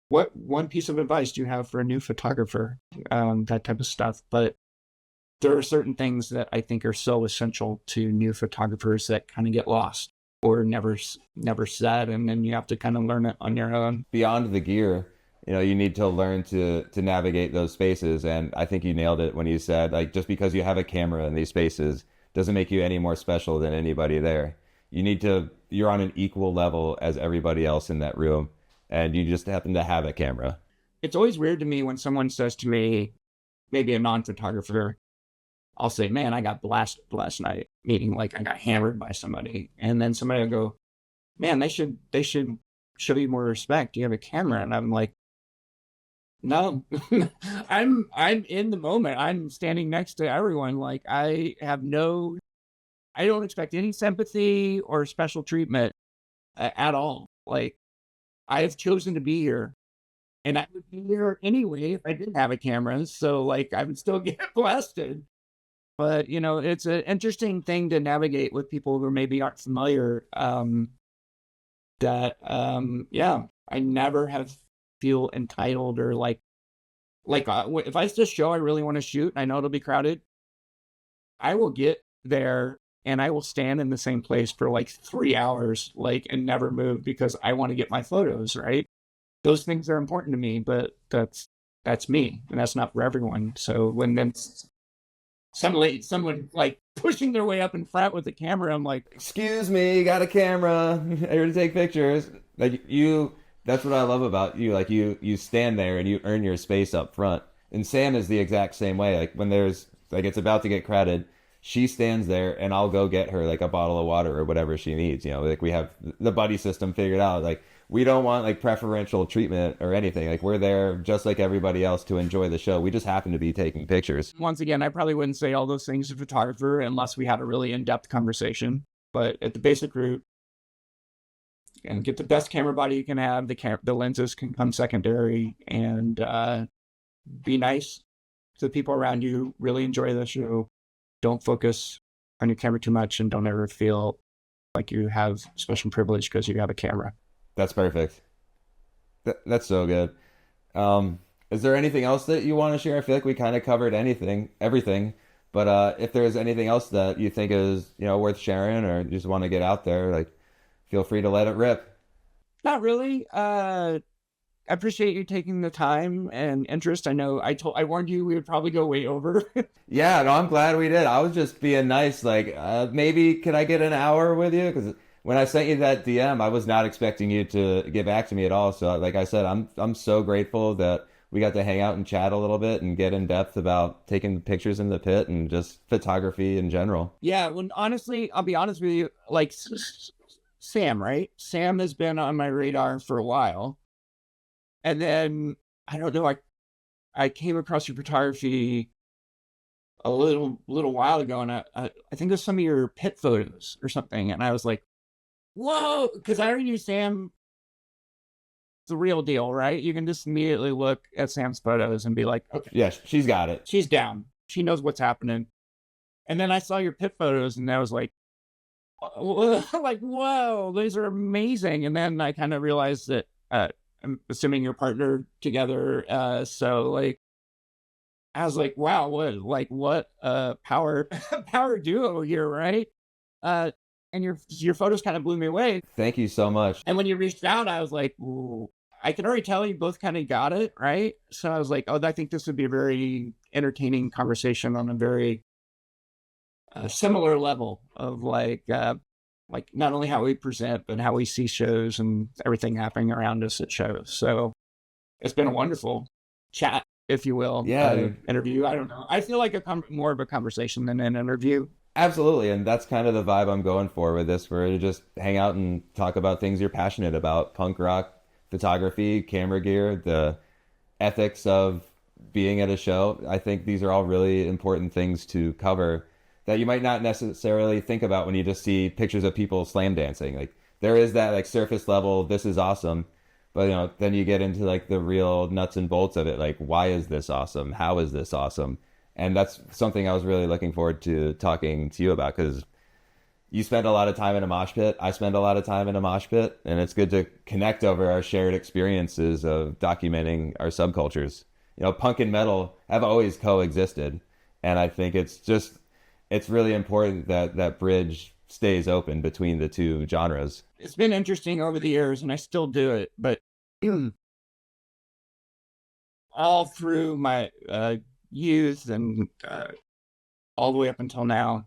What one piece of advice do you have for a new photographer? That type of stuff. But there are certain things that I think are so essential to new photographers that kind of get lost or never said, and then you have to kind of learn it on your own. Beyond the gear, you need to learn to navigate those spaces. And I think you nailed it when you said, like, just because you have a camera in these spaces doesn't make you any more special than anybody there. You're on an equal level as everybody else in that room, and you just happen to have a camera. It's always weird to me when someone says to me, maybe a non-photographer, I'll say, man, I got blasted last night, meaning like I got hammered by somebody. And then somebody will go, man, they should show you more respect. You have a camera. And I'm like, no, I'm in the moment. I'm standing next to everyone. Like, I don't expect any sympathy or special treatment at all. Like, I have chosen to be here, and I would be here anyway if I didn't have a camera. So like, I would still get blasted. But it's an interesting thing to navigate with people who maybe aren't familiar. I never have feel entitled or like if I see a show I really want to shoot, and I know it'll be crowded, I will get there and I will stand in the same place for like 3 hours, and never move because I want to get my photos, right? those things are important to me, but that's me, and that's not for everyone. So when then suddenly someone like pushing their way up in front with the camera, I'm like, Excuse me, got a camera. Here to take pictures. Like you, that's what I love about you. Like you stand there and you earn your space up front. And Sam is the exact same way. Like when there's like it's about to get crowded, she stands there and I'll go get her like a bottle of water or whatever she needs. You know, like we have the buddy system figured out. Like we don't want like preferential treatment or anything. Like we're there just like everybody else to enjoy the show. We just happen to be taking pictures. once again, I probably wouldn't say all those things to a photographer unless we had a really in-depth conversation. But at the basic root, and get the best camera body you can have. The lenses can come secondary, and be nice to the people around you. Really enjoy the show. Don't focus on your camera too much, and don't ever feel like you have special privilege because you have a camera. That's perfect. That's so good. Is there anything else that you want to share? I feel like we kind of covered everything. But if there's anything else that you think is, worth sharing or you just want to get out there, like, feel free to let it rip. Not really. I appreciate you taking the time and interest. I know I warned you we would probably go way over. Yeah, no, I'm glad we did. I was just being nice. Like, maybe could I get an hour with you? Because when I sent you that DM, I was not expecting you to get back to me at all. So, like I said, I'm so grateful that we got to hang out and chat a little bit and get in depth about taking pictures in the pit and just photography in general. Yeah, when honestly, I'll be honest with you, like Sam, right? Sam has been on my radar for a while. And then I don't know, I came across your photography a little while ago, and I think it was some of your pit photos or something, and I was like, whoa, because I already knew Sam, the real deal, right? You can just immediately look at Sam's photos and be like, okay, Yeah, she's got it. she's down. She knows what's happening. And then I saw your pit photos, and I was like, like, whoa, these are amazing. And then I kind of realized that I'm assuming you're partnered together. So like, I was like, wow, what power power duo here, right? And your photos kind of blew me away. Thank you so much. And when you reached out, I was like, ooh, I can already tell you both kind of got it, right? So I was like, oh, I think this would be a very entertaining conversation on a very similar level of like not only how we present, but how we see shows and everything happening around us at shows. So it's been a wonderful chat, if you will. Yeah. Interview. I don't know. I feel like more of a conversation than an interview. Absolutely. And that's kind of the vibe I'm going for with this, where to just hang out and talk about things you're passionate about: punk rock, photography, camera gear, the ethics of being at a show. I think these are all really important things to cover that you might not necessarily think about when you just see pictures of people slam dancing. Like there is that like surface level, this is awesome. But then you get into like the real nuts and bolts of it. Like, why is this awesome? How is this awesome? And that's something I was really looking forward to talking to you about, because you spend a lot of time in a mosh pit. I spend a lot of time in a mosh pit, and it's good to connect over our shared experiences of documenting our subcultures. Punk and metal have always coexisted, and I think it's really important that that bridge stays open between the two genres. It's been interesting over the years, and I still do it, but all through my youth and all the way up until now,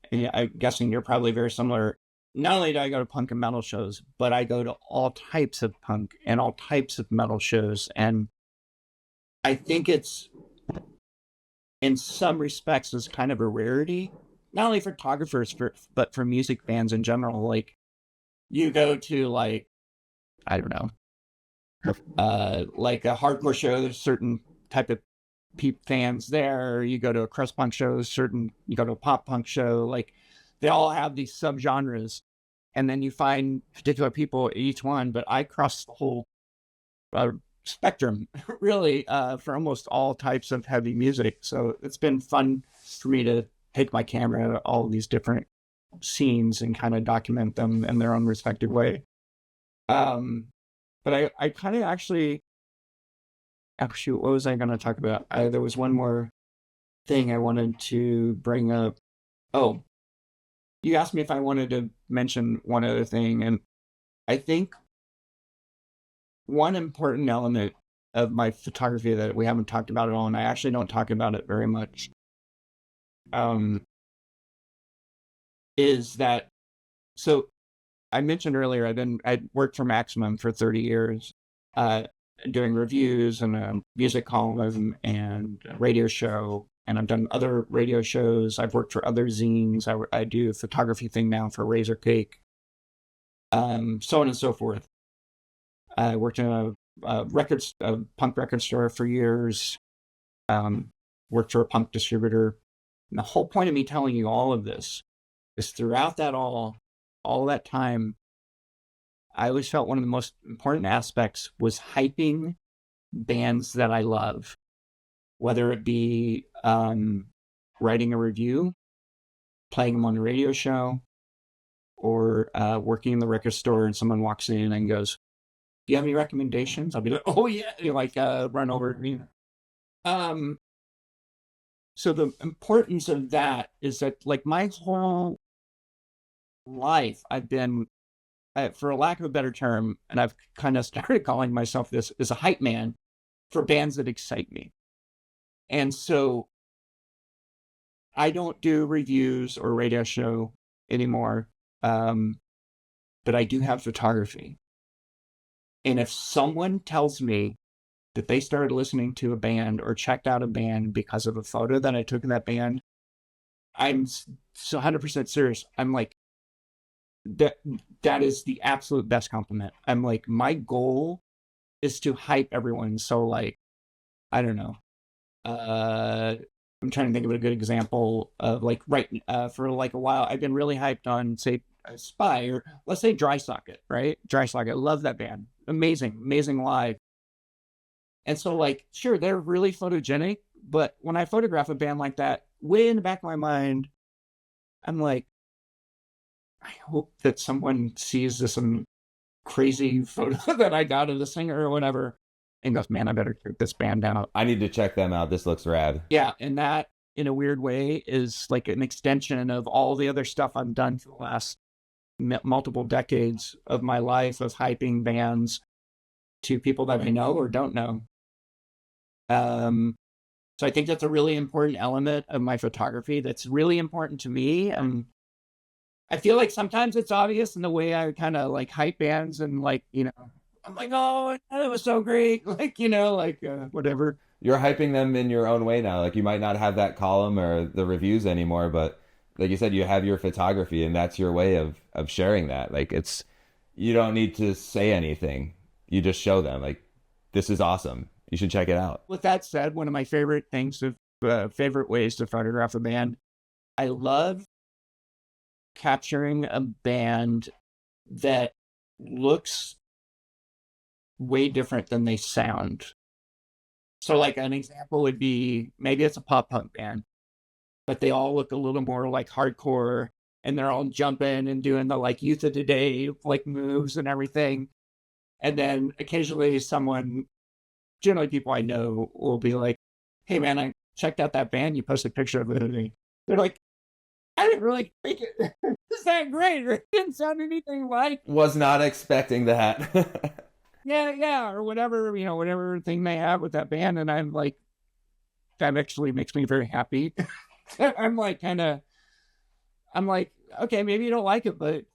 yeah, I'm guessing you're probably very similar. Not only do I go to punk and metal shows, but I go to all types of punk and all types of metal shows. And I think it's, in some respects, is kind of a rarity, not only for photographers, but for music fans in general. Like, you go to, like, I don't know, like a hardcore show, there's a certain type of fans there. You go to a crust punk show, you go to a pop punk show, like they all have these subgenres, and then you find particular people at each one. But I cross the whole spectrum, really, for almost all types of heavy music. So it's been fun for me to take my camera to all these different scenes and kind of document them in their own respective way. But I kind of actually, what was I going to talk about? There was one more thing I wanted to bring up. Oh, you asked me if I wanted to mention one other thing, and I think one important element of my photography that we haven't talked about at all, and I actually don't talk about it very much, um, is that, so I mentioned earlier, I worked for Maximum for 30 years, uh, doing reviews and a music column and a radio show. And I've done other radio shows. I've worked for other zines. I do a photography thing now for Razor Cake, so on and so forth. I worked in a punk record store for years. Worked for a punk distributor. And the whole point of me telling you all of this is throughout that all that time, I always felt one of the most important aspects was hyping bands that I love, whether it be writing a review, playing them on the radio show, or working in the record store and someone walks in and goes, "Do you have any recommendations?" I'll be like, "Oh yeah," run over. So the importance of that is that, like, my whole life, I've been, for a lack of a better term, and I've kind of started calling myself this, is a hype man for bands that excite me. And so I don't do reviews or radio show anymore, but I do have photography. And if someone tells me that they started listening to a band or checked out a band because of a photo that I took in that band, I'm so 100% serious. I'm like, that is the absolute best compliment. I'm like, my goal is to hype everyone. So, like, I don't know. I'm trying to think of a good example of, like, for like a while, I've been really hyped on, say, Spy, or let's say Dry Socket, right? Dry Socket. I love that band. Amazing live. And so, like, sure, they're really photogenic, but when I photograph a band like that, way in the back of my mind, I'm like, I hope that someone sees this crazy photo that I got of the singer or whatever and goes, "Man, I better check this band out. I need to check them out. This looks rad." Yeah, and that, in a weird way, is like an extension of all the other stuff I've done for the last multiple decades of my life of hyping bands to people that I know or don't know. So I think that's a really important element of my photography that's really important to me. And I feel like sometimes it's obvious in the way I kind of like hype bands and, like, I'm like, "Oh, that was so great." Like, whatever. You're hyping them in your own way now. Like, you might not have that column or the reviews anymore, but like you said, you have your photography and that's your way of sharing that. Like, you don't need to say anything. You just show them, like, this is awesome. You should check it out. With that said, one of my favorite ways to photograph a band, I love capturing a band that looks way different than they sound. So, like, an example would be, maybe it's a pop punk band, but they all look a little more like hardcore, and they're all jumping and doing the, like, Youth of Today, like, moves and everything. And then occasionally generally people I know, will be like, "Hey man, I checked out that band you posted a picture of it." They're like, "I didn't really think it was that great, or it didn't sound anything like." Was not expecting that. Yeah, or whatever, whatever thing they have with that band. And I'm like, that actually makes me very happy. I'm like, okay, maybe you don't like it, but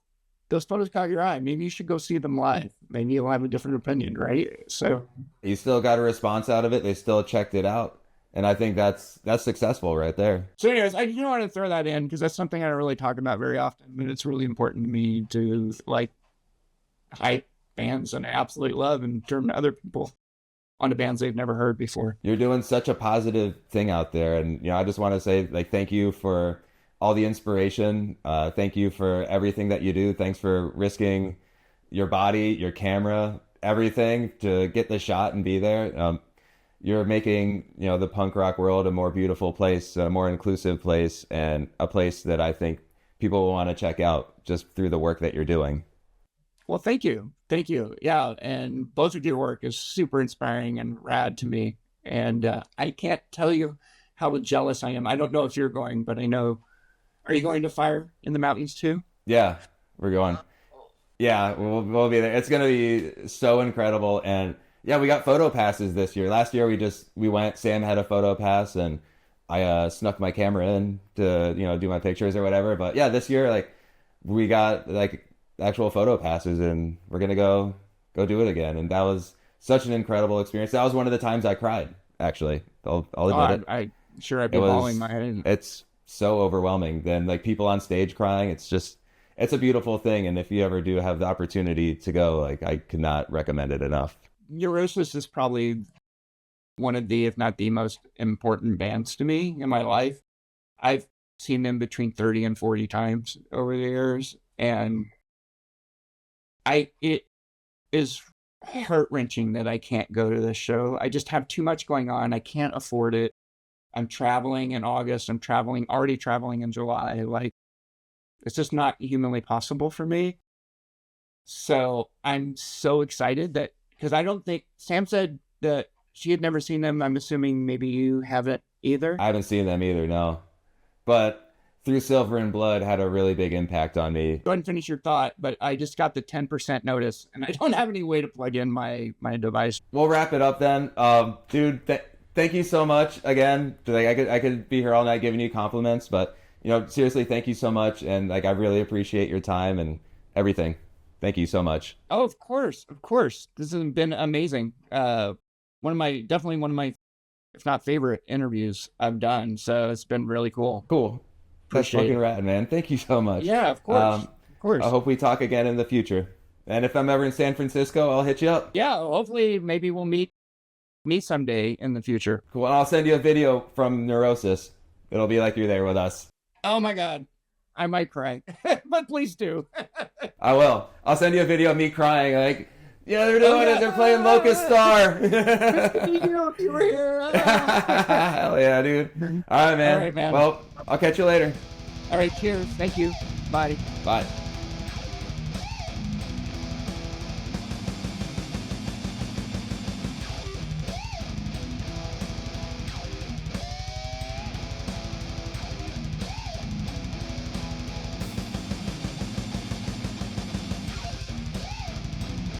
those photos caught your eye. Maybe you should go see them live. Maybe you'll have a different opinion, right? So you still got a response out of it. They still checked it out. And I think that's successful right there. So anyways, I do want to throw that in because that's something I don't really talk about very often, but it's really important to me to, like, hype bands and I absolutely love and turn other people onto bands they've never heard before. You're doing such a positive thing out there. And, I just want to say, like, thank you for all the inspiration. Thank you for everything that you do. Thanks for risking your body, your camera, everything to get the shot and be there. You're making, the punk rock world a more beautiful place, a more inclusive place, and a place that I think people will want to check out just through the work that you're doing. Well, thank you. Yeah, and both of your work is super inspiring and rad to me. And I can't tell you how jealous I am. I don't know if you're going, but I know. Are you going to Fire in the Mountains too? Yeah, we're going. Yeah, we'll be there. It's gonna be so incredible. And yeah, we got photo passes this year. Last year we went. Sam had a photo pass, and I snuck my camera in to do my pictures or whatever. But yeah, this year like we got like actual photo passes, and we're gonna go do it again. And that was such an incredible experience. That was one of the times I cried. Actually, I'll Oh, admit it. I sure I'd It be bawling was my head. it's so overwhelming. Then like people on stage crying, it's a beautiful thing. And if you ever do have the opportunity to go, like I could not recommend it enough. Neurosis is probably one of the, if not the most important bands to me in my life. I've seen them between 30 and 40 times over the years, and it is heart-wrenching that I can't go to this show. I just have too much going on. I can't afford it. I'm traveling in August. I'm already traveling in July. Like, it's just not humanly possible for me. So I'm so excited that, because I don't think, Sam said that she had never seen them. I'm assuming maybe you haven't either. I haven't seen them either, no. But Through Silver and Blood had a really big impact on me. Go ahead and finish your thought, but I just got the 10% notice, and I don't have any way to plug in my device. We'll wrap it up then. Dude, thank you so much again. Like I could be here all night giving you compliments, but seriously, thank you so much, and like I really appreciate your time and everything. Thank you so much. Oh, of course, of course. This has been amazing. Definitely one of my, if not favorite, interviews I've done. So it's been really cool. Cool. That's Appreciate fucking it. rad, man. Thank you so much. Yeah, of course. Of course. I hope we talk again in the future. And if I'm ever in San Francisco, I'll hit you up. Yeah, hopefully maybe we'll meet someday in the future. Cool. And I'll send you a video from Neurosis. It'll be like you're there with us. Oh my God. I might cry, but please do. I will. I'll send you a video of me crying like, yeah, they're doing it. They're playing Locust Star. You were here. Hell yeah, dude. All right, man. All right, man. Well, I'll catch you later. All right, cheers. Thank you. Bye. Bye.